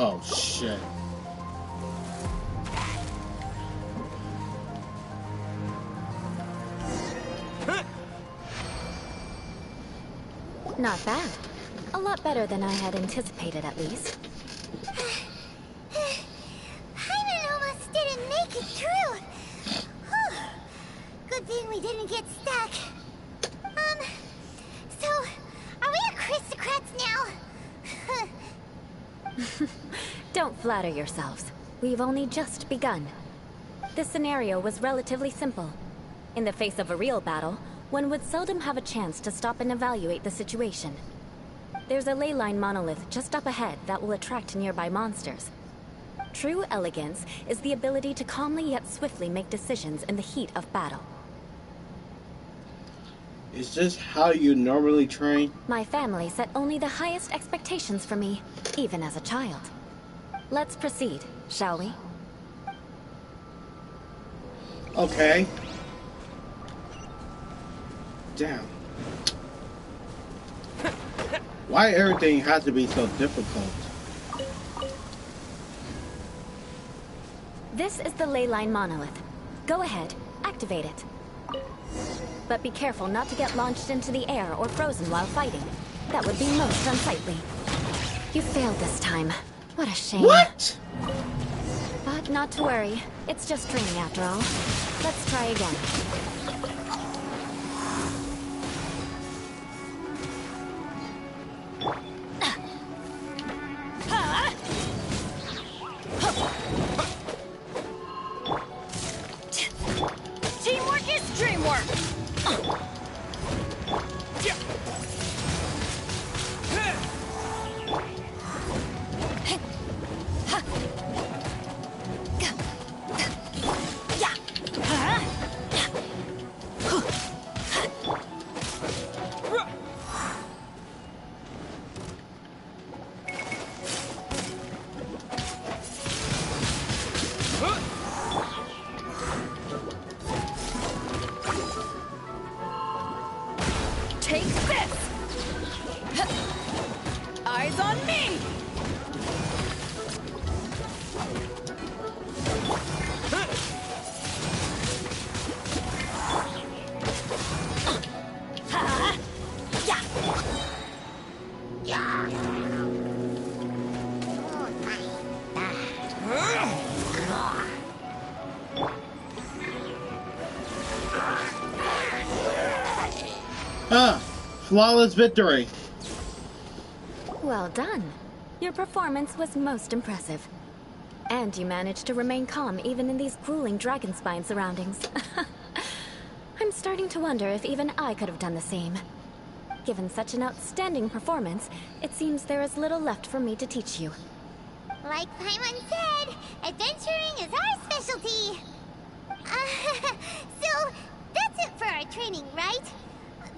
Oh shit. Not bad. A lot better than I had anticipated, at least. Hyman almost didn't make it through. Whew. Good thing we didn't get stuck. So, are we aristocrats now? Don't flatter yourselves. We've only just begun. This scenario was relatively simple. In the face of a real battle, one would seldom have a chance to stop and evaluate the situation. There's a ley line monolith just up ahead that will attract nearby monsters. True elegance is the ability to calmly yet swiftly make decisions in the heat of battle. Is this how you normally train? My family set only the highest expectations for me, even as a child. Let's proceed, shall we? Okay. Damn. Why everything has to be so difficult? This is the ley line monolith. Go ahead, activate it. But be careful not to get launched into the air or frozen while fighting. That would be most unsightly. You failed this time. What a shame. What? But not to worry. It's just training after all. Let's try again. Teamwork is dreamwork! Take this! Eyes on me! Ah, flawless victory. Well done. Your performance was most impressive. And you managed to remain calm even in these grueling dragonspine surroundings. I'm starting to wonder if even I could have done the same. Given such an outstanding performance, it seems there is little left for me to teach you. Like Paimon said, adventuring is our specialty. So, that's it for our training, right?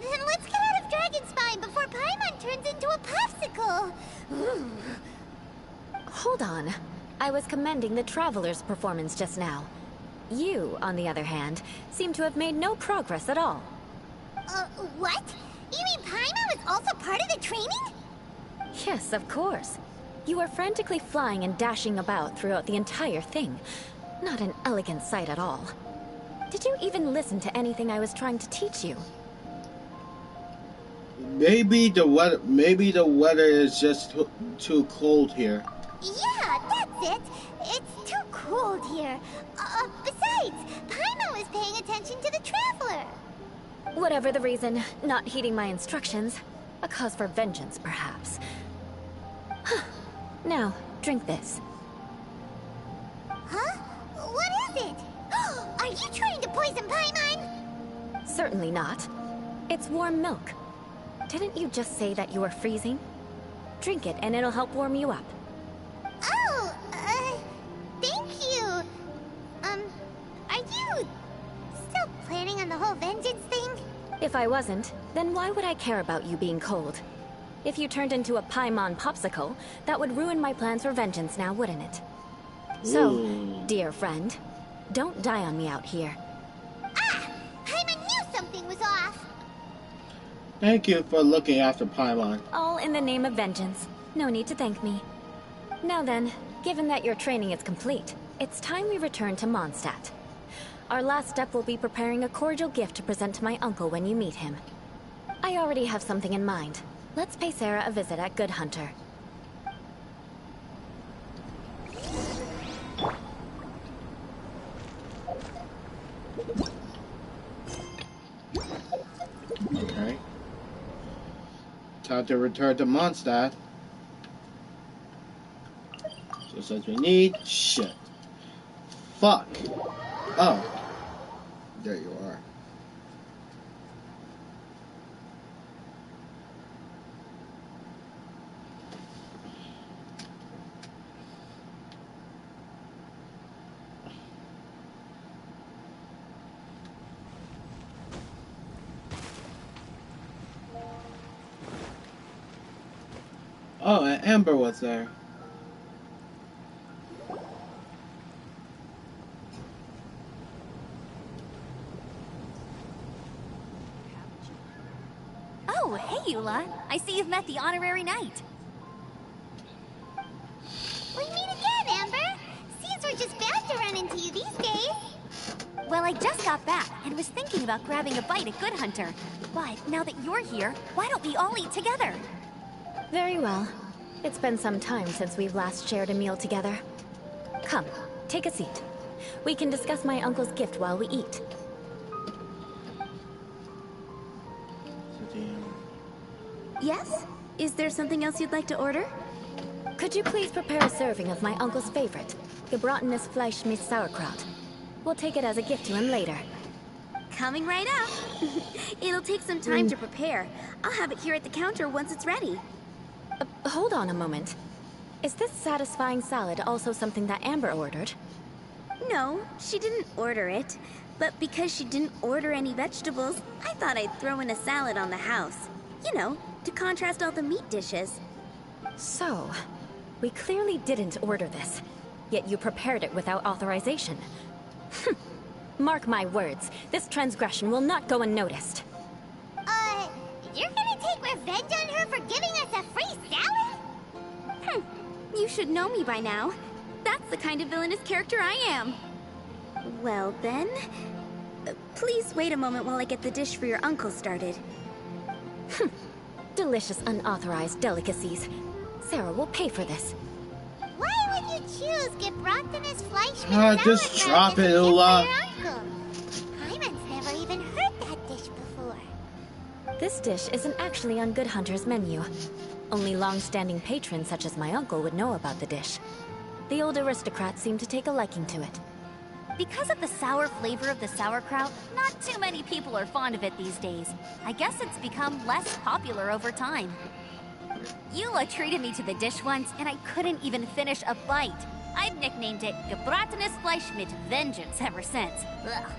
Then let's get out of Dragonspine before Paimon turns into a popsicle. Hold on. I was commending the Traveler's performance just now. You, on the other hand, seem to have made no progress at all. What? You mean Paimon was also part of the training? Yes, of course. You were frantically flying and dashing about throughout the entire thing. Not an elegant sight at all. Did you even listen to anything I was trying to teach you? Maybe the weather is just too cold here. Yeah, that's it. It's too cold here. Besides, Paimon was paying attention to the Traveler. Whatever the reason, not heeding my instructions. A cause for vengeance, perhaps. Now, drink this. Huh? What is it? Are you trying to poison Paimon? Certainly not. It's warm milk. Didn't you just say that you were freezing? Drink it and it'll help warm you up. Oh, thank you. Are you still planning on the whole vengeance thing? If I wasn't, then why would I care about you being cold? If you turned into a Paimon popsicle, that would ruin my plans for vengeance now, wouldn't it? So, dear friend, don't die on me out here. Ah! Paimon knew something was off! Thank you for looking after Paimon. All in the name of vengeance. No need to thank me. Now then, given that your training is complete, it's time we return to Mondstadt. Our last step will be preparing a cordial gift to present to my uncle when you meet him. I already have something in mind. Let's pay Sarah a visit at Good Hunter. Okay. Time to return to Mondstadt. Just as we need. Shit. Fuck. Oh. There you are. Oh, and Amber was there. Oh, hey, Eula. I see you've met the honorary knight. We meet again, Amber! Seems we're just bound to run into you these days. Well, I just got back and was thinking about grabbing a bite at Good Hunter. But now that you're here, why don't we all eat together? Very well. It's been some time since we've last shared a meal together. Come, take a seat. We can discuss my uncle's gift while we eat. Yes? Is there something else you'd like to order? Could you please prepare a serving of my uncle's favorite, gebratenes Fleisch mit Sauerkraut? We'll take it as a gift to him later. Coming right up. It'll take some time to prepare. I'll have it here at the counter once it's ready. Hold on a moment. Is this satisfying salad also something that Amber ordered? No, she didn't order it. But because she didn't order any vegetables, I thought I'd throw in a salad on the house. You know, to contrast all the meat dishes. So, we clearly didn't order this, yet you prepared it without authorization. Mark my words, this transgression will not go unnoticed. You're gonna take revenge on her for giving us a free salad? You should know me by now. That's the kind of villainous character I am. Well then, please wait a moment while I get the dish for your uncle started. Delicious unauthorized delicacies. Sarah will pay for this. Why would you choose gebratenes Fleisch mit Just Sauerkraut drop as it, a gift Ula. for your uncle? Paimon's never even heard that dish before. This dish isn't actually on Good Hunter's menu. Only long-standing patrons such as my uncle would know about the dish. The old aristocrats seem to take a liking to it. Because of the sour flavor of the sauerkraut, not too many people are fond of it these days. I guess it's become less popular over time. Eula treated me to the dish once, and I couldn't even finish a bite. I've nicknamed it Gebratenes Fleisch mit Vengeance ever since. Ugh.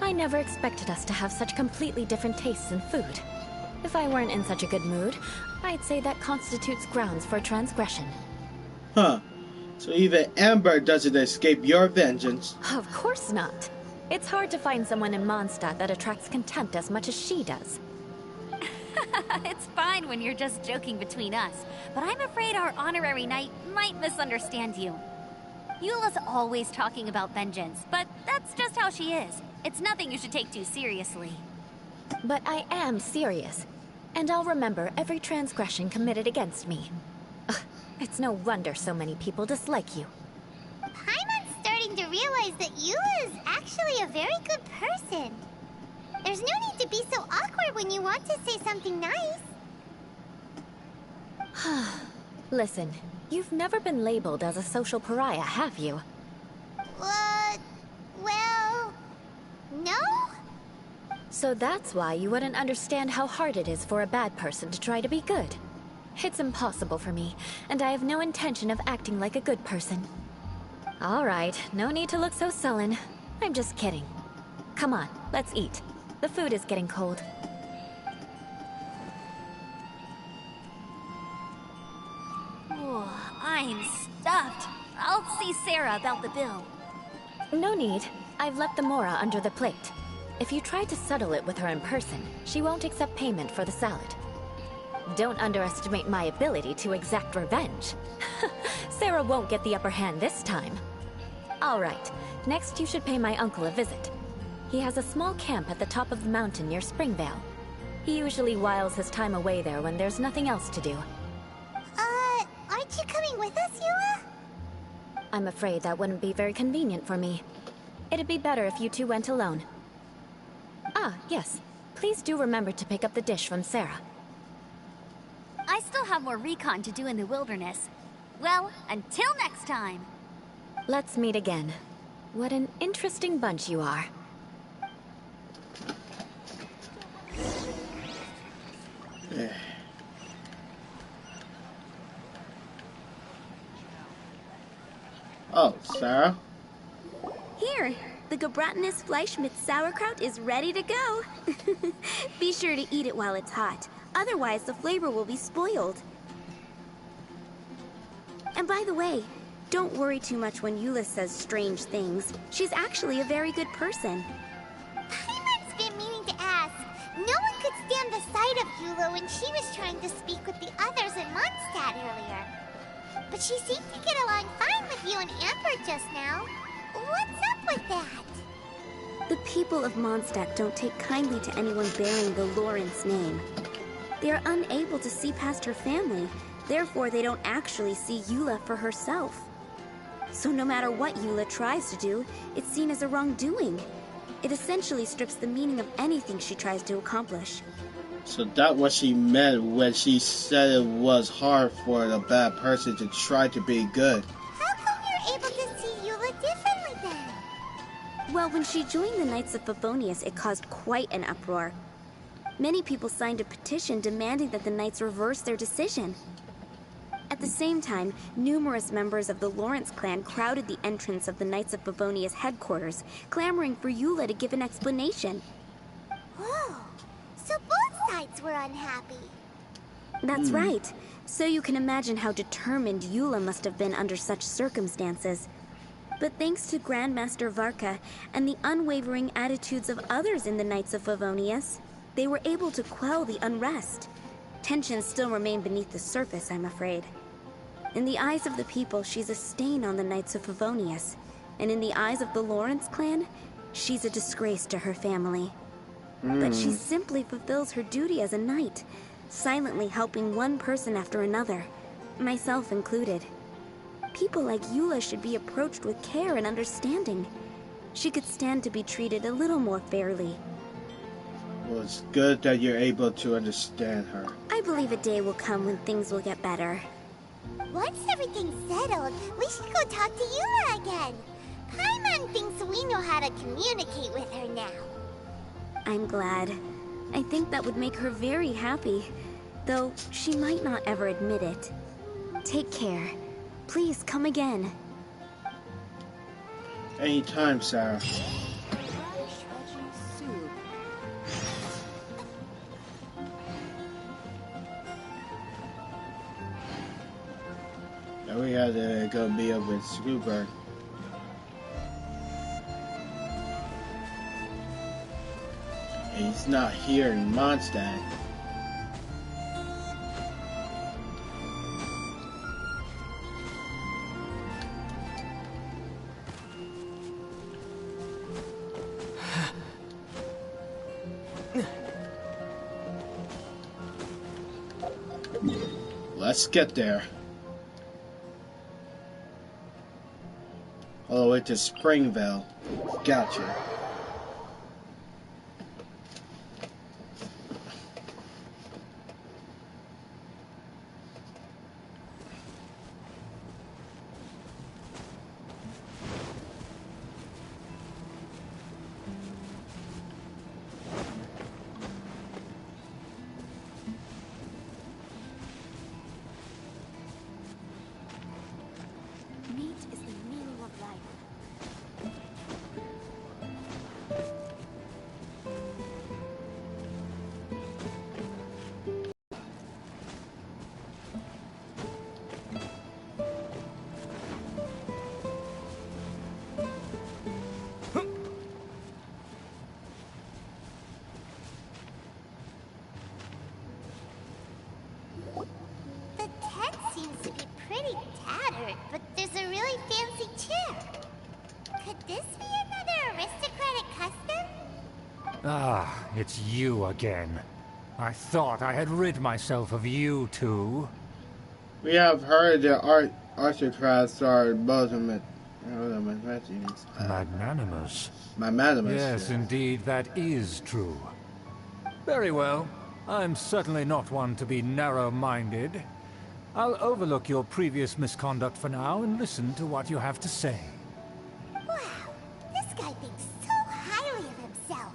I never expected us to have such completely different tastes in food. If I weren't in such a good mood, I'd say that constitutes grounds for transgression. Huh. So even Amber doesn't escape your vengeance. Of course not. It's hard to find someone in Mondstadt that attracts contempt as much as she does. It's fine when you're just joking between us, but I'm afraid our honorary knight might misunderstand you. Eula's always talking about vengeance, but that's just how she is. It's nothing you should take too seriously. But I am serious, and I'll remember every transgression committed against me. Ugh, it's no wonder so many people dislike you. Paimon's starting to realize that Eula is actually a very good person. There's no need to be so awkward when you want to say something nice. Listen, you've never been labeled as a social pariah, have you? Well, no? So that's why you wouldn't understand how hard it is for a bad person to try to be good. It's impossible for me, and I have no intention of acting like a good person. All right, no need to look so sullen. I'm just kidding. Come on, let's eat. The food is getting cold. Oh, I'm stuffed. I'll see Sarah about the bill. No need. I've left the Mora under the plate. If you try to settle it with her in person, she won't accept payment for the salad. Don't underestimate my ability to exact revenge. Sarah won't get the upper hand this time. All right, next you should pay my uncle a visit. He has a small camp at the top of the mountain near Springvale. He usually whiles his time away there when there's nothing else to do. Aren't you coming with us, Eula? I'm afraid that wouldn't be very convenient for me. It'd be better if you two went alone. Ah, yes. Please do remember to pick up the dish from Sarah. I still have more recon to do in the wilderness. Well, until next time. Let's meet again. What an interesting bunch you are. Oh, Sarah? Here, the Gebratenes Fleisch mit sauerkraut is ready to go. Be sure to eat it while it's hot. Otherwise, the flavor will be spoiled. And by the way, don't worry too much when Eula says strange things. She's actually a very good person. Paimon's been meaning to ask. No one could stand the sight of Eula when she was trying to speak with the others in Mondstadt earlier. But she seemed to get along fine with you and Amber just now. What's up with that? The people of Mondstadt don't take kindly to anyone bearing the Lawrence name. They are unable to see past her family, therefore they don't actually see Eula for herself. So no matter what Eula tries to do, it's seen as a wrongdoing. It essentially strips the meaning of anything she tries to accomplish. So that's what she meant when she said it was hard for a bad person to try to be good. How come you're able to see Eula differently then? Well, when she joined the Knights of Favonius, it caused quite an uproar. Many people signed a petition demanding that the Knights reverse their decision. At the same time, numerous members of the Lawrence clan crowded the entrance of the Knights of Favonius headquarters, clamoring for Eula to give an explanation. Oh, so both sides were unhappy. That's right. So you can imagine how determined Eula must have been under such circumstances. But thanks to Grandmaster Varka and the unwavering attitudes of others in the Knights of Favonius, they were able to quell the unrest. Tensions still remain beneath the surface, I'm afraid. In the eyes of the people, she's a stain on the Knights of Favonius. And in the eyes of the Lawrence clan, she's a disgrace to her family. But she simply fulfills her duty as a knight, silently helping one person after another, myself included. People like Eula should be approached with care and understanding. She could stand to be treated a little more fairly. Well, it's good that you're able to understand her. I believe a day will come when things will get better. Once everything's settled, we should go talk to Eula again. Paimon thinks we know how to communicate with her now. I'm glad. I think that would make her very happy, though she might not ever admit it. Take care. Please come again. Anytime, Sarah. Now we had to go meet up with Scooper. He's not here in Mondstadt. Let's get there. All the way to Springville. Gotcha. Ah, it's you again. I thought I had rid myself of you two. We have heard that aristocrats are both magnanimous. Magnanimous. Yes, indeed, that is true. Very well. I'm certainly not one to be narrow-minded. I'll overlook your previous misconduct for now and listen to what you have to say. Wow, this guy thinks so highly of himself.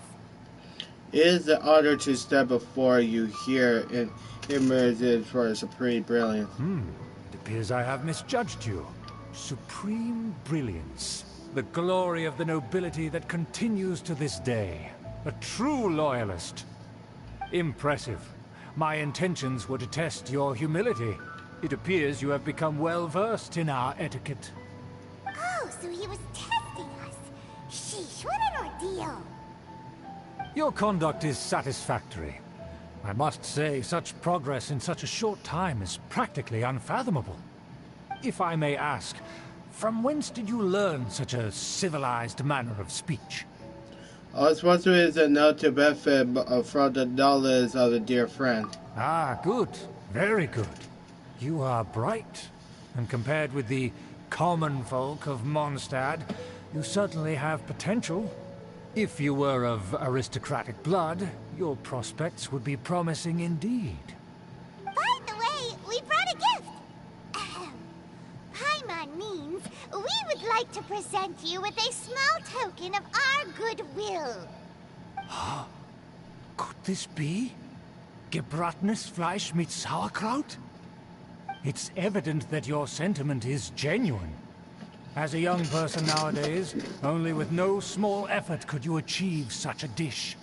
It is an honor to step before you here and emerge for a supreme brilliance. It appears I have misjudged you. Supreme brilliance. The glory of the nobility that continues to this day. A true loyalist. Impressive. My intentions were to test your humility. It appears you have become well versed in our etiquette. Oh, so he was testing us. Sheesh, what an ordeal. Your conduct is satisfactory. I must say, such progress in such a short time is practically unfathomable. If I may ask, from whence did you learn such a civilized manner of speech? All it's supposed to is a note to benefit from the knowledge of a dear friend. Ah, good. Very good. You are bright, and compared with the common folk of Mondstadt, you certainly have potential. If you were of aristocratic blood, your prospects would be promising indeed. By the way, we brought a gift. Paimon means we would like to present you with a small token of our goodwill. Could this be? Gebratenes Fleisch mit Sauerkraut? It's evident that your sentiment is genuine. As a young person nowadays, only with no small effort could you achieve such a dish.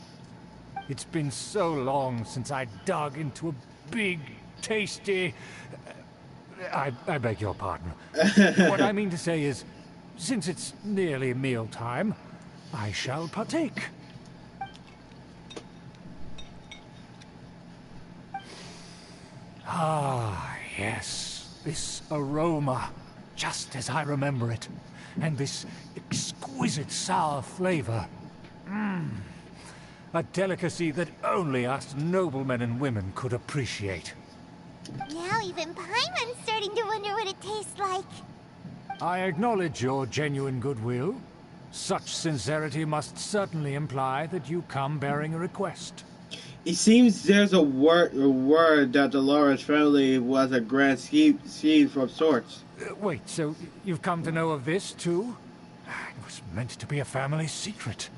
It's been so long since I dug into a big, tasty... I beg your pardon. What I mean to say is, since it's nearly mealtime, I shall partake. Ah, yes, this aroma, just as I remember it, and this exquisite sour flavor. A delicacy that only us noblemen and women could appreciate. Now even Paimon's starting to wonder what it tastes like. I acknowledge your genuine goodwill. Such sincerity must certainly imply that you come bearing a request. It seems there's a word that the Lawrence family was a grand scheme of sorts. Wait, so you've come to know of this, too? It was meant to be a family secret.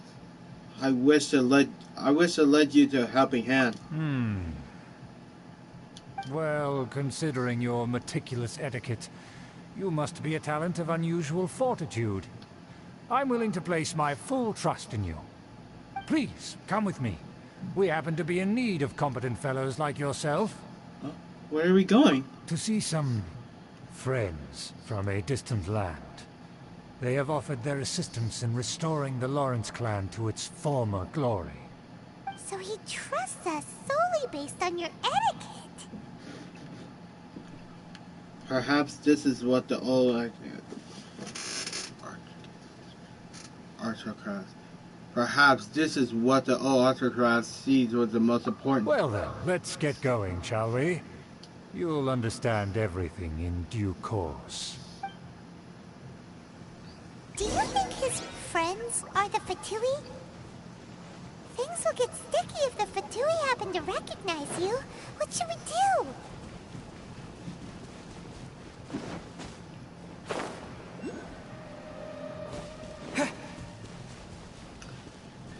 I wish to lead you to a helping hand. Well, considering your meticulous etiquette, you must be a talent of unusual fortitude. I'm willing to place my full trust in you. Please, come with me. We happen to be in need of competent fellows like yourself. Where are we going? To see some friends from a distant land. They have offered their assistance in restoring the Lawrence clan to its former glory. So he trusts us solely based on your etiquette. Perhaps this is what the old aristocrats. Perhaps this is what the old aristocrats sees was the most important. Well then, let's get going, shall we? You'll understand everything in due course. Do you think his friends are the Fatui? Things will get sticky if the Fatui happen to recognize you. What should we do?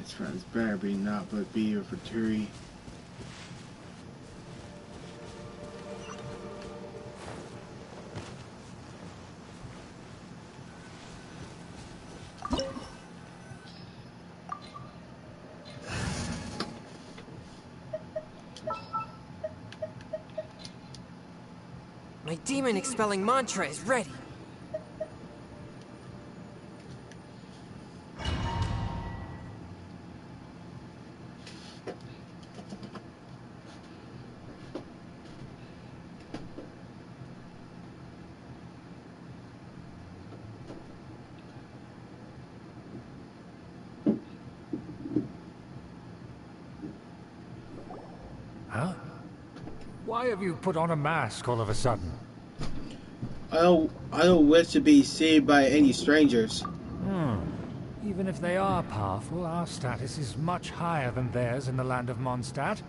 His friends better be not but be your Fatui. My demon-expelling mantra is ready. Huh? Why have you put on a mask all of a sudden? I don't wish to be seen by any strangers. Even if they are powerful, our status is much higher than theirs in the land of Mondstadt.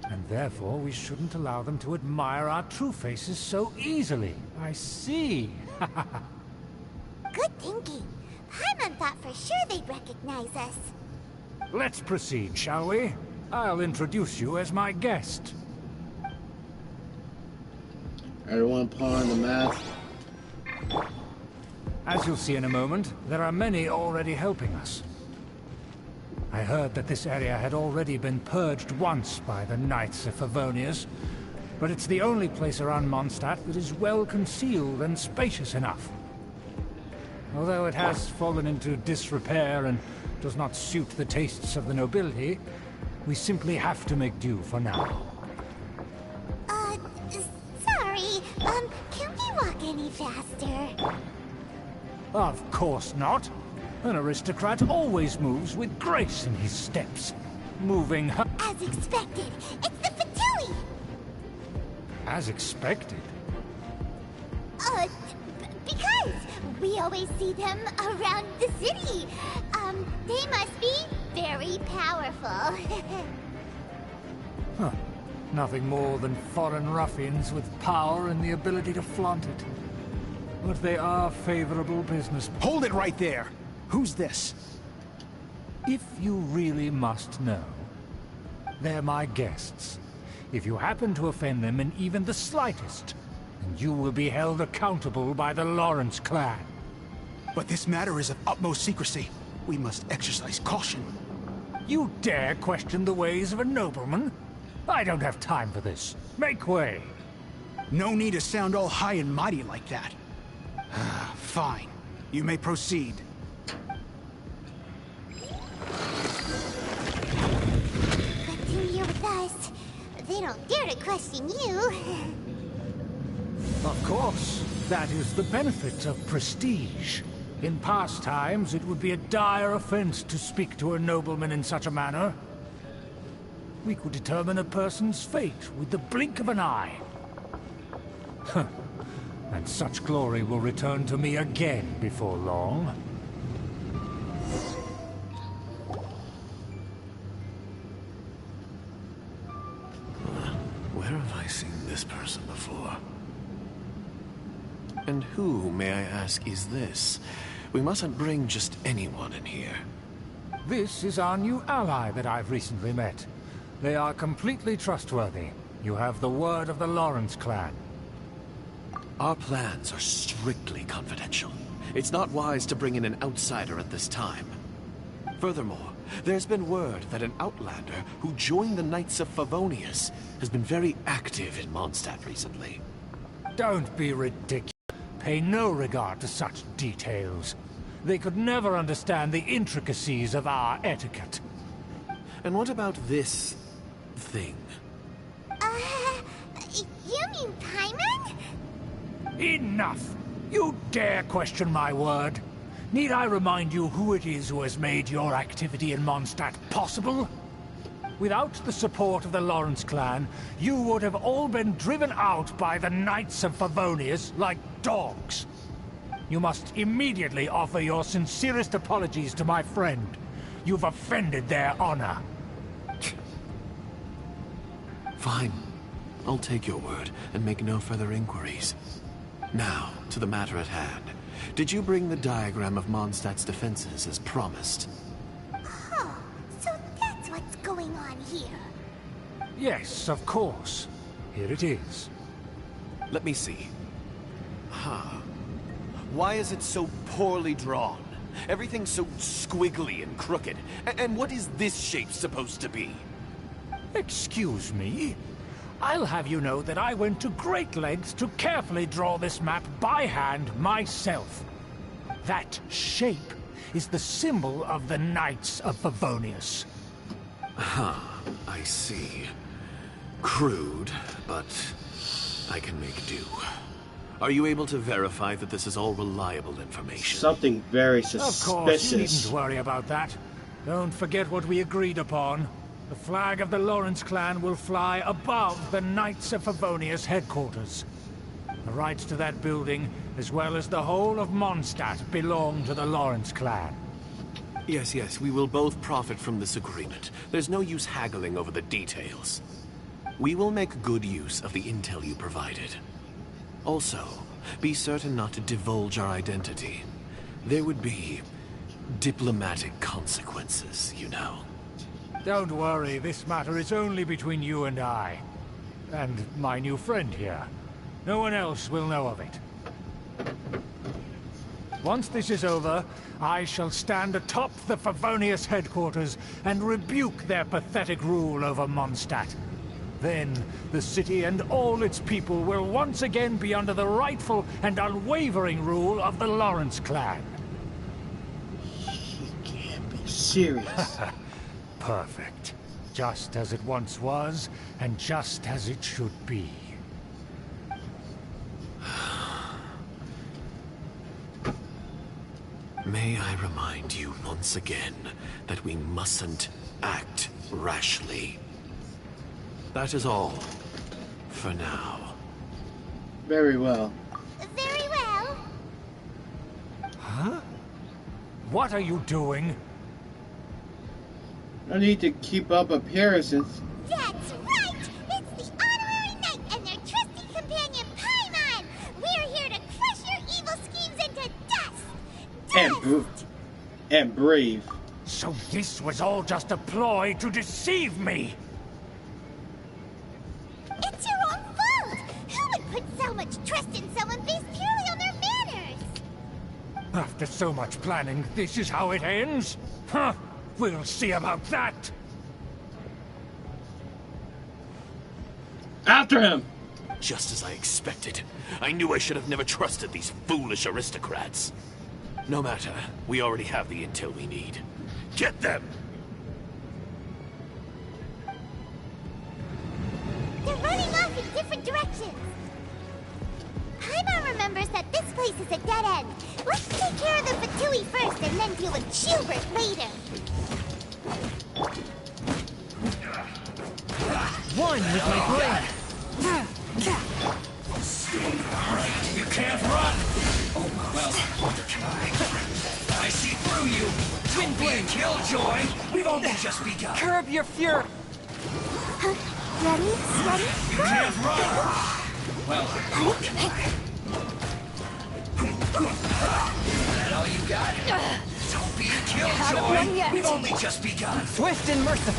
And therefore, we shouldn't allow them to admire our true faces so easily. I see. Good thinking. Paimon thought for sure they'd recognize us. Let's proceed, shall we? I'll introduce you as my guest. Everyone put on the mask. As you'll see in a moment, there are many already helping us. I heard that this area had already been purged once by the Knights of Favonius, but it's the only place around Mondstadt that is well concealed and spacious enough. Although it has fallen into disrepair and does not suit the tastes of the nobility, we simply have to make do for now. Sorry, can we walk any faster? Of course not. An aristocrat always moves with grace in his steps. Moving As expected, it's the Fatui! as expected. Because we always see them around the city. They must be very powerful. Huh. Nothing more than foreign ruffians with power and the ability to flaunt it. But they are favorable business. Hold it right there! Who's this? If you really must know, they're my guests. If you happen to offend them in even the slightest, then you will be held accountable by the Lawrence clan. But this matter is of utmost secrecy. We must exercise caution. You dare question the ways of a nobleman? I don't have time for this. Make way. No need to sound all high and mighty like that. Fine. You may proceed. Continue with us. They don't dare to question you. Of course. That is the benefit of prestige. In past times, it would be a dire offense to speak to a nobleman in such a manner. We could determine a person's fate with the blink of an eye. And such glory will return to me again before long. seen this person before? And who, may I ask, is this? We mustn't bring just anyone in here. This is our new ally that I've recently met. They are completely trustworthy. You have the word of the Lawrence clan. Our plans are strictly confidential. It's not wise to bring in an outsider at this time. Furthermore, there's been word that an outlander who joined the Knights of Favonius has been very active in Mondstadt recently. Don't be ridiculous. Pay no regard to such details. They could never understand the intricacies of our etiquette. And what about this thing? You mean Paimon? Enough! You dare question my word? Need I remind you who it is who has made your activity in Mondstadt possible? Without the support of the Lawrence clan, you would have all been driven out by the Knights of Favonius like dogs. You must immediately offer your sincerest apologies to my friend. You've offended their honor. Fine. I'll take your word and make no further inquiries. Now, to the matter at hand. Did you bring the diagram of Mondstadt's defenses as promised? Huh. So that's what's going on here. Yes, of course. Here it is. Let me see. Huh. Why is it so poorly drawn? Everything's so squiggly and crooked. And what is this shape supposed to be? Excuse me? I'll have you know that I went to great lengths to carefully draw this map by hand myself. That shape is the symbol of the Knights of Favonius. Huh, I see. Crude, but I can make do. Are you able to verify that this is all reliable information? Something very suspicious. Of course, you needn't worry about that. Don't forget what we agreed upon. The flag of the Lawrence clan will fly above the Knights of Favonius headquarters. The rights to that building, as well as the whole of Mondstadt, belong to the Lawrence clan. Yes, we will both profit from this agreement. There's no use haggling over the details. We will make good use of the intel you provided. Also, be certain not to divulge our identity. There would be diplomatic consequences, you know. Don't worry, this matter is only between you and I. And my new friend here. No one else will know of it. Once this is over, I shall stand atop the Favonius headquarters and rebuke their pathetic rule over Mondstadt. Then, the city and all its people will once again be under the rightful and unwavering rule of the Lawrence clan. You can't be serious. Perfect. Just as it once was, and just as it should be. May I remind you once again that we mustn't act rashly. That is all, for now. Very well. Very well. Huh? What are you doing? No need to keep up appearances. That's right! It's the Honorary Knight and their trusty companion, Paimon! We're here to crush your evil schemes into dust! And brave. So this was all just a ploy to deceive me! It's your own fault! Who would put so much trust in someone based purely on their manners? After so much planning, this is how it ends? Huh! We'll see about that! After him! Just as I expected. I knew I should have never trusted these foolish aristocrats. No matter, we already have the intel we need. Get them! They're running off in different directions. Paimon remembers that this place is a dead end. Let's take care of the Fatui first and then deal with Schubert later. One with my brain. Alright, you can't run! Oh, well, I see through you! Twin blade killjoy! We've only just begun! Curb your fury! Ready, steady, go! Can't run! Well, that all you got? Don't be a Haven't won killjoy! yet. We've only just begun! Swift and merciful.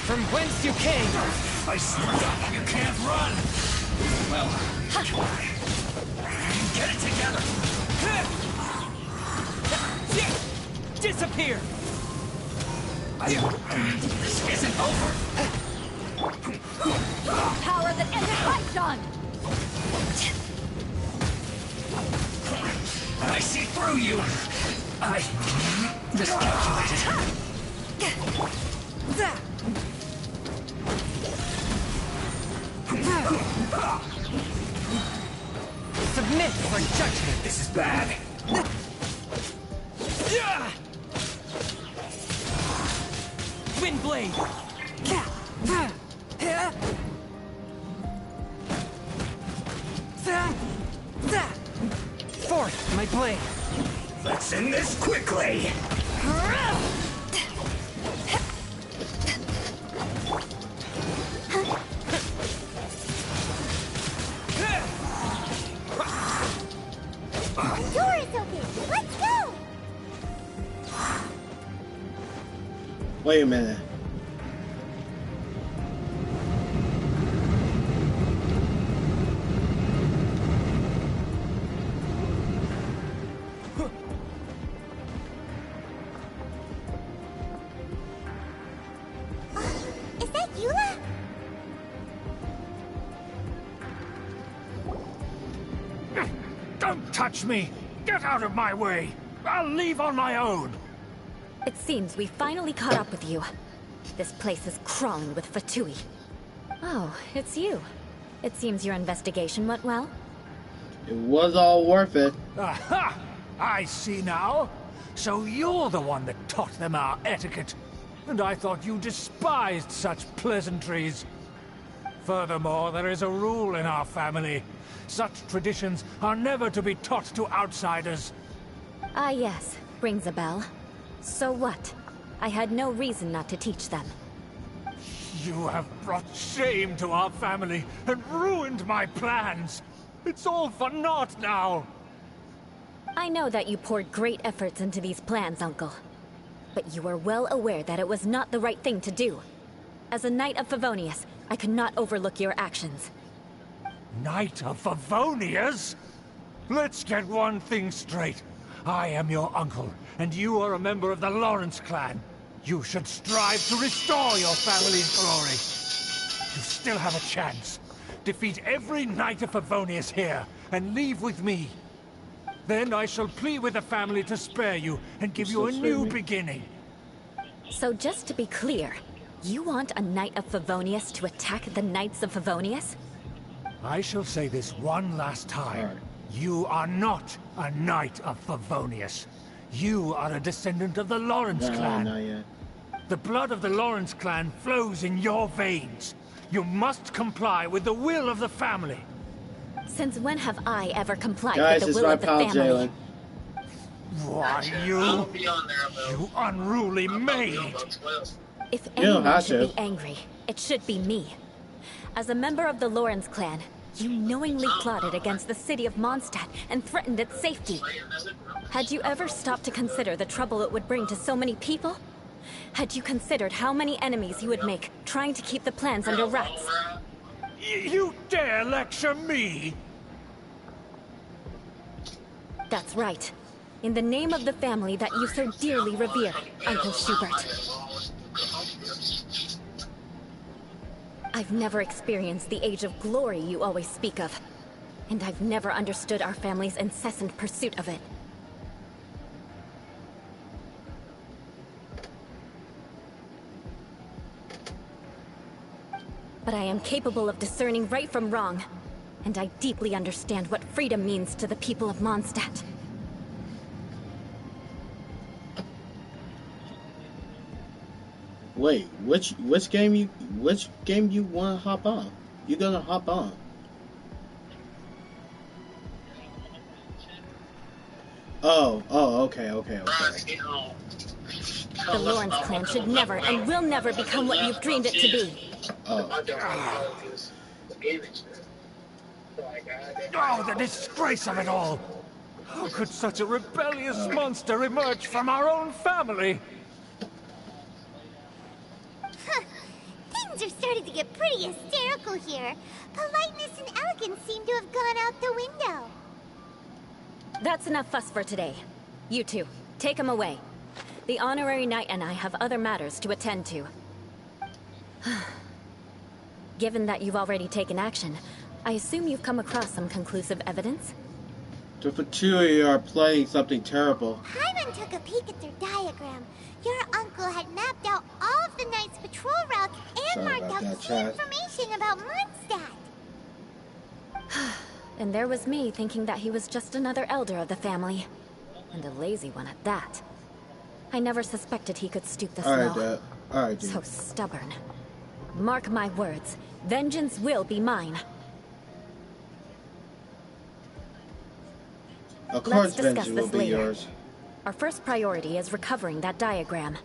From whence you came. I swear, you can't run! Well, try. Get it together! Disappear. This isn't over! Power that ended Python! I see through you! I miscalculated. Submit for judgment. This is bad. Windblade. Forth my blade. Let's end this quickly! The door is open! Let's go! Wait a minute. Is that Eula? Don't touch me! Get out of my way! I'll leave on my own! It seems we finally caught up with you. This place is crawling with Fatui. Oh, it's you. It seems your investigation went well. It was all worth it. Aha! I see now. So you're the one that taught them our etiquette. And I thought you despised such pleasantries. Furthermore, there is a rule in our family. Such traditions are never to be taught to outsiders. Ah yes, rings a bell. So what? I had no reason not to teach them. You have brought shame to our family and ruined my plans. It's all for naught now. I know that you poured great efforts into these plans, Uncle. But you were well aware that it was not the right thing to do. As a Knight of Favonius, I could not overlook your actions. Knight of Favonius? Let's get one thing straight. I am your uncle, and you are a member of the Lawrence clan. You should strive to restore your family's glory. You still have a chance. Defeat every Knight of Favonius here, and leave with me. Then I shall plead with the family to spare you, and give you a new beginning. So just to be clear, you want a Knight of Favonius to attack the Knights of Favonius? I shall say this one last time. You are not a Knight of Favonius. You are a descendant of the Lawrence clan. Not yet. The blood of the Lawrence clan flows in your veins. You must comply with the will of the family. Since when have I ever complied Guys, with it's the will my of the pal family? Jalen. Why, you unruly maid! If You don't anyone have should to. be angry, it should be me. As a member of the Lawrence clan, you knowingly plotted against the city of Mondstadt and threatened its safety. Had you ever stopped to consider the trouble it would bring to so many people? Had you considered how many enemies you would make trying to keep the plans under wraps? You dare lecture me? That's right. In the name of the family that you so dearly revere, Uncle Schubert. I've never experienced the age of glory you always speak of. And I've never understood our family's incessant pursuit of it. But I am capable of discerning right from wrong. And I deeply understand what freedom means to the people of Mondstadt. Wait, which game you wanna hop on? You gonna hop on? Oh, okay. The Lawrence clan should never and will never become what you've dreamed it to be. Oh, the disgrace of it all! How could such a rebellious monster emerge from our own family? Things are starting to get pretty hysterical here. Politeness and elegance seem to have gone out the window. That's enough fuss for today. You two, take him away. The honorary knight and I have other matters to attend to. Given that you've already taken action, I assume you've come across some conclusive evidence? The two of you are planning something terrible. Hyman took a peek at their diagram. Your uncle had mapped out all of the Knight's patrol routes and marked out key information about Mondstadt. And there was me thinking that he was just another elder of the family. And a lazy one at that. I never suspected he could stoop this low. Alright, so stubborn. Mark my words, vengeance will be mine. Of course, let's discuss vengeance will this be later. yours. Our first priority is recovering that diagram.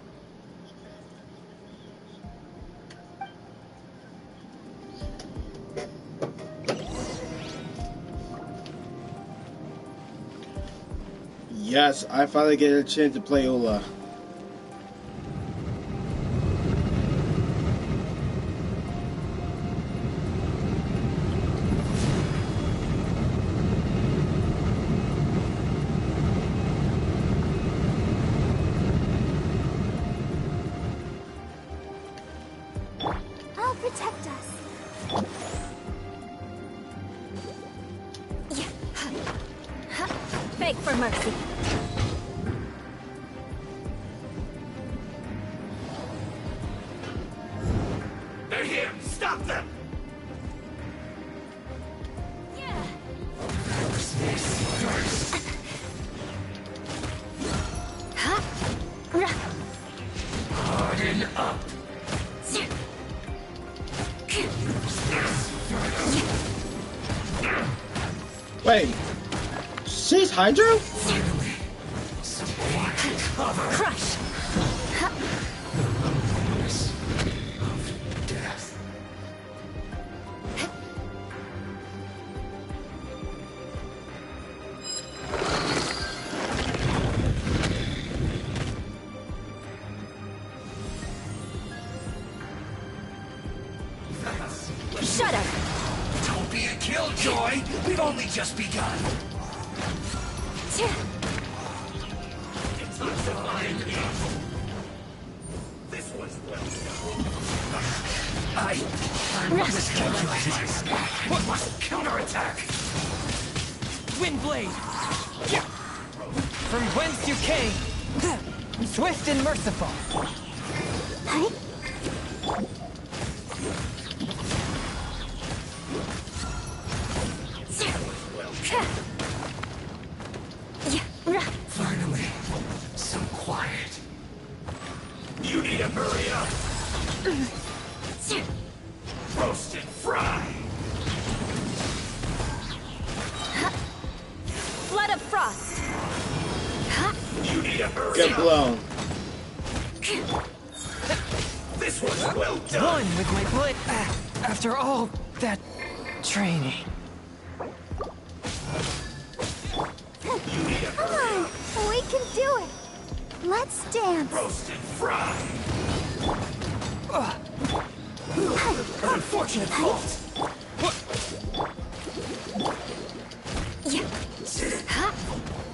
Yes, I finally get a chance to play Ula. I'll protect us. Beg for mercy. They're here! Stop them! Harden up! Wait, she's Hydra? Crush! Shut up! Don't be a killjoy! We've only just begun! It's not fine. This was well done. I'm miscalculated. What must counterattack? Windblade! From whence you came! Swift and merciful! Finally, some quiet. You need to hurry up! Roast and fry! Blood of Frost! You need to hurry Get up! blown. This was well done! One with my blood after all that training. Come on, we can do it. Let's dance. Roast and fry! Unfortunate fault!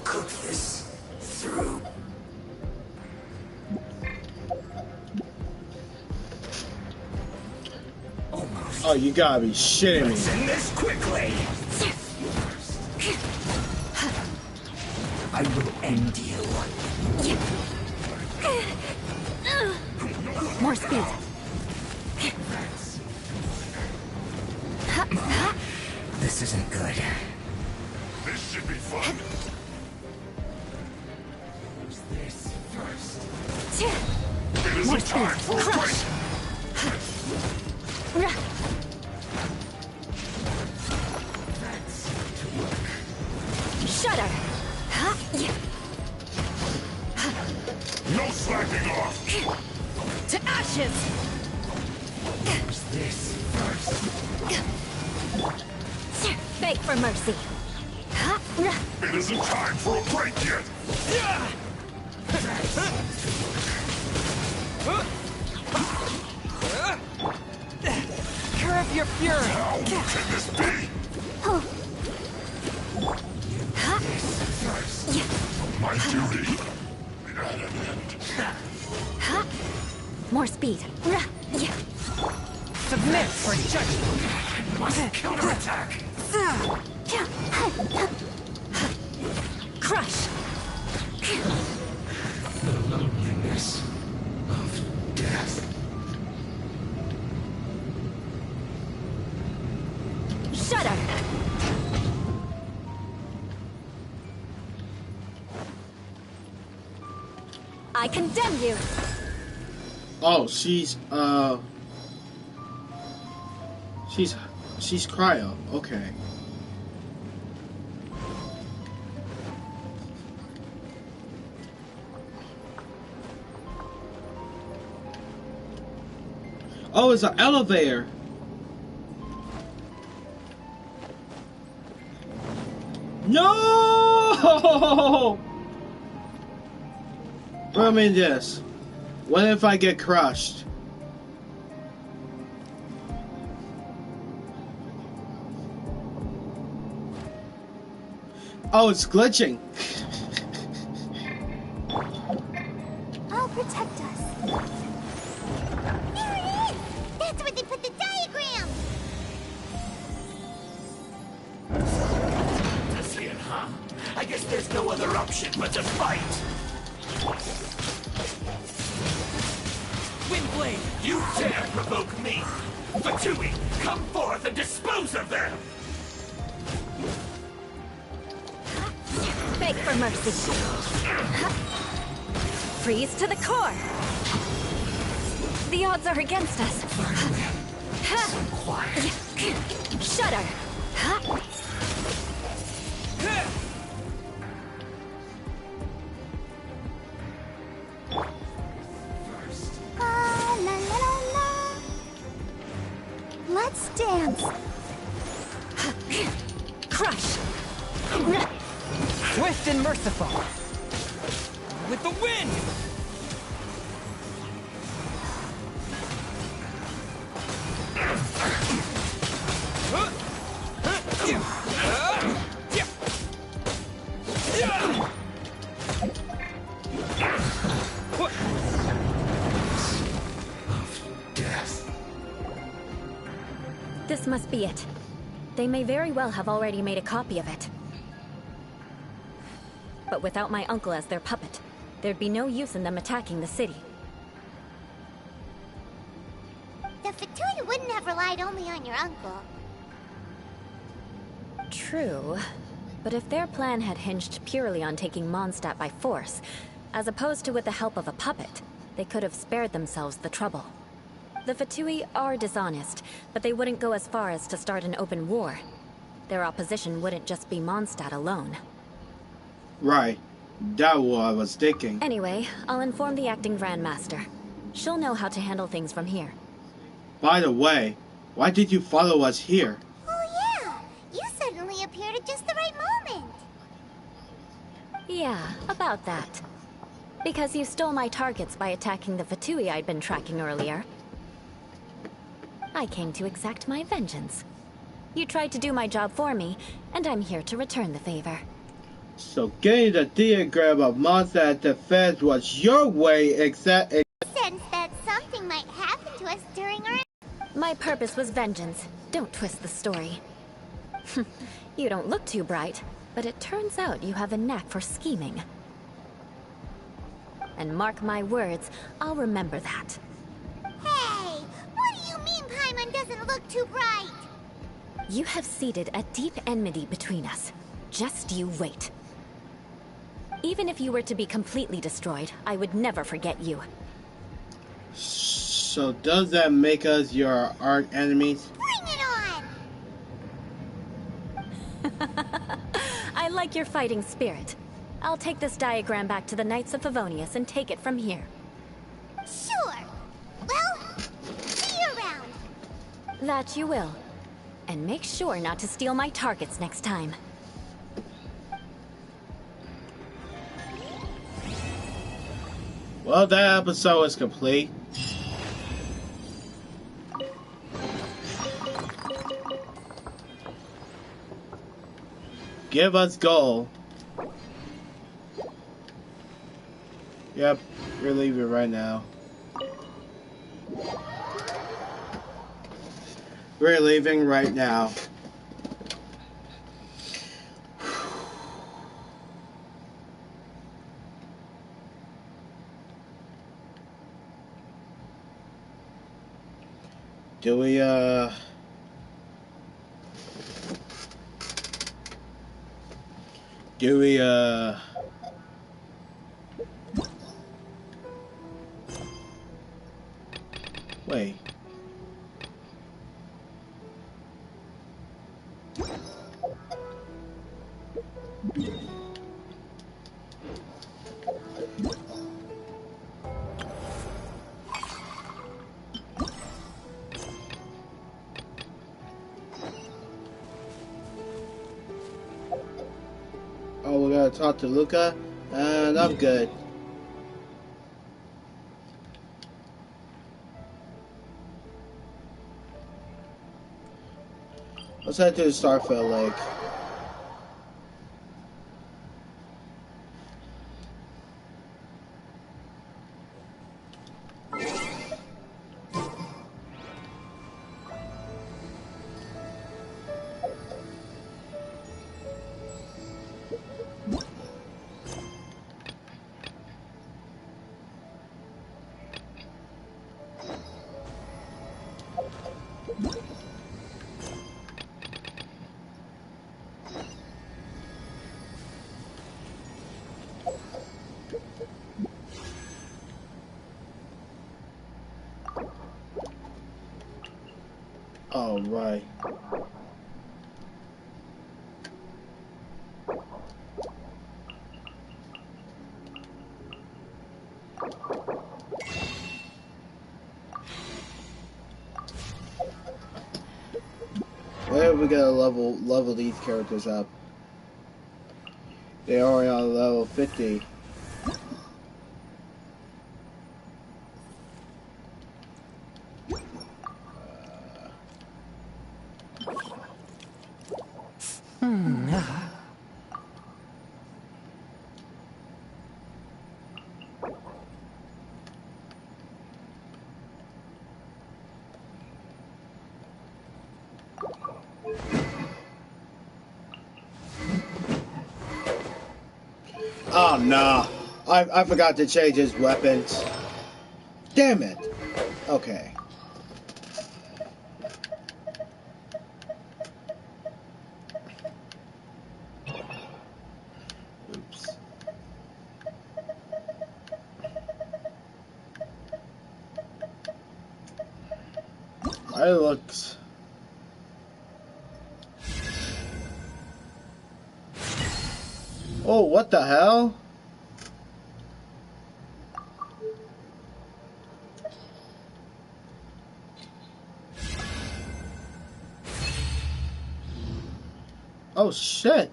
Cook this through. Almost. Oh, you gotta be shitting Let's me. end this quickly! I will end you. More speed. This isn't good. This should be fun. Use this first. It is More a time speed. for Crush. That's to work. Shudder. No slack! backing off. To ashes! Use this first. Beg for mercy. It isn't time for a break yet. Curb your fury. How can this be? This first. My duty at an end. More speed. Submit for judgment. Must counterattack. Crush. The loneliness of death. Shudder. I condemn you. Oh, she's cryo. Okay. Oh, it's an elevator. No! I mean this. What if I get crushed? Oh, it's glitching. I'll protect us. There it is! That's where they put the diagram! That's it, huh? I guess there's no other option but to fight. Windblade! You dare provoke me! Fatui, come forth and dispose of them! Beg for mercy. Freeze to the core. The odds are against us. Shudder. La la la la. Let's dance. Crush. Swift and merciful. With the wind! This must be it. They may very well have already made a copy of it. But without my uncle as their puppet, there'd be no use in them attacking the city. The Fatui wouldn't have relied only on your uncle. True. But if their plan had hinged purely on taking Mondstadt by force, as opposed to with the help of a puppet, they could have spared themselves the trouble. The Fatui are dishonest, but they wouldn't go as far as to start an open war. Their opposition wouldn't just be Mondstadt alone. Right. That's what I was thinking. Anyway, I'll inform the acting Grandmaster. She'll know how to handle things from here. By the way, why did you follow us here? Oh yeah! You suddenly appeared at just the right moment! Yeah, about that. Because you stole my targets by attacking the Fatui I'd been tracking earlier. I came to exact my vengeance. You tried to do my job for me, and I'm here to return the favor. So getting the diagram of Mondstadt defense was your way, Sense that something might happen to us during our... My purpose was vengeance. Don't twist the story. You don't look too bright, but it turns out you have a knack for scheming. And mark my words, I'll remember that. Hey! What do you mean Paimon doesn't look too bright? You have seeded a deep enmity between us. Just you wait. Even if you were to be completely destroyed, I would never forget you. So does that make us your arch enemies? Bring it on! I like your fighting spirit. I'll take this diagram back to the Knights of Favonius and take it from here. That you will. And make sure not to steal my targets next time. Well, that episode is complete. Give us goal. Yep, we're leaving right now. We're leaving right now. Do we, wait. Oh, we gotta talk to Luca, and I'm good. Let's head to the Starfield Lake. All right. Where we gotta level these characters up. They are on level 50. Oh no, I forgot to change his weapons. Damn it. Okay. Oops. It looks. Oh, what the hell? Oh shit.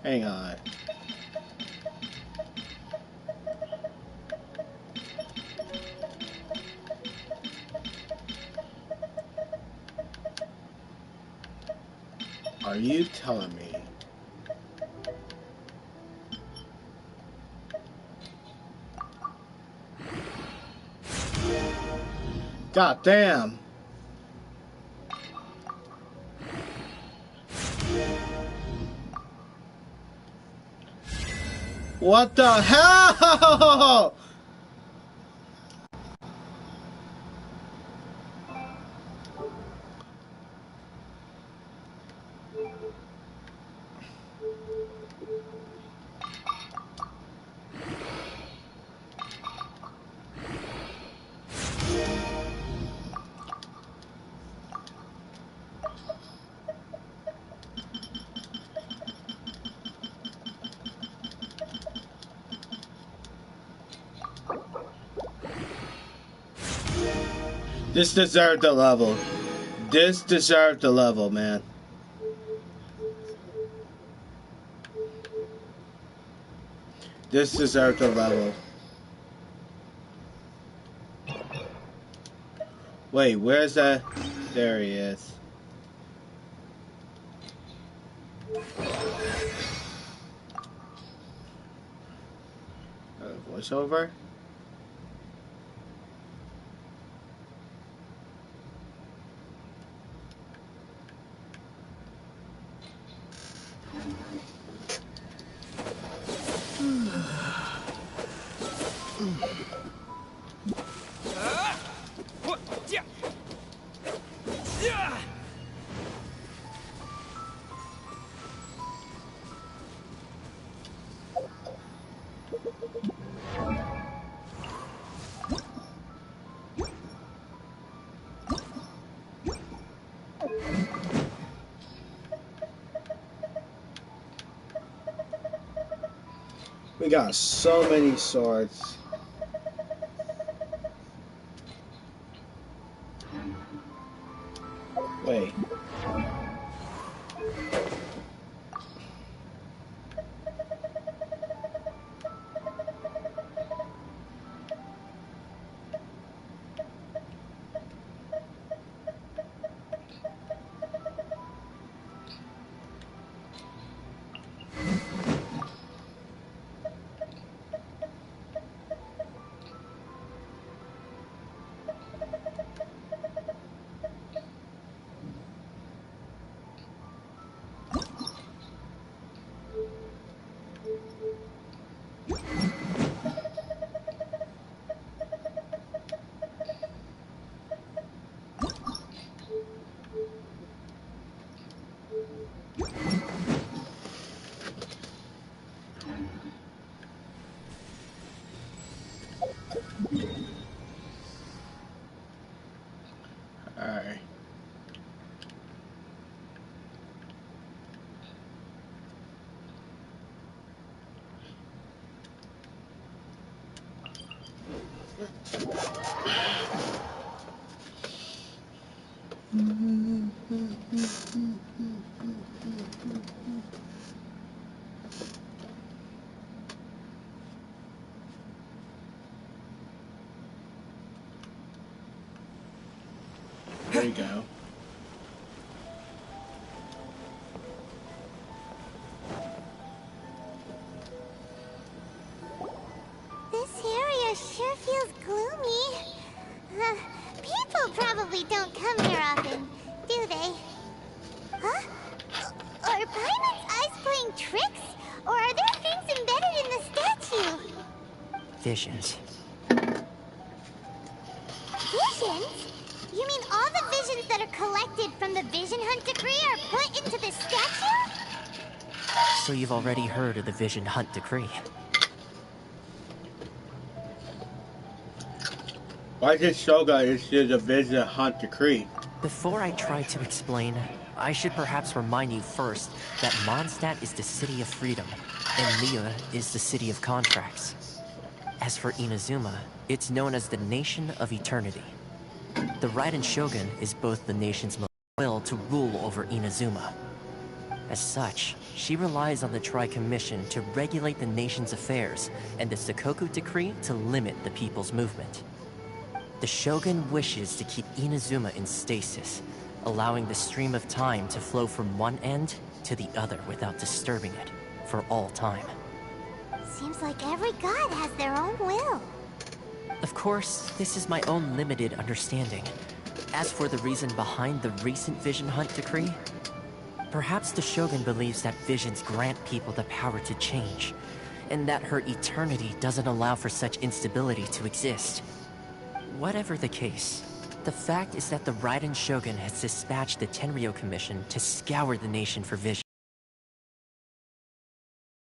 Hang on. Are you telling me? God damn. What the hell? This deserved the level. This deserved the level, man. This deserved the level. Wait, where's that? There he is. Voiceover? We got so many swords. Wait. Alright. There you go. This area sure feels gloomy. People probably don't come here often, do they? Huh? Are Paimon's eyes playing tricks? Or are there things embedded in the statue? Visions. Visions? You mean all the visions that are collected from the Vision Hunt decree are put into the statue? So you've already heard of the Vision Hunt decree. Why did Shogun issue the Vision Hunt decree? Before I try to explain, I should perhaps remind you first that Mondstadt is the city of freedom, and Liyue is the city of contracts. As for Inazuma, it's known as the Nation of Eternity. The Raiden Shogun is both the nation's most will to rule over Inazuma. As such, she relies on the Tri-Commission to regulate the nation's affairs, and the Sakoku Decree to limit the people's movement. The Shogun wishes to keep Inazuma in stasis, allowing the stream of time to flow from one end to the other without disturbing it, for all time. Seems like every god has their own will. Of course, this is my own limited understanding. As for the reason behind the recent Vision Hunt decree, perhaps the Shogun believes that visions grant people the power to change, and that her eternity doesn't allow for such instability to exist. Whatever the case, The fact is that the Raiden Shogun has dispatched the Tenryo Commission to scour the nation for vision.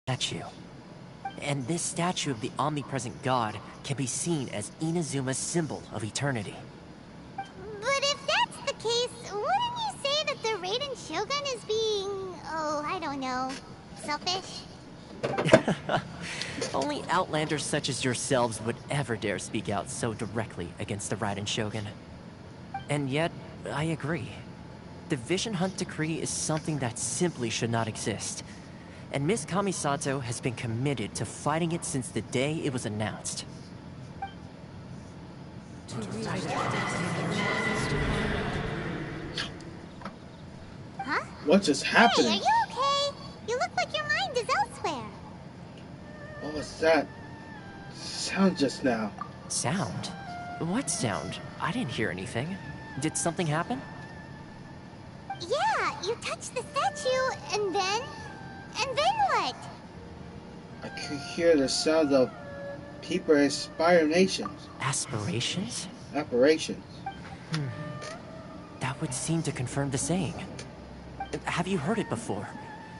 Statue. And this statue of the omnipresent god can be seen as Inazuma's symbol of eternity. But if that's the case, wouldn't you say that the Raiden Shogun is being, oh, I don't know, selfish? Only outlanders such as yourselves would ever dare speak out so directly against the Raiden Shogun. And yet, I agree. The Vision Hunt Decree is something that simply should not exist. And Miss Kamisato has been committed to fighting it since the day it was announced. Huh? What just happened? Hey, are you okay? You look like your mind is elsewhere. What was that sound just now? Sound? What sound? I didn't hear anything. Did something happen? Yeah, you touched the statue, and then what? I could hear the sound of people's aspirations. Aspirations? Aspirations. That would seem to confirm the saying. Have you heard it before?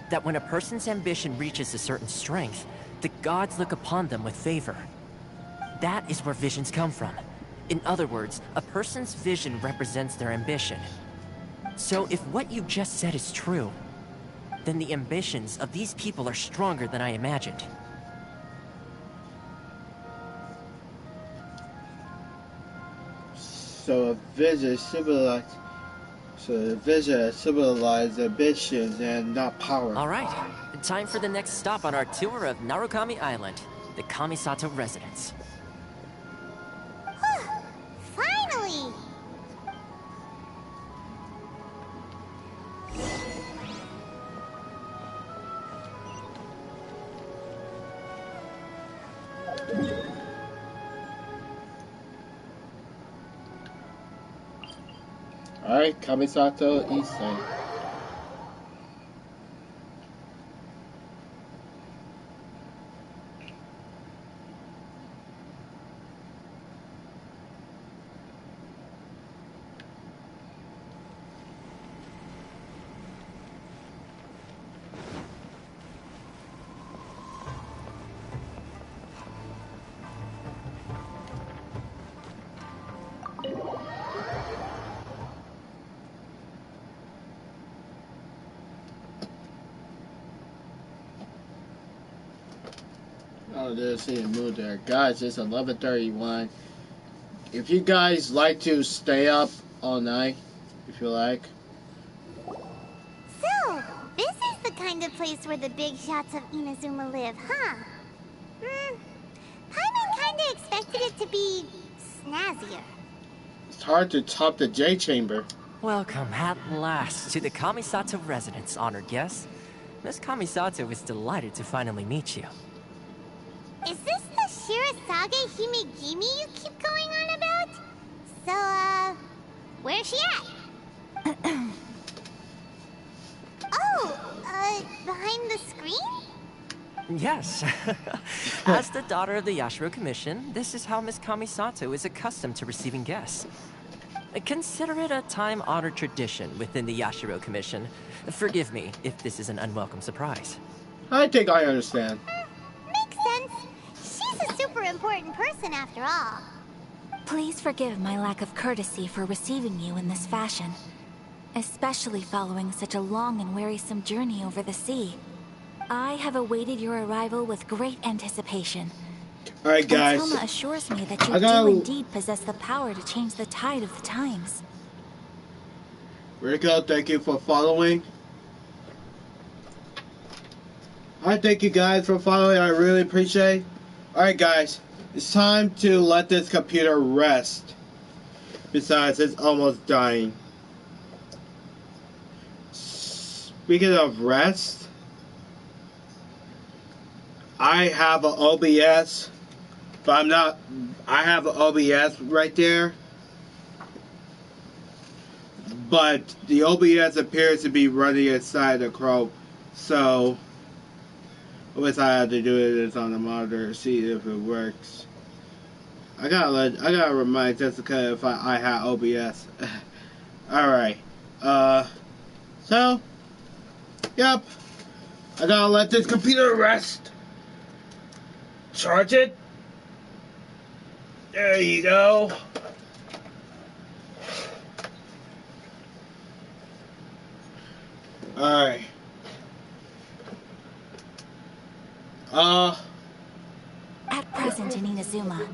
That when a person's ambition reaches a certain strength, the gods look upon them with favor. That is where visions come from. In other words, a person's vision represents their ambition. So if what you just said is true, then the ambitions of these people are stronger than I imagined. So a vision symbolizes ambitions and not power. Alright, time for the next stop on our tour of Narukami Island, the Kamisato residence. Finally! Alright, Kamisato East Side. Oh, there's see a mood there. Guys, it's 11:31. If you guys like to stay up all night, if you like. So, this is the kind of place where the big shots of Inazuma live, huh? Paimon kinda expected it to be snazzier. It's hard to top the J Chamber. Welcome at last to the Kamisato residence, honored guest. Miss Kamisato is delighted to finally meet you. Is this the Shirasage Himegimi you keep going on about? So, where's she at? Behind the screen? Yes. As the daughter of the Yashiro Commission, this is how Miss Kamisato is accustomed to receiving guests. Consider it a time-honored tradition within the Yashiro Commission. Forgive me if this is an unwelcome surprise. I think I understand. Makes sense. She's a super important person after all. Please forgive my lack of courtesy for receiving you in this fashion, especially following such a long and wearisome journey over the sea. I have awaited your arrival with great anticipation. Alright, guys. And Toma assures me that you do indeed possess the power to change the tide of the times. Rico, thank you for following. I thank you guys for following. I really appreciate. Alright, guys. It's time to let this computer rest. Besides, it's almost dying. Speaking of rest, I have an OBS, but I'm not. I have an OBS right there, but the OBS appears to be running inside the Chrome. So, what I have to do is on the monitor, see if it works. I gotta remind Jessica if I had OBS. Alright. So, yep. I gotta let this computer rest. Charge it. There you go. Alright. At present in Inazuma,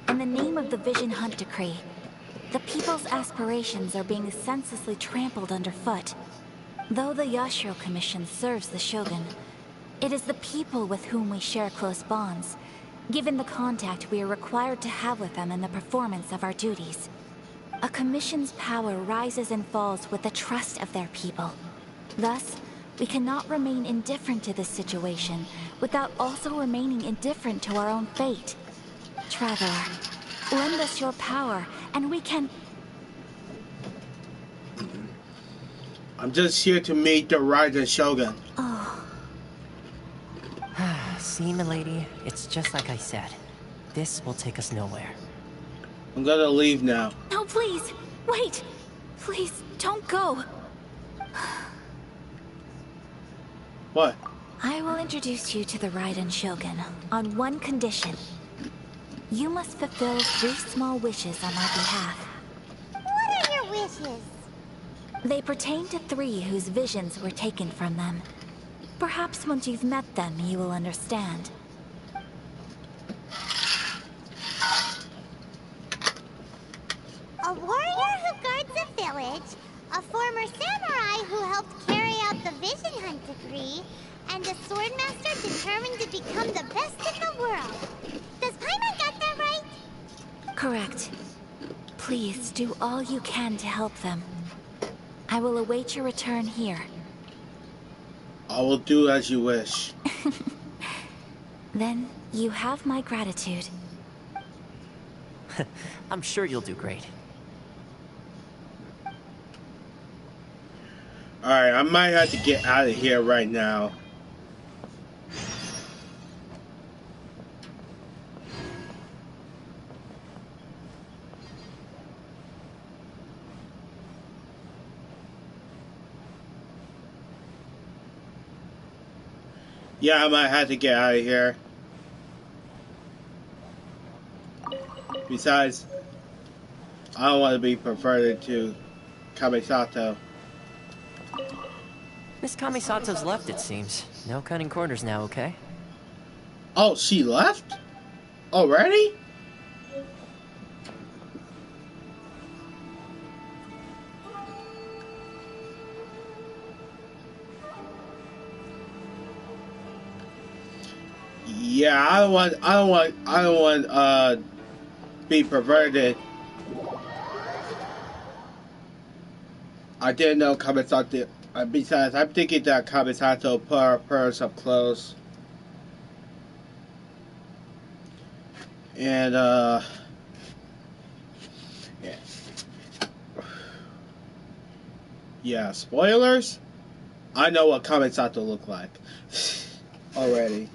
in the name of the Vision Hunt Decree, the people's aspirations are being senselessly trampled underfoot. Though the Yashiro Commission serves the Shogun, it is the people with whom we share close bonds, given the contact we are required to have with them in the performance of our duties. A commission's power rises and falls with the trust of their people. Thus, we cannot remain indifferent to this situation without also remaining indifferent to our own fate. Traveler, lend us your power, and we can... I'm just here to meet the Raiden Shogun. Oh. See, milady, it's just like I said. This will take us nowhere. I'm gonna leave now. No, please! Wait! Please, don't go! What? I will introduce you to the Raiden Shogun on one condition. You must fulfill 3 small wishes on my behalf. What are your wishes? They pertain to 3 whose visions were taken from them. Perhaps once you've met them, you will understand. A warrior who guards a village, a former samurai who helped carry out the Vision Hunt Decree, and a swordmaster determined to become the best in the world. Does Paimon got that right? Correct. Please do all you can to help them. I will await your return here. I will do as you wish. Then you have my gratitude. I'm sure you'll do great. Alright, I might have to get out of here right now. Yeah, I might have to get out of here. Besides, I don't want to be perverted to Kamisato. Miss Kamisato's left, it seems. No cutting corners now, okay? Oh, she left? Already? Yeah, I don't want be perverted. I didn't know Kamisato. Besides, I'm thinking that Kamisato put her purse up close. And, yeah. Yeah, spoilers? I know what Kamisato look like. Already.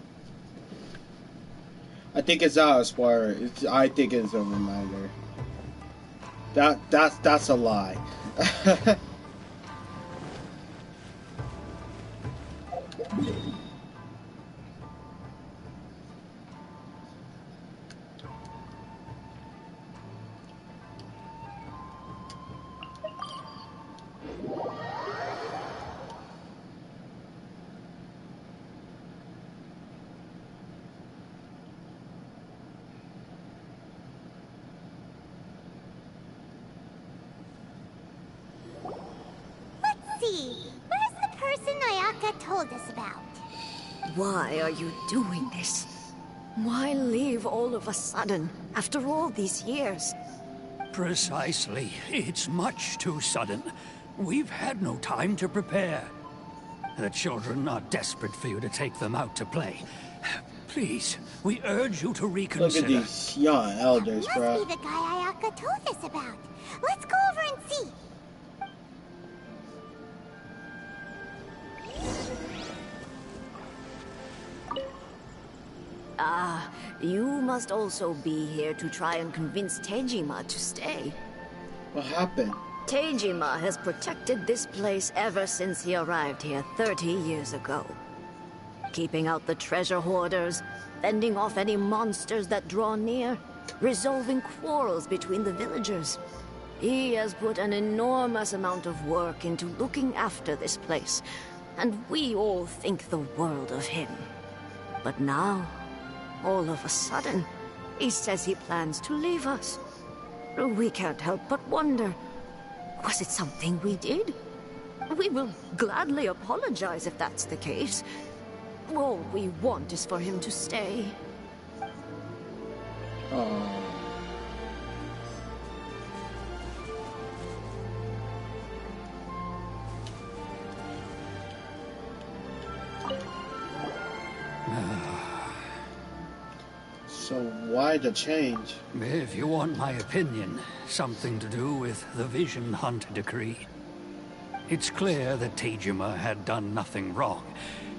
I think it's not a spoiler. I think it's a reminder. That's a lie. Where's the person Ayaka told us about? Why are you doing this? Why leave all of a sudden, after all these years? Precisely. It's much too sudden. We've had no time to prepare. The children are desperate for you to take them out to play. Please, we urge you to reconsider. Look at these young elders, That bro. must be the guy Ayaka told us about. Let's go over and see. Ah, you must also be here to try and convince Tejima to stay. What happened? Tejima has protected this place ever since he arrived here 30 years ago. Keeping out the treasure hoarders, fending off any monsters that draw near, resolving quarrels between the villagers. He has put an enormous amount of work into looking after this place, and we all think the world of him. But now, all of a sudden, he says he plans to leave us. We can't help but wonder, was it something we did? We will gladly apologize if that's the case. All we want is for him to stay. Oh. So why the change? If you want my opinion, something to do with the Vision Hunt decree. It's clear that Tejima had done nothing wrong,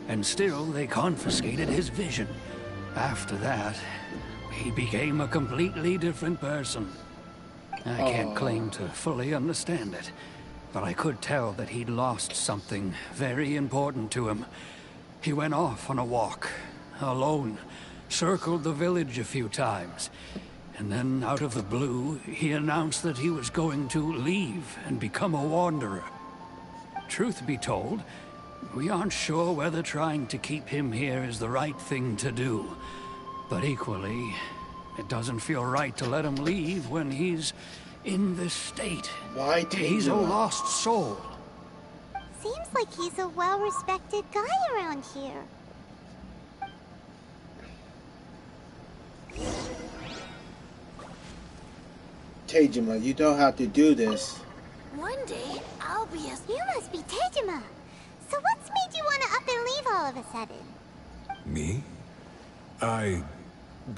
and still they confiscated his vision. After that, he became a completely different person. I can't claim to fully understand it, but I could tell that he'd lost something very important to him. He went off on a walk, alone, circled the village a few times, and then out of the blue, he announced that he was going to leave and become a wanderer. Truth be told, we aren't sure whether trying to keep him here is the right thing to do. But equally, it doesn't feel right to let him leave when he's in this state. Why He's a lost soul. Seems like he's a well-respected guy around here. Tejima, you don't have to do this. One day, I'll be as... You must be Tejima. So what's made you want to up and leave all of a sudden? Me?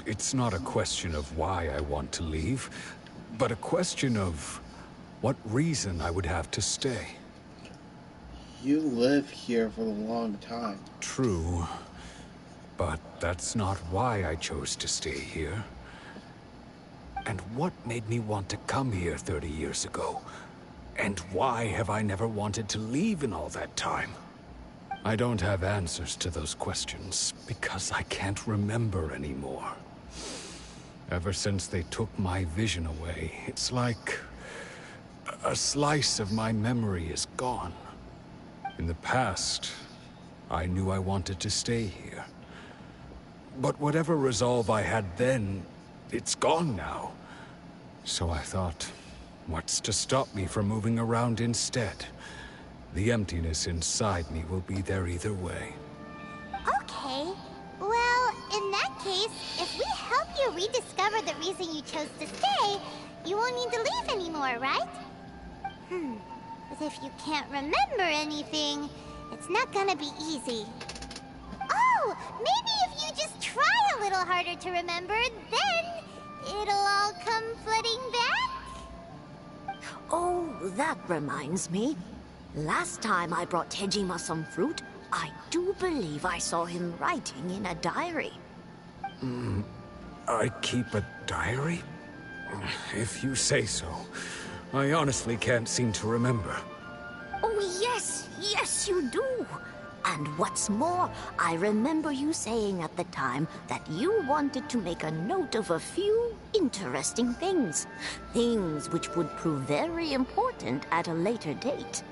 It's not a question of why I want to leave, but a question of what reason I would have to stay. You live here for a long time. True, but that's not why I chose to stay here. And what made me want to come here 30 years ago? And why have I never wanted to leave in all that time? I don't have answers to those questions, because I can't remember anymore. Ever since they took my vision away, it's like a slice of my memory is gone. In the past, I knew I wanted to stay here. But whatever resolve I had then, it's gone now. So I thought, what's to stop me from moving around instead? The emptiness inside me will be there either way. Okay. Well, in that case, if we help you rediscover the reason you chose to stay, you won't need to leave anymore, right? But if you can't remember anything, it's not gonna be easy. Oh, maybe if you just try a little harder to remember, then it'll all come flooding back? Oh, that reminds me. Last time I brought Tejima some fruit, I do believe I saw him writing in a diary. I keep a diary? If you say so. I honestly can't seem to remember. Oh, yes, you do. And what's more, I remember you saying at the time that you wanted to make a note of a few interesting things. Things which would prove very important at a later date.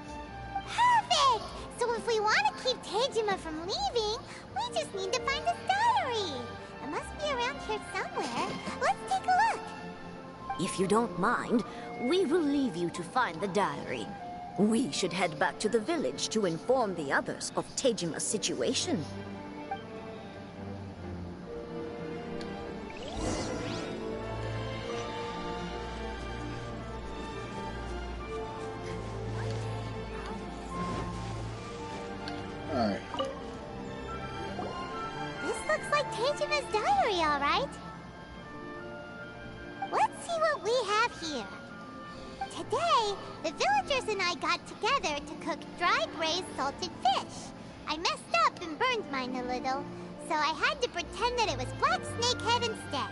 Perfect! So if we want to keep Tejima from leaving, we just need to find his diary. It must be around here somewhere. Let's take a look. If you don't mind, we will leave you to find the diary. We should head back to the village to inform the others of Tejima's situation. Alright. This looks like Tejima's diary, all right. Let's see what we have here. Today, the villagers and I got together to cook dry braised salted fish. I messed up and burned mine a little, so I had to pretend that it was Black Snakehead instead.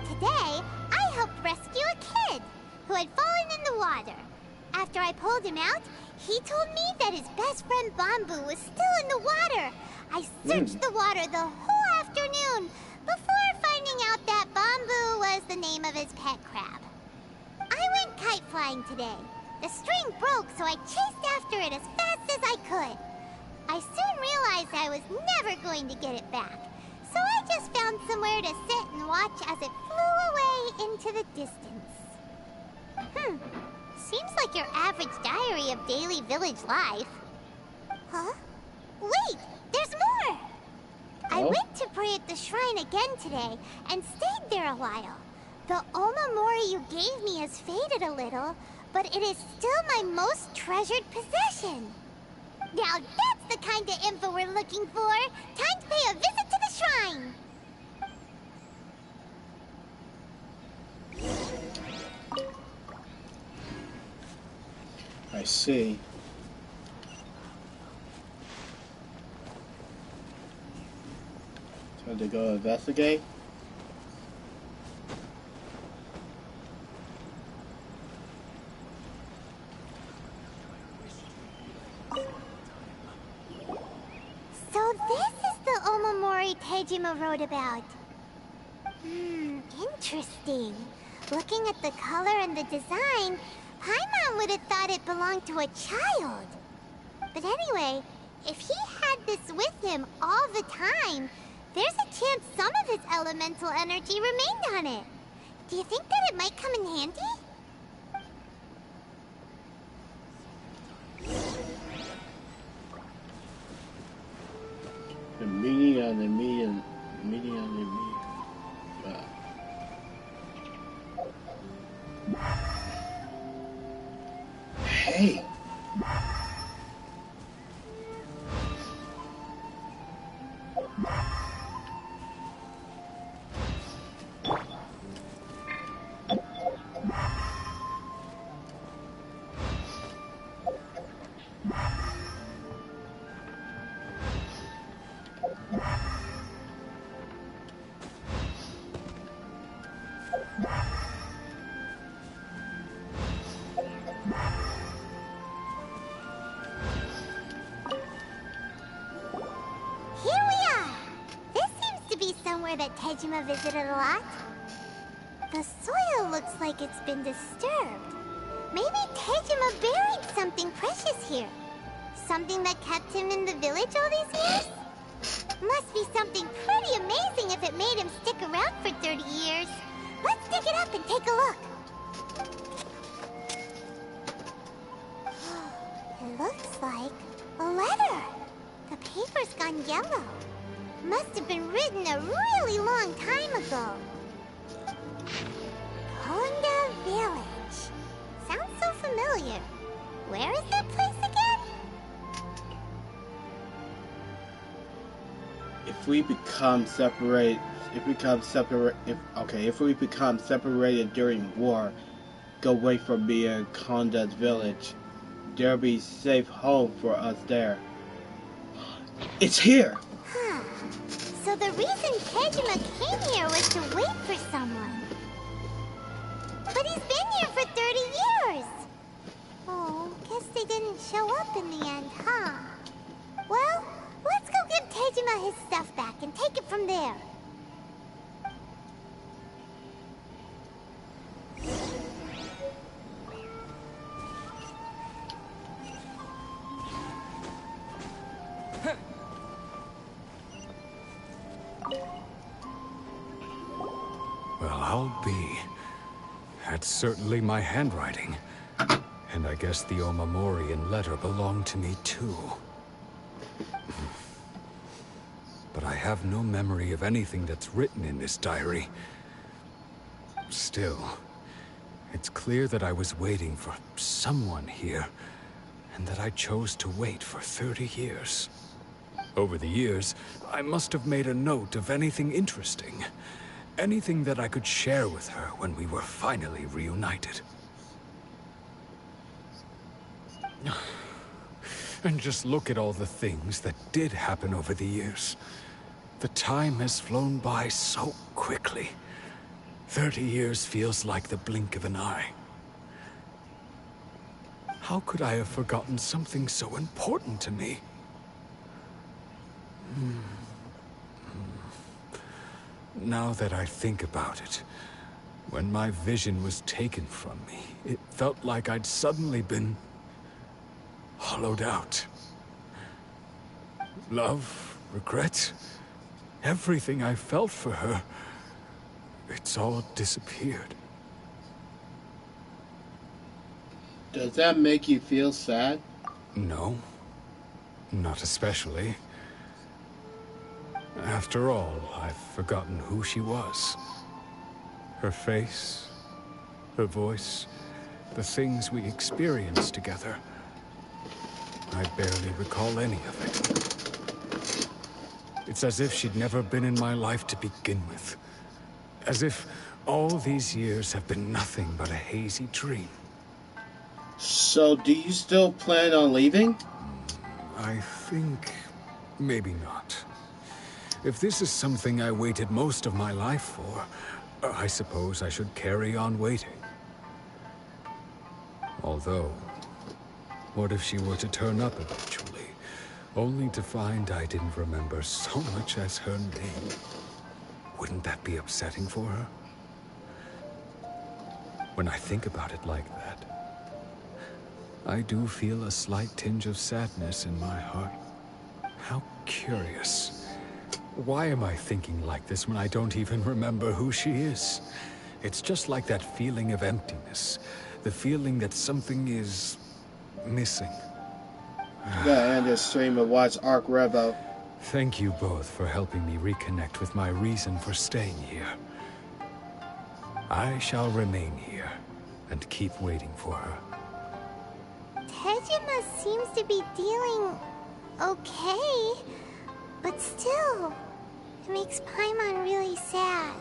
Today, I helped rescue a kid who had fallen in the water. After I pulled him out, he told me that his best friend Bamboo was still in the water. I searched the water the whole afternoon before finding out that Bamboo was the name of his pet crab. I went kite flying today. The string broke, so I chased after it as fast as I could. I soon realized I was never going to get it back, so I just found somewhere to sit and watch as it flew away into the distance. Seems like your average diary of daily village life. Huh? Wait, there's more! I went to pray at the shrine again today and stayed there a while. The Omamori you gave me has faded a little, but it is still my most treasured possession. Now that's the kind of info we're looking for. Time to pay a visit to the shrine. I see. Time to go investigate. So this is the Omamori Tejima wrote about. Interesting. Looking at the color and the design, Paimon would have thought it belonged to a child. But anyway, if he had this with him all the time, there's a chance some of his elemental energy remained on it. Do you think that it might come in handy? The meaning on the meaning on the meaning. Hey! That Tejima visited a lot. The soil looks like it's been disturbed. Maybe Tejima buried something precious here. Something that kept him in the village all these years? Must be something pretty amazing if it made him stick around for 30 years. Let's dig it up and take a look. It looks like a letter. The paper's gone yellow. Must have been written a really long time ago. Honda Village. Sounds so familiar. Where is that place again? If we become separated during war, go away from being Konda's village, there'll be safe home for us there. It's here! So the reason Tejima came here was to wait for someone. But he's been here for 30 years! Oh, guess they didn't show up in the end, huh? Well, let's go give Tejima his stuff back and take it from there. Well, I'll be. That's certainly my handwriting. And I guess the Omamorian letter belonged to me too. But I have no memory of anything that's written in this diary. Still, it's clear that I was waiting for someone here, and that I chose to wait for 30 years. Over the years, I must have made a note of anything interesting. Anything that I could share with her when we were finally reunited. And just look at all the things that did happen over the years. The time has flown by so quickly. 30 years feels like the blink of an eye. How could I have forgotten something so important to me? Now that I think about it, when my vision was taken from me, it felt like I'd suddenly been hollowed out. Love, regret, everything I felt for her, it's all disappeared. Does that make you feel sad? No, not especially. After all, I've forgotten who she was. Her face, her voice, the things we experienced together. I barely recall any of it. It's as if she'd never been in my life to begin with. As if all these years have been nothing but a hazy dream. So, do you still plan on leaving? I think maybe not. If this is something I waited most of my life for, I suppose I should carry on waiting. Although, what if she were to turn up eventually, only to find I didn't remember so much as her name? Wouldn't that be upsetting for her? When I think about it like that, I do feel a slight tinge of sadness in my heart. How curious. Why am I thinking like this when I don't even remember who she is? It's just like that feeling of emptiness. The feeling that something is missing. You gotta end this stream and watch Arc Revo. Thank you both for helping me reconnect with my reason for staying here. I shall remain here and keep waiting for her. Tejima seems to be dealing okay, but still, it makes Paimon really sad.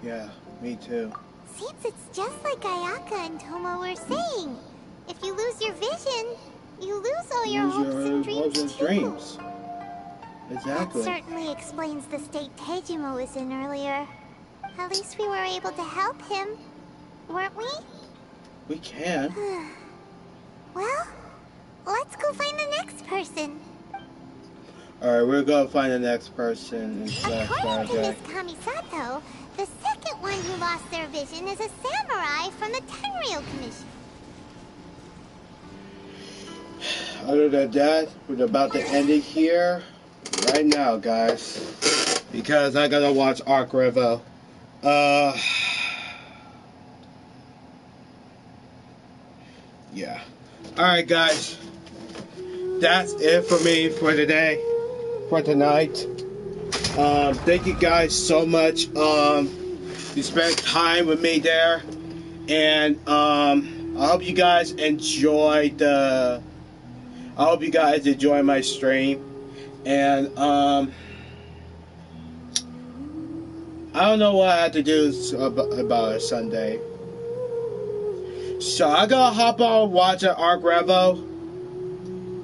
Yeah, me too. Seems it's just like Ayaka and Tomo were saying. If you lose your vision, you lose all your hopes and dreams too. Exactly. That certainly explains the state Tejima was in earlier. At least we were able to help him, weren't we? We can. Well, let's go find the next person. Alright, we're gonna find the next person. According to Miss Kamisato, the second one who lost their vision is a samurai from the Tenryou Commission. Other than that, we're about to end it here right now, guys, because I gotta watch Arc Revo. Yeah. Alright, guys, that's it for me for today, for tonight. Thank you guys so much. You spent time with me there, and I hope you guys enjoyed my stream. And I don't know what I have to do about it Sunday. So I gotta hop on watching Arc Revo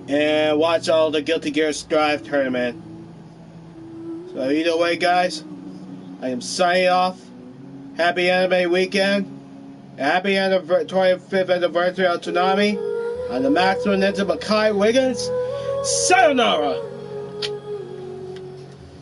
and watch all the Guilty Gear Strive tournament. So either way, guys, I am signing off. Happy Anime Weekend. Happy 25th anniversary of Toonami. I'm the Maximum Ninja Makai Wiggins. Sayonara!